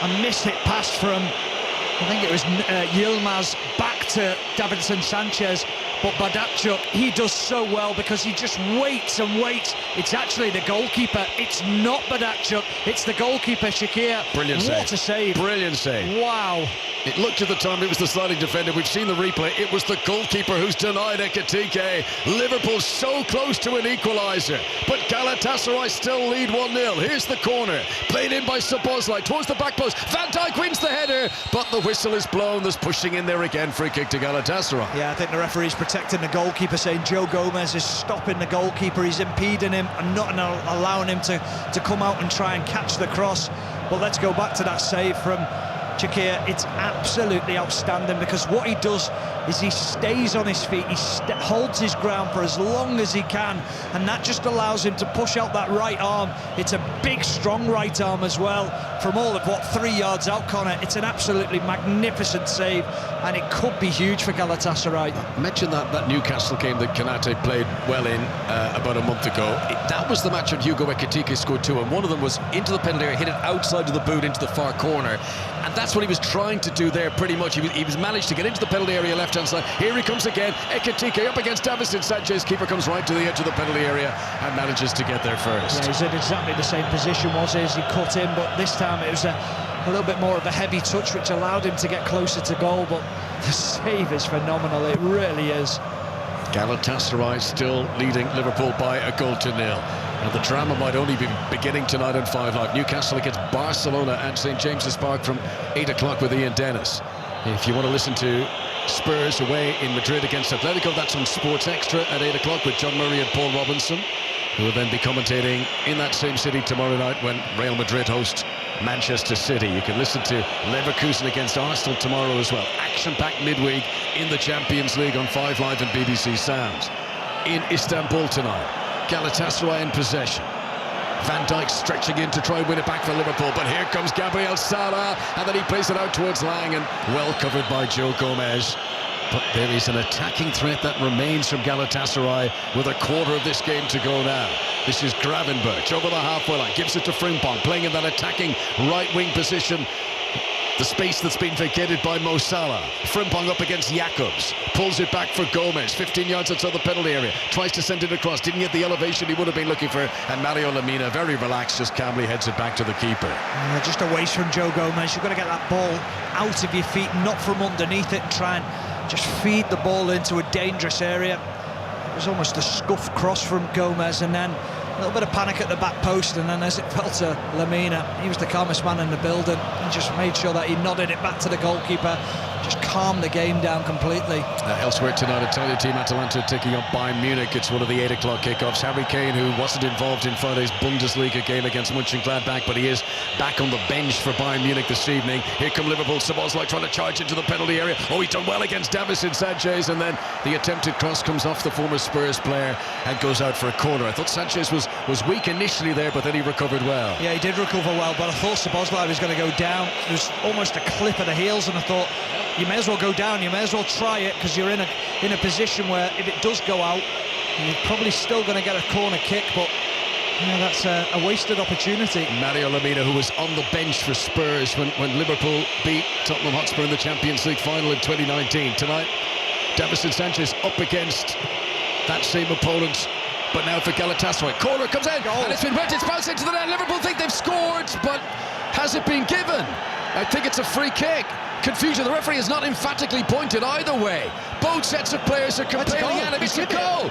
a miss-hit pass from, I think it was Yilmaz back to Davinson Sanchez, but Bardaksha, he does so well because he just waits and waits. It's actually the goalkeeper. It's not Bardaksha, it's the goalkeeper, Shakir. Brilliant save. What a save. Brilliant save. Wow. It looked at the time it was the sliding defender. We've seen the replay. It was the goalkeeper who's denied Ekitike. Liverpool so close to an equaliser, but Galatasaray still lead 1-0. Here's the corner, played in by Szoboszlai towards the back post. Van Dijk wins the header, but the whistle is blown. There's pushing in there again. Free kick to Galatasaray. Yeah, I think the referee's protecting the goalkeeper, saying Joe Gomez is stopping the goalkeeper. He's impeding him and not allowing him to come out and try and catch the cross. But let's go back to that save from Shakir. It's absolutely outstanding because what he does is he stays on his feet, he holds his ground for as long as he can, and that just allows him to push out that right arm. It's a big, strong right arm as well, from all of 3 yards out, Connor. It's an absolutely magnificent save, and it could be huge for Galatasaray. I mentioned that Newcastle game that Konate played well in about a month ago. That was the match when Hugo Ekitike scored 2, and one of them was into the penalty area, hit it outside of the boot into the far corner, and that's what he was trying to do there pretty much. He was managed to get into the penalty area left-hand side. Here he comes again. Ekitike up against Davinson Sanchez. Keeper comes right to the edge of the penalty area and manages to get there first. Yeah, he's in exactly the same position was his. He cut in, but this time it was a little bit more of a heavy touch, which allowed him to get closer to goal. But the save is phenomenal. It really is. Galatasaray still leading Liverpool by 1-0. And the drama might only be beginning tonight on 5 Live. Newcastle against Barcelona at St James's Park from 8 o'clock with Ian Dennis. If you want to listen to Spurs away in Madrid against Atletico, that's on Sports Extra at 8 o'clock with John Murray and Paul Robinson, who will then be commentating in that same city tomorrow night when Real Madrid host Manchester City. You can listen to Leverkusen against Arsenal tomorrow as well. Action-packed midweek in the Champions League on 5 Live and BBC Sounds. In Istanbul tonight, Galatasaray in possession. Van Dijk stretching in to try and win it back for Liverpool, but here comes Gabriel Sara, and then he plays it out towards Lang, and well covered by Joe Gomez. But there is an attacking threat that remains from Galatasaray with a quarter of this game to go now. This is Gravenberch over the halfway line, gives it to Frimpong, playing in that attacking right-wing position. The space that's been vacated by Mo Salah. Frimpong up against Jacobs. Pulls it back for Gomez. 15 yards outside the penalty area. Tries to send it across. Didn't get the elevation he would have been looking for. And Mario Lemina, very relaxed, just calmly heads it back to the keeper. Just a waste from Joe Gomez. You've got to get that ball out of your feet, not from underneath it, and try and just feed the ball into a dangerous area. It was almost a scuffed cross from Gomez, and then a little bit of panic at the back post, and then as it fell to Lemina, he was the calmest man in the building. He just made sure that he nodded it back to the goalkeeper, just calmed the game down completely. Elsewhere tonight, Italian team Atalanta taking up Bayern Munich. It's one of the 8 o'clock kickoffs. Harry Kane, who wasn't involved in Friday's Bundesliga game against Mönchengladbach, but he is back on the bench for Bayern Munich this evening. Here come Liverpool. Szoboszlai trying to charge into the penalty area. Oh, he's done well against Davinson Sanchez, and then the attempted cross comes off the former Spurs player and goes out for a corner. I thought Sanchez was weak initially there, but then he recovered well. Yeah, he did recover well, but I thought Szoboszlai was going to go down. It was almost a clip of the heels, and I thought, you may as well go down, you may as well try it, because you're in a position where if it does go out, you're probably still going to get a corner kick, but yeah, that's a wasted opportunity. Mario Lemina, who was on the bench for Spurs when Liverpool beat Tottenham Hotspur in the Champions League final in 2019. Tonight, Davinson Sanchez up against that same opponent, but now for Galatasaray. Corner comes in, and it's been wet, it's bounced into the net. Liverpool think they've scored, but has it been given? I think it's a free kick. Confusion. The referee has not emphatically pointed either way. Both sets of players are complaining, and it's a goal.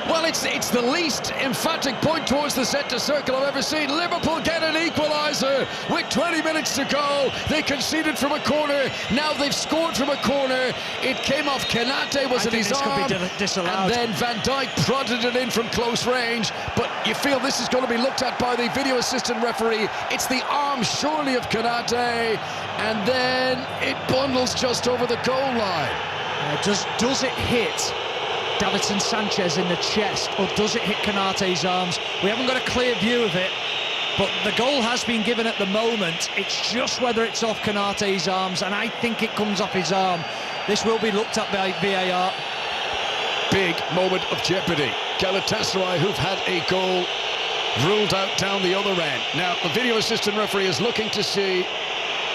Well, it's the least emphatic point towards the centre circle I've ever seen. Liverpool get an equaliser with 20 minutes to go. They conceded from a corner. Now they've scored from a corner. It came off Konate, was it his arm? Could be disallowed. And then Van Dijk prodded it in from close range. But you feel this is going to be looked at by the video assistant referee. It's the arm surely of Konate, and then it bundles just over the goal line. Does it hit Davinson Sanchez in the chest, or does it hit Konate's arms? We haven't got a clear view of it, but the goal has been given at the moment. It's just whether it's off Konaté's arms, and I think it comes off his arm. This will be looked at by VAR. Big moment of jeopardy. Galatasaray, who've had a goal ruled out down the other end. Now, the video assistant referee is looking to see,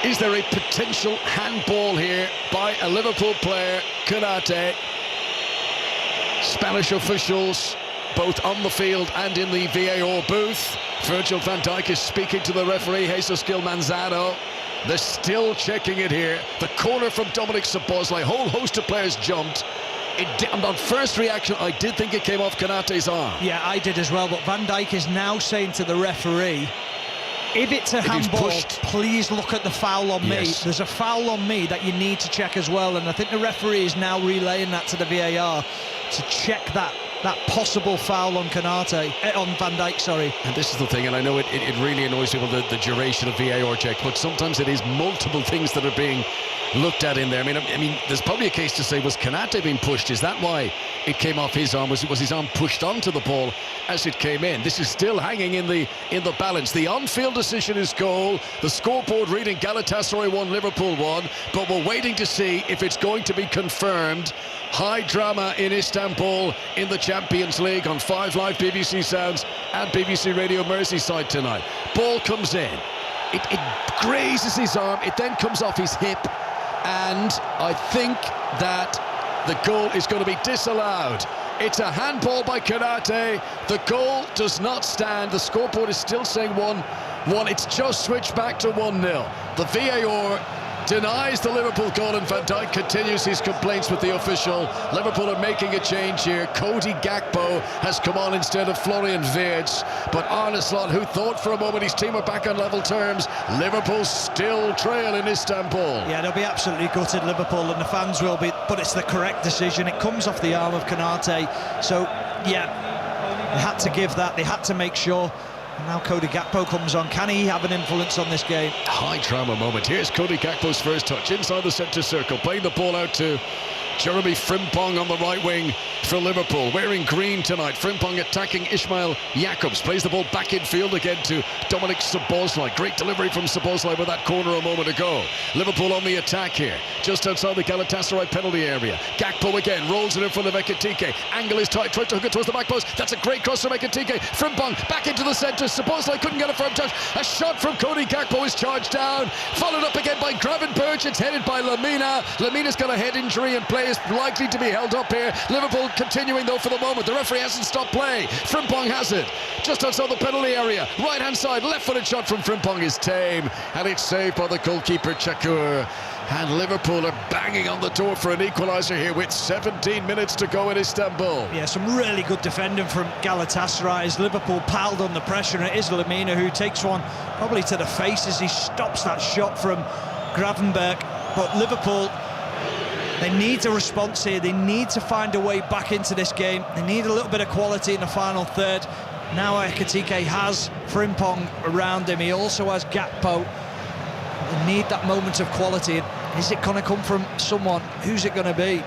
is there a potential handball here by a Liverpool player, Konaté? Spanish officials, both on the field and in the VAR booth. Virgil van Dijk is speaking to the referee, Jesus Gil Manzano. They're still checking it here. The corner from Dominic Szoboszlai, a whole host of players jumped. On first reaction, I did think it came off Konaté's arm. Yeah, I did as well, but Van Dijk is now saying to the referee, if it's a handball, please look at the foul on me. There's a foul on me that you need to check as well, and I think the referee is now relaying that to the VAR to check that possible foul on Konaté, on Van Dijk, sorry. And this is the thing, and I know it really annoys people, the duration of VAR check, but sometimes it is multiple things that are being looked at in there. I mean, there's probably a case to say, was Konaté being pushed? Is that why it came off his arm? Was his arm pushed onto the ball as it came in? This is still hanging in the balance. The on-field decision is goal. The scoreboard reading Galatasaray 1, Liverpool 1, but we're waiting to see if it's going to be confirmed. High drama in Istanbul in the Champions League on 5 Live, BBC Sounds and BBC Radio Merseyside tonight. Ball comes in. It grazes his arm. It then comes off his hip. And I think that the goal is going to be disallowed. It's a handball by Konaté. The goal does not stand. The scoreboard is still saying 1-1. It's just switched back to 1-0. The VAR denies the Liverpool goal, and Van Dijk continues his complaints with the official. Liverpool are making a change here. Cody Gakpo has come on instead of Florian Wirtz, but Arne Slot, who thought for a moment his team are back on level terms, Liverpool still trail in Istanbul. Yeah, they'll be absolutely gutted, Liverpool, and the fans will be, but it's the correct decision. It comes off the arm of Konaté, so yeah, they had to give that, they had to make sure. And now Cody Gakpo comes on. Can he have an influence on this game? High drama moment. Here's Cody Gakpo's first touch inside the centre circle, playing the ball out to Jeremy Frimpong on the right wing for Liverpool. Wearing green tonight. Frimpong attacking Ismail Jakobs. Plays the ball back in field again to Dominic Szoboszlai. Great delivery from Szoboszlai with that corner a moment ago. Liverpool on the attack here, just outside the Galatasaray penalty area. Gakpo again rolls it in front of Ekitike. Angle is tight. Tries to hook it towards the back post. That's a great cross from Ekitike. Frimpong back into the centre. Szoboszlai couldn't get a firm touch. A shot from Cody Gakpo is charged down. Followed up again by Gravenberch. It's headed by Lamina. Lamina's got a head injury and play is likely to be held up here. Liverpool continuing though for the moment. The referee hasn't stopped play. Frimpong has it just outside the penalty area. Right hand side, left-footed shot from Frimpong is tame, and it's saved by the goalkeeper Çakır. And Liverpool are banging on the door for an equaliser here with 17 minutes to go in Istanbul. Yeah, some really good defending from Galatasaray as Liverpool piled on the pressure, and it is Lamina who takes one probably to the face as he stops that shot from Gravenberch. But Liverpool, they need a response here. They need to find a way back into this game. They need a little bit of quality in the final third. Now Ekitike has Frimpong around him. He also has Gakpo. They need that moment of quality. Is it going to come from someone? Who's it going to be?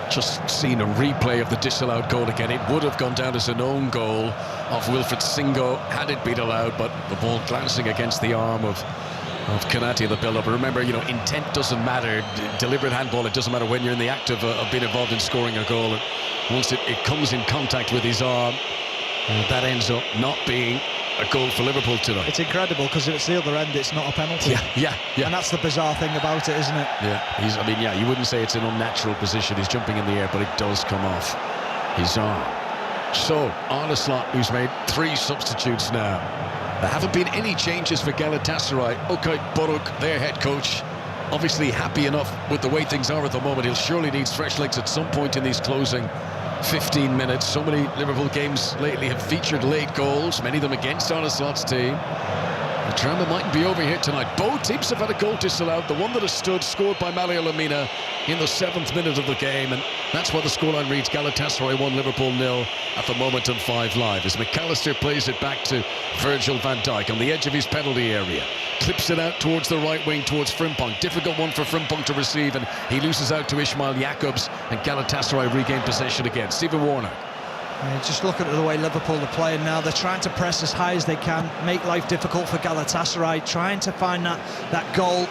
Just seen a replay of the disallowed goal again. It would have gone down as an own goal of Wilfred Singo had it been allowed, but the ball glancing against the arm of Konaté, the build-up. Remember, intent doesn't matter. Deliberate handball, it doesn't matter when you're in the act of being involved in scoring a goal. And once it comes in contact with his arm, that ends up not being a goal for Liverpool tonight. It's incredible because if it's the other end, it's not a penalty. Yeah. And that's the bizarre thing about it, isn't it? Yeah, you wouldn't say it's an unnatural position. He's jumping in the air, but it does come off his arm. So, Arne Slot, who's made 3 substitutes now. There haven't been any changes for Galatasaray. Okay, Buruk, their head coach, obviously happy enough with the way things are at the moment. He'll surely need fresh legs at some point in these closing 15 minutes. So many Liverpool games lately have featured late goals, many of them against Arne Slot's team. The drama mightn't be over here tonight. Both teams have had a goal disallowed. The one that has stood, scored by Mario Lamina in the 7th minute of the game, and that's why the scoreline reads Galatasaray 1, Liverpool 0 at the moment on 5 Live. As McAllister plays it back to Virgil van Dijk on the edge of his penalty area. Clips it out towards the right wing, towards Frimpong. Difficult one for Frimpong to receive, and he loses out to Ismail Jakobs, and Galatasaray regain possession again. Stephen Warnock. Yeah, just look at the way Liverpool are playing now. They're trying to press as high as they can, make life difficult for Galatasaray, trying to find that goal.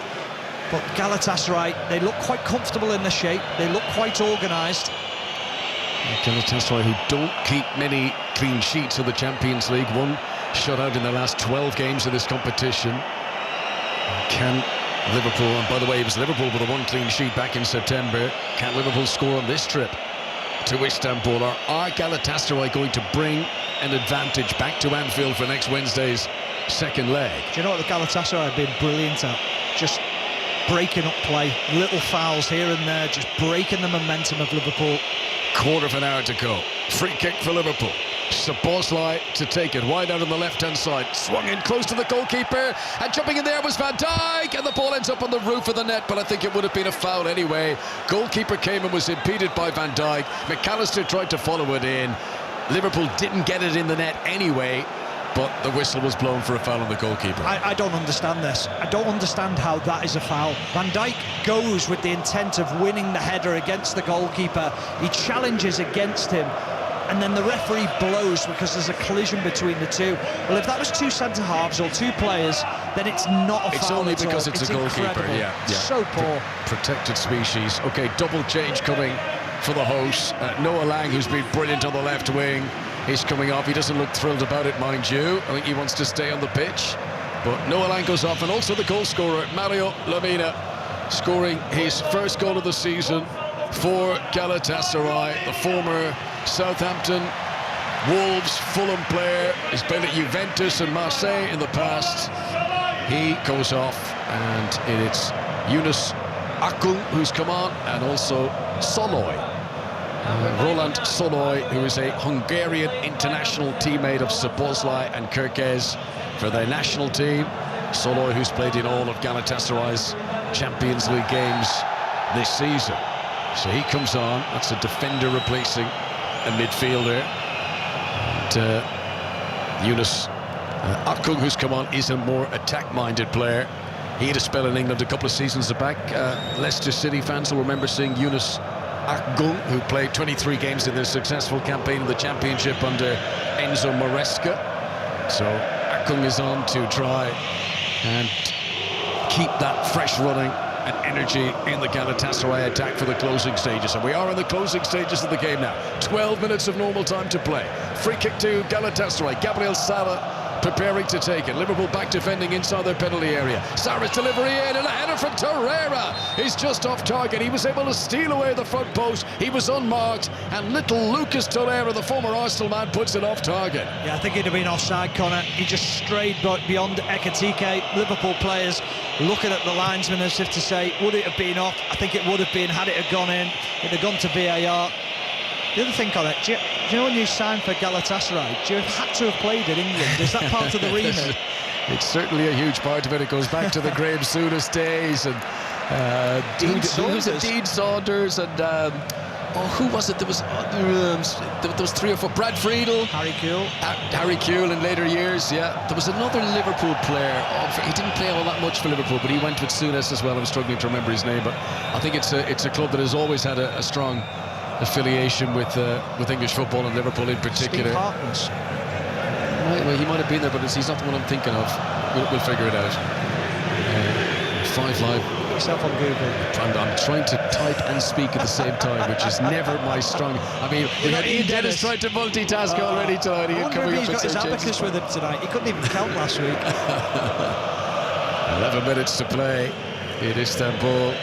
But Galatasaray, they look quite comfortable in the shape. They look quite organised. Galatasaray, who don't keep many clean sheets of the Champions League, one shutout in their last 12 games of this competition. Can Liverpool, and by the way, it was Liverpool with a one clean sheet back in September, can Liverpool score on this trip to Istanbul? Or are Galatasaray going to bring an advantage back to Anfield for next Wednesday's second leg? Do you know what the Galatasaray have been brilliant at? Just breaking up play, little fouls here and there, just breaking the momentum of Liverpool. Quarter of an hour to go. Free kick for Liverpool. Szoboszlai to take it wide out on the left-hand side. Swung in close to the goalkeeper, and jumping in there was Van Dijk, and the ball ends up on the roof of the net, but I think it would have been a foul anyway. Goalkeeper came and was impeded by Van Dijk. McAllister tried to follow it in. Liverpool didn't get it in the net anyway, but the whistle was blown for a foul on the goalkeeper. I don't understand this. I don't understand how that is a foul. Van Dijk goes with the intent of winning the header against the goalkeeper. He challenges against him, and then the referee blows because there's a collision between the two. Well, if that was two centre-halves or two players, then it's not a foul. It's only at because all. it's a goalkeeper. Incredible. Yeah. So poor. Protected species. Okay, double change coming for the hosts. Noah Lang, who's been brilliant on the left wing, is coming off. He doesn't look thrilled about it, mind you. I think he wants to stay on the pitch. But Noah Lang goes off, and also the goal scorer, Mario Lemina, scoring his first goal of the season for Galatasaray, the former Southampton, Wolves, Fulham player. He's played at Juventus and Marseille in the past. He goes off, and it's Yunus Akgün who's come on, and also Soloy. Roland Soloy, who is a Hungarian international teammate of Szoboszlai and Kerkez for their national team. Soloy, who's played in all of Galatasaray's Champions League games this season. So he comes on. That's a defender replacing a midfielder. And Yunus Akgün, who's come on, is a more attack-minded player. He had a spell in England a couple of seasons back. Leicester City fans will remember seeing Yunus Akgün, who played 23 games in their successful campaign in the Championship under Enzo Maresca. So Akgün is on to try and keep that fresh running and energy in the Galatasaray attack for the closing stages. And we are in the closing stages of the game now. 12 minutes of normal time to play. Free kick to Galatasaray. Gabriel Sara preparing to take it. Liverpool back defending inside their penalty area. Sara's delivery in, and a header from Torreira is just off target. He was able to steal away the front post. He was unmarked, and little Lucas Torreira, the former Arsenal man, puts it off target. Yeah, I think he'd have been offside, Connor. He just strayed beyond Ekitike. Liverpool players looking at the linesman as if to say, would it have been off? I think it would have been had it have gone in. It'd have gone to VAR. The other thing, Connor, do you know when you signed for Galatasaray, do you have had to have played in England? Is that part of the remit? It's certainly a huge part of it. It goes back to the Graham Souness days, and Dean Saunders, and who was it? There was three or four. Brad Friedel, Harry Kewell in later years. Yeah, there was another Liverpool player. He didn't play all that much for Liverpool, but he went with Souness as well. I'm struggling to remember his name, but I think it's a club that has always had a strong affiliation with English football, and Liverpool in particular. Well, he might have been there, but he's not the one I'm thinking of. We'll figure it out. 5 Live. Yourself on Google. I'm trying to type and speak at the same time, which is never my strong. I mean, we had Ian Dennis trying to multitask already tonight. I wonder if he's got his abacus with him tonight. He couldn't even count last week. 11 minutes to play in Istanbul,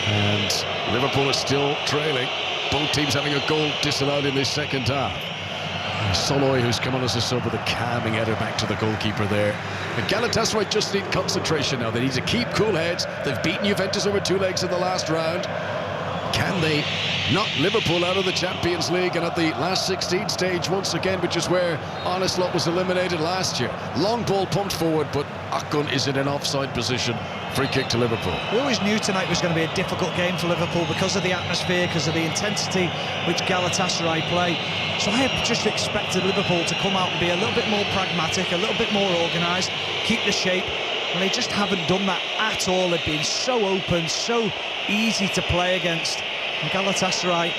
and Liverpool is still trailing. Both teams having a goal disallowed in this second half. Soloy, who's come on as a sub with a calming header back to the goalkeeper there. And Galatasaray just need concentration now. They need to keep cool heads. They've beaten Juventus over 2 legs in the last round. Can they knock Liverpool out of the Champions League and at the last 16 stage once again, which is where Arne Slot was eliminated last year? Long ball pumped forward, but Akgün is in an offside position. Free kick to Liverpool. We always knew tonight was going to be a difficult game for Liverpool because of the atmosphere, because of the intensity which Galatasaray play. So I had just expected Liverpool to come out and be a little bit more pragmatic, a little bit more organised, keep the shape, and they just haven't done that at all. They've been so open, so easy to play against. And Galatasaray,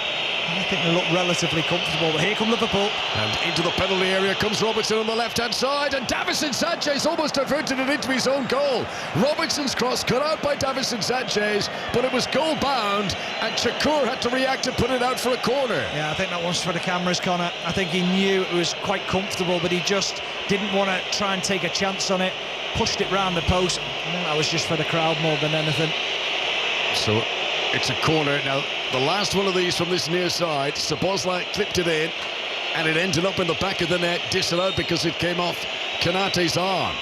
I think they look relatively comfortable, but here come Liverpool. And into the penalty area comes Robertson on the left-hand side, and Davinson Sanchez almost diverted it into his own goal. Robertson's cross cut out by Davinson Sanchez, but it was goal-bound, and Shakur had to react and put it out for a corner. Yeah, I think that one's for the cameras, Connor. I think he knew it was quite comfortable, but he just didn't want to try and take a chance on it. Pushed it round the post. I think that was just for the crowd more than anything. So it's a corner. Now, the last one of these from this near side, Szoboszlai clipped it in, and it ended up in the back of the net, disallowed because it came off Konaté's arm.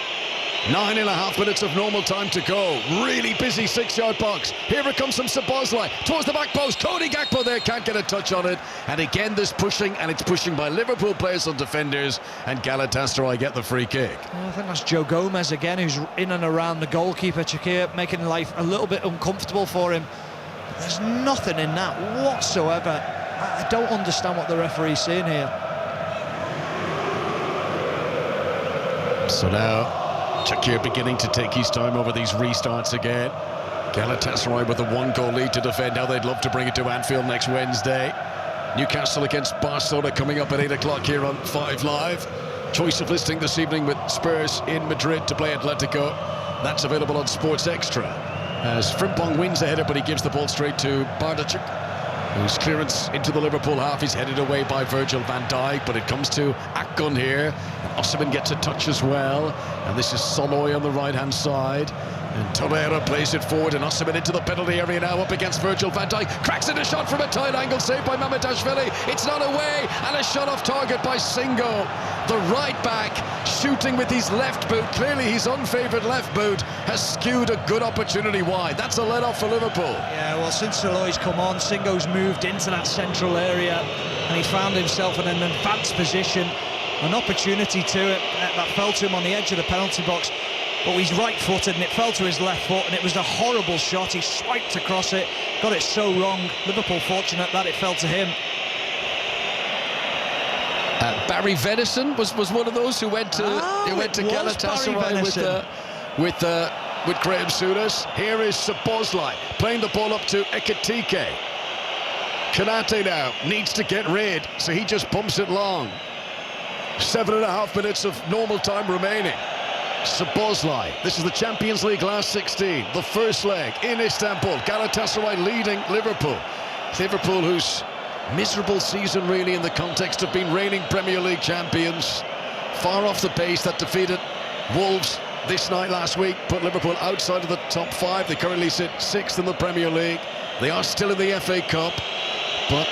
9.5 minutes of normal time to go. Really busy 6-yard box. Here it comes from Szoboszlai towards the back post. Cody Gakpo there can't get a touch on it. And again, this pushing, and it's pushing by Liverpool players on defenders, and Galatasaray get the free kick. Well, I think that's Joe Gomez again, who's in and around the goalkeeper, Shakir, making life a little bit uncomfortable for him. But there's nothing in that whatsoever. I don't understand what the referee's saying here. So now Shakir beginning to take his time over these restarts again. Galatasaray with a 1-goal lead to defend. Now they'd love to bring it to Anfield next Wednesday. Newcastle against Barcelona coming up at 8 o'clock here on 5 Live. Choice of listing this evening with Spurs in Madrid to play Atletico. That's available on Sports Extra. As Frimpong wins the header, but he gives the ball straight to Bardachuk, whose clearance into the Liverpool half is headed away by Virgil van Dijk, but it comes to Akgun here. Osimhen gets a touch as well, and this is Soloy on the right-hand side. And Torreira plays it forward, and Osimhen into the penalty area now, up against Virgil van Dijk. Cracks in a shot from a tight angle, saved by Mamardashvili. It's not away, and a shot off target by Singo. The right back shooting with his left boot. Clearly his unfavoured left boot has skewed a good opportunity wide. That's a let-off for Liverpool. Yeah, well, since Soloy's come on, Singo's moved into that central area, and he found himself in an advanced position. An opportunity to it that fell to him on the edge of the penalty box, but he's right-footed and it fell to his left foot, and it was a horrible shot. He swiped across it, got it so wrong. Liverpool fortunate that it fell to him. Barry Venison was one of those who went to Galatasaray with Graham Souness. Here is Szoboszlai playing the ball up to Ekitike. Konaté now needs to get rid, so he just pumps it long. 7.5 minutes of normal time remaining. Szoboszlai, this is the Champions League last 16, the first leg in Istanbul. Galatasaray leading Liverpool. Liverpool, whose miserable season really in the context of being reigning Premier League champions, far off the pace that defeated Wolves this night last week, put Liverpool outside of the top 5. They currently sit 6th in the Premier League. They are still in the FA Cup, but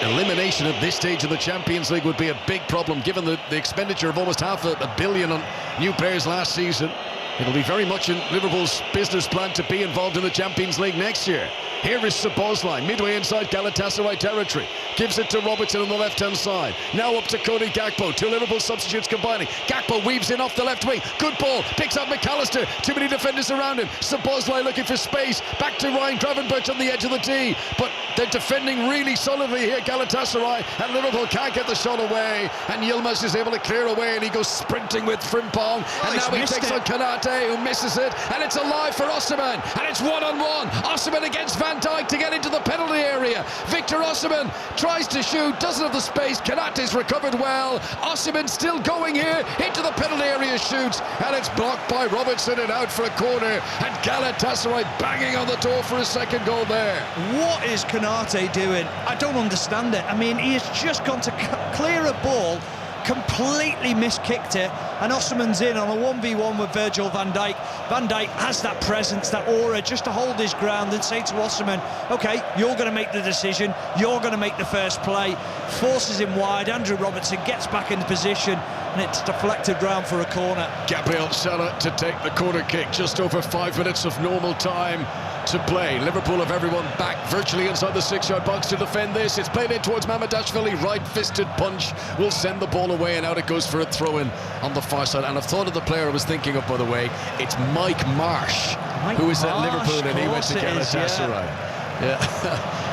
elimination at this stage of the Champions League would be a big problem, given the expenditure of almost $500 million on new players last season. It'll be very much in Liverpool's business plan to be involved in the Champions League next year. Here is Szoboszlai, midway inside Galatasaray territory. Gives it to Robertson on the left-hand side. Now up to Cody Gakpo. 2 Liverpool substitutes combining. Gakpo weaves in off the left wing. Good ball. Picks up McAllister. Too many defenders around him. Szoboszlai looking for space. Back to Ryan Gravenberch on the edge of the tee. But they're defending really solidly here, Galatasaray. And Liverpool can't get the shot away. And Yilmaz is able to clear away, and he goes sprinting with Frimpong. And now he takes on Konaté, who misses it. And it's alive for Osimhen. And it's 1-on-1. Osimhen against Van Dijk to get into the penalty area. Victor Osimhen tries to shoot, doesn't have the space. Konaté's recovered well. Osimhen still going here into the penalty area, shoots, and it's blocked by Robertson and out for a corner. And Galatasaray banging on the door for a second goal there. What is Konaté doing? I don't understand it. I mean, he has just gone to clear a ball, completely miskicked it, and Osimhen's in on a 1v1 with Virgil van Dijk. Van Dijk has that presence, that aura, just to hold his ground and say to Osimhen, OK, you're going to make the decision, you're going to make the first play. Forces him wide. Andrew Robertson gets back into position, and it's deflected round for a corner. Gabriel Sala to take the corner kick. Just over 5 minutes of normal time to play. Liverpool have everyone back virtually inside the 6-yard box to defend this. It's played in towards Mamardashvili. Right-fisted punch will send the ball away, and out it goes for a throw-in on the far side. And I've thought of the player I was thinking of, by the way. It's Mike Marsh, who is at Liverpool, and he went to Galatasaray. Yeah.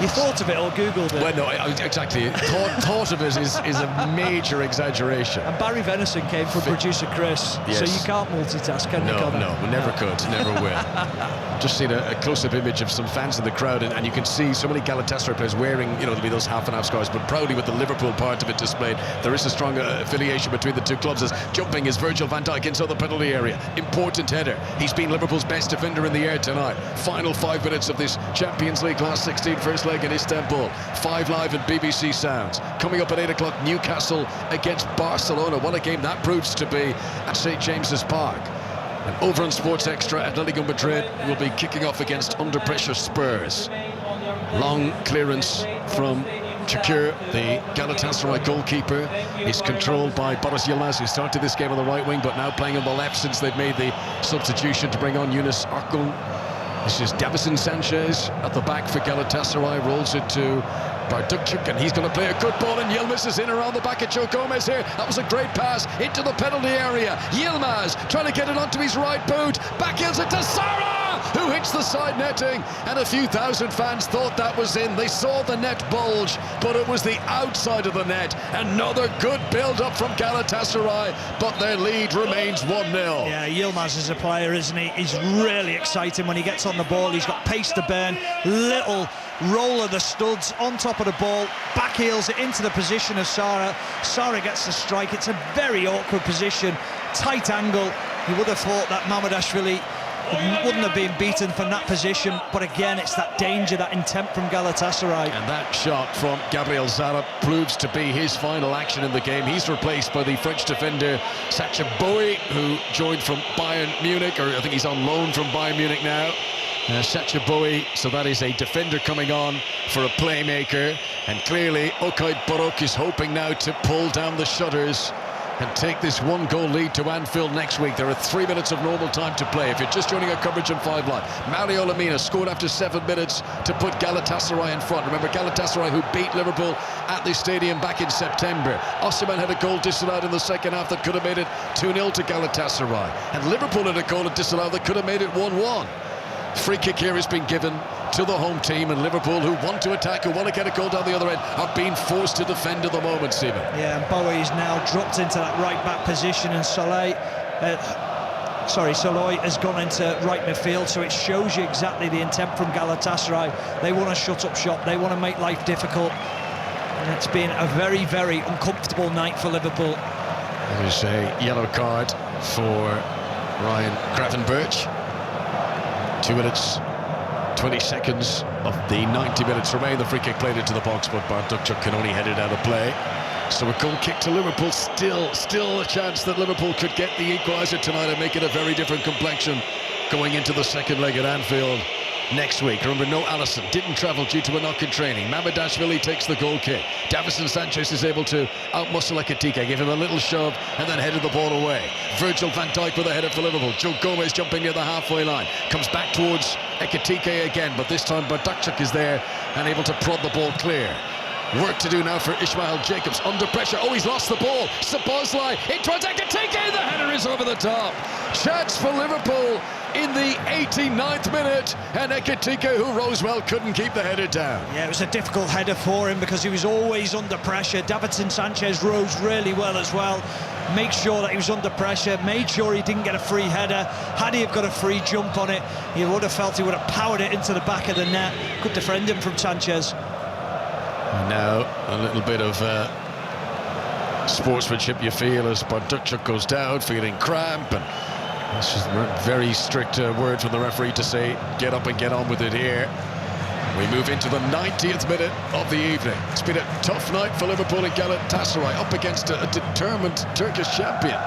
You thought of it or Googled it? Well, no, exactly. Thought of it is a major exaggeration. And Barry Venison came from producer Chris, yes. so you can't multitask, can you? No, we never could, never will. Just seen a close-up image of some fans in the crowd, and you can see so many Galatasaray players wearing, there'll be those half-and-half scarves, but proudly with the Liverpool part of it displayed. There is a strong affiliation between the two clubs. As jumping is Virgil van Dijk into the penalty area. Important header. He's been Liverpool's best defender in the air tonight. Final 5 minutes of this Champions League last 16 first leg in Istanbul. 5 Live and BBC Sounds. Coming up at 8 o'clock, Newcastle against Barcelona. What a game that proves to be at St James's Park. And over on Sports Extra, Atletico Madrid will be kicking off against under-pressure Spurs. Long clearance from Çakır, the Galatasaray goalkeeper, is controlled by Boris Yilmaz, who started this game on the right wing, but now playing on the left since they've made the substitution to bring on Yunus Akgün. This is Davison Sanchez at the back for Galatasaray, rolls it to Bardukçuk, and he's going to play a good ball, and Yilmaz is in around the back of Joe Gomez here. That was a great pass into the penalty area. Yilmaz trying to get it onto his right boot, backheels it to Sara, who hits the side netting, and a few thousand fans thought that was in. They saw the net bulge, but it was the outside of the net. Another good build-up from Galatasaray, but their lead remains 1-0. Yeah, Yilmaz is a player, isn't he? He's really exciting when he gets on the ball. He's got pace to burn, little roll of the studs on top of the ball, back heels it into the position of Sara. Sara gets the strike. It's a very awkward position, tight angle. You would have thought that Mamardashvili wouldn't have been beaten from that position, but again, it's that danger, that intent from Galatasaray. And that shot from Gabriel Zara proves to be his final action in the game. He's replaced by the French defender Sacha Boey, who joined from Bayern Munich, or I think he's on loan from Bayern Munich now. Sacha Boey, so that is a defender coming on for a playmaker, and clearly Okay Buruk is hoping now to pull down the shutters and take this 1-goal lead to Anfield next week. There are 3 minutes of normal time to play. If you're just joining our coverage on 5 Live, Mario Lemina scored after 7 minutes to put Galatasaray in front. Remember, Galatasaray who beat Liverpool at this stadium back in September. Osimhen had a goal disallowed in the second half that could have made it 2-0 to Galatasaray. And Liverpool had a goal disallowed that could have made it 1-1. Free kick here has been given to the home team, and Liverpool, who want to attack, who want to get a goal down the other end, are being forced to defend at the moment, Stephen. Yeah, and Bowie is now dropped into that right-back position, and Soloy has gone into right midfield, so it shows you exactly the intent from Galatasaray. They want to shut up shop, they want to make life difficult, and it's been a very, very uncomfortable night for Liverpool. There's a yellow card for Ryan Gravenberch. 2 minutes 20 seconds of the 90 minutes remain. The free kick played into the box, but Bardukçuk can only head it out of play. So a goal kick to Liverpool. Still a chance that Liverpool could get the equaliser tonight and make it a very different complexion going into the second leg at Anfield next week. Remember, no Alisson, didn't travel due to a knock in training. Mamardashvili takes the goal kick. Davison Sanchez is able to outmuscle Ekitike, give him a little shove and then headed the ball away. Virgil van Dijk with a header for Liverpool. Joe Gomez jumping near the halfway line, comes back towards Ekitike again, but this time Bardukçuk is there and able to prod the ball clear. Work to do now for Ismail Jacobs, under pressure. Oh, he's lost the ball. Szoboszlai in towards Ekitike. The header is over the top. Chance for Liverpool in the 89th minute, and Ekitike, who rose well, couldn't keep the header down. Yeah, it was a difficult header for him because he was always under pressure. Davison Sanchez rose really well as well. Made sure that he was under pressure, made sure he didn't get a free header. Had he have got a free jump on it, he would have felt he would have powered it into the back of the net. Good defending from Sanchez. And now a little bit of sportsmanship you feel as Bardukçuk goes down, feeling cramp, and it's just a very strict word from the referee to say get up and get on with it here. We move into the 90th minute of the evening. It's been a tough night for Liverpool and Galatasaray up against a determined Turkish champion.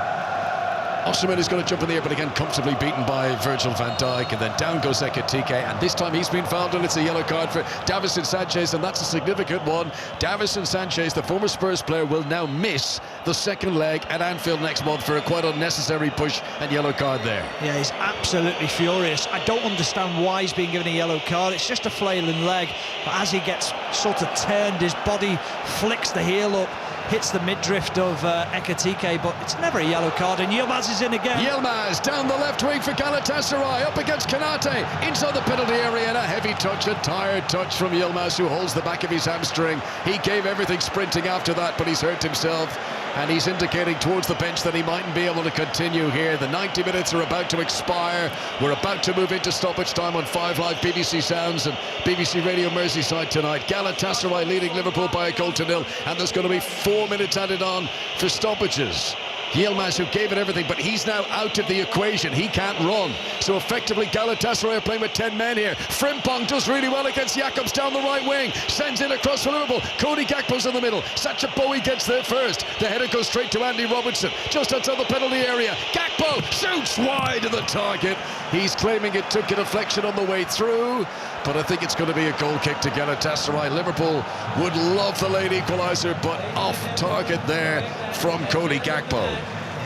Osimhen is going to jump in the air, but again comfortably beaten by Virgil van Dijk, and then down goes Ekitike, and this time he's been fouled, and it's a yellow card for Davison Sanchez, and that's a significant one. Davison Sanchez, the former Spurs player, will now miss the second leg at Anfield next month for a quite unnecessary push and yellow card there. Yeah, he's absolutely furious. I don't understand why he's being given a yellow card. It's just a flailing leg, but as he gets sort of turned, his body flicks the heel up. hits the midriff of Ekitike, but it's never a yellow card, and Yilmaz is in again. Yilmaz down the left wing for Galatasaray, up against Konate, inside the penalty area, and a heavy touch, a tired touch from Yilmaz, who holds the back of his hamstring. He gave everything sprinting after that, but he's hurt himself, and he's indicating towards the bench that he mightn't be able to continue here. The 90 minutes are about to expire. We're about to move into stoppage time on 5 Live, BBC Sounds and BBC Radio Merseyside tonight. Galatasaray leading Liverpool by a goal to nil, and there's going to be 4 minutes added on for stoppages. Yilmaz, who gave it everything, but he's now out of the equation. He can't run. So effectively Galatasaray are playing with 10 men here. Frimpong does really well against Jacobs down the right wing. Sends in across for Liverpool. Cody Gakpo's in the middle. Sacha Bowie gets there first. The header goes straight to Andy Robertson, just outside the penalty area. Gakpo shoots wide of the target. He's claiming it took a deflection on the way through, but I think it's going to be a goal kick to Galatasaray. Liverpool would love the late equaliser, but off target there from Cody Gakpo.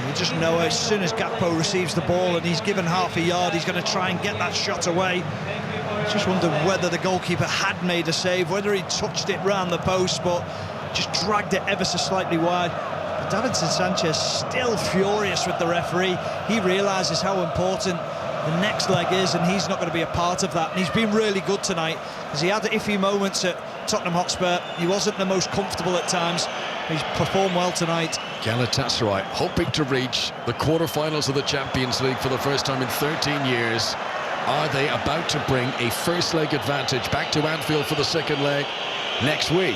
You just know as soon as Gakpo receives the ball and he's given half a yard, he's going to try and get that shot away. I just wonder whether the goalkeeper had made a save, whether he touched it round the post, but just dragged it ever so slightly wide. But Davinson Sanchez still furious with the referee. He realises how important the next leg is, and he's not going to be a part of that. And he's been really good tonight, because he had iffy moments at Tottenham Hotspur. He wasn't the most comfortable at times. He's performed well tonight. Galatasaray hoping to reach the quarter-finals of the Champions League for the first time in 13 years. Are they about to bring a first leg advantage back to Anfield for the second leg next week?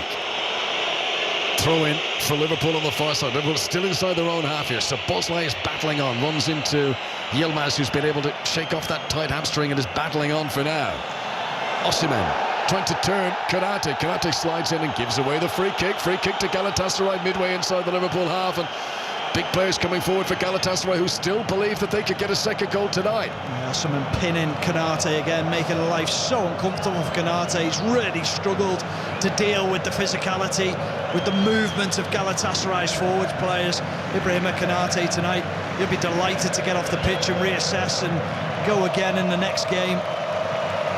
Throw in for Liverpool on the far side. Liverpool still inside their own half here. So Bosley is battling on, runs into Yilmaz, who's been able to shake off that tight hamstring and is battling on for now. Osimhen trying to turn Konate. Konate slides in and gives away the free kick. Free kick to Galatasaray midway inside the Liverpool half, and big players coming forward for Galatasaray who still believe that they could get a second goal tonight. Yeah, someone pinning Konate again, making life so uncomfortable for Konate. He's really struggled to deal with the physicality, with the movement of Galatasaray's forward players. Ibrahima Konate tonight, he'll be delighted to get off the pitch and reassess and go again in the next game.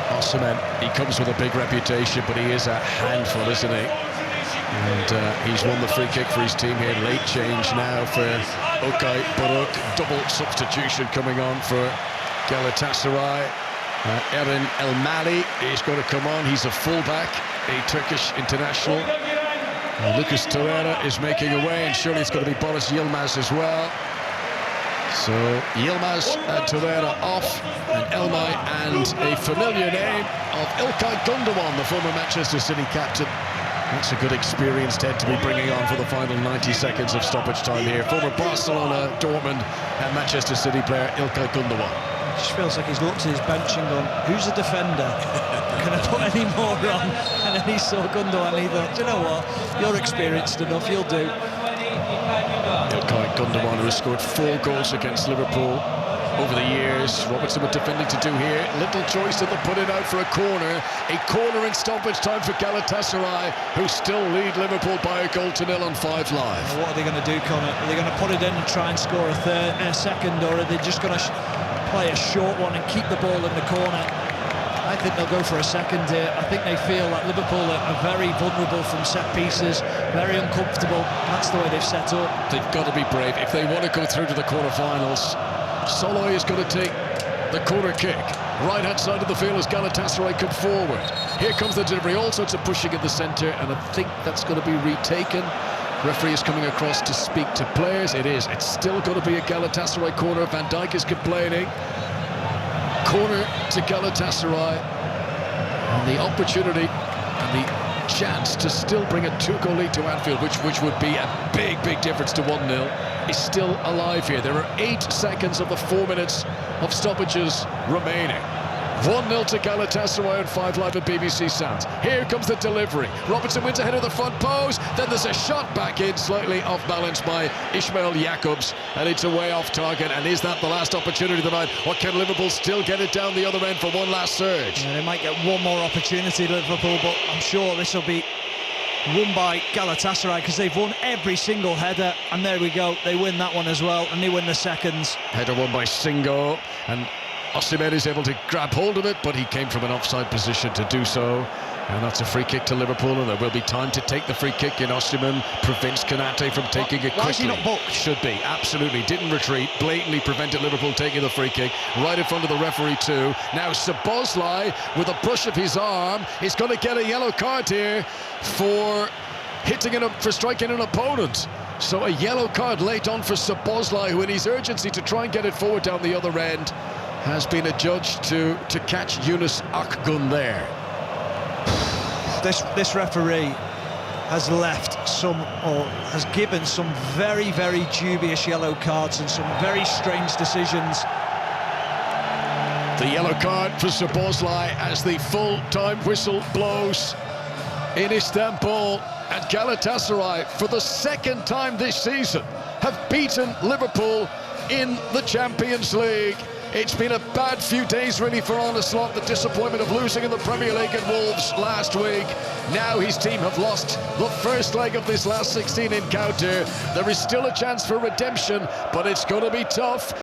Osimhen, he comes with a big reputation, but he is a handful, isn't he? And he's won the free kick for his team here. Late change now for Okay Buruk. Double substitution coming on for Galatasaray. Erin Elmali is going to come on. He's a fullback, a Turkish international. Lucas Torreira is making away, and surely it's going to be Boris Yilmaz as well. So Yilmaz and Torreira off, and Elmai and a familiar name of İlkay Gundogan, the former Manchester City captain. That's a good experienced head to be bringing on for the final 90 seconds of stoppage time here. Former Barcelona, Dortmund and Manchester City player İlkay Gundogan. It just feels like he's looked at his bench and gone, who's the defender? Can I put any more on? And then he saw Gundogan and he thought, do you know what? You're experienced enough, you'll do. İlkay Gundogan, who has scored 4 goals against Liverpool over the years. Robertson with defending to do here. Little choice to put it out for a corner. A corner in stoppage time for Galatasaray, who still lead Liverpool by a goal to nil on 5 Live. What are they going to do, Connor? Are they going to put it in and try and score a second, or are they just going to play a short one and keep the ball in the corner? I think they'll go for a second here. I think they feel that Liverpool are very vulnerable from set pieces, very uncomfortable. That's the way they've set up. They've got to be brave. If they want to go through to the quarter-finals, Soloy is going to take the corner kick. Right-hand side of the field as Galatasaray come forward. Here comes the delivery, all sorts of pushing in the centre, and I think that's going to be retaken. Referee is coming across to speak to players. It is. It's still going to be a Galatasaray corner. Van Dijk is complaining. Corner to Galatasaray, and the opportunity and the chance to still bring a 2-goal lead to Anfield, which would be a big difference to 1-0, is still alive here. There are 8 seconds of the 4 minutes of stoppages remaining. 1-0 to Galatasaray on 5 Live at BBC Sounds. Here comes the delivery. Robertson wins ahead of the front post. Then there's a shot back in, slightly off balance by Ismail Jacobs, and it's away off target. And is that the last opportunity of the night? Or can Liverpool still get it down the other end for one last surge? Yeah, they might get one more opportunity, Liverpool, but I'm sure this will be won by Galatasaray, because they've won every single header, and there we go, they win that one as well, and they win the seconds. Header won by Singo, and Osimhen is able to grab hold of it, but he came from an offside position to do so. And that's a free kick to Liverpool, and there will be time to take the free kick. Osimhen prevents Konate from taking it quickly. Why is he not booked? Should be, absolutely. Didn't retreat, blatantly prevented Liverpool taking the free kick. Right in front of the referee too. Now Szoboszlai, with a brush of his arm, is going to get a yellow card here for striking an opponent. So a yellow card late on for Szoboszlai, who in his urgency to try and get it forward down the other end has been adjudged to catch Yunus Akgun there. This referee has has given some very, very dubious yellow cards and some very strange decisions. The yellow card for Szoboszlai as the full-time whistle blows in Istanbul, and Galatasaray, for the second time this season, have beaten Liverpool in the Champions League. It's been a bad few days really for Arne Slot, the disappointment of losing in the Premier League at Wolves last week. Now his team have lost the first leg of this last 16 encounter. There is still a chance for redemption, but it's going to be tough.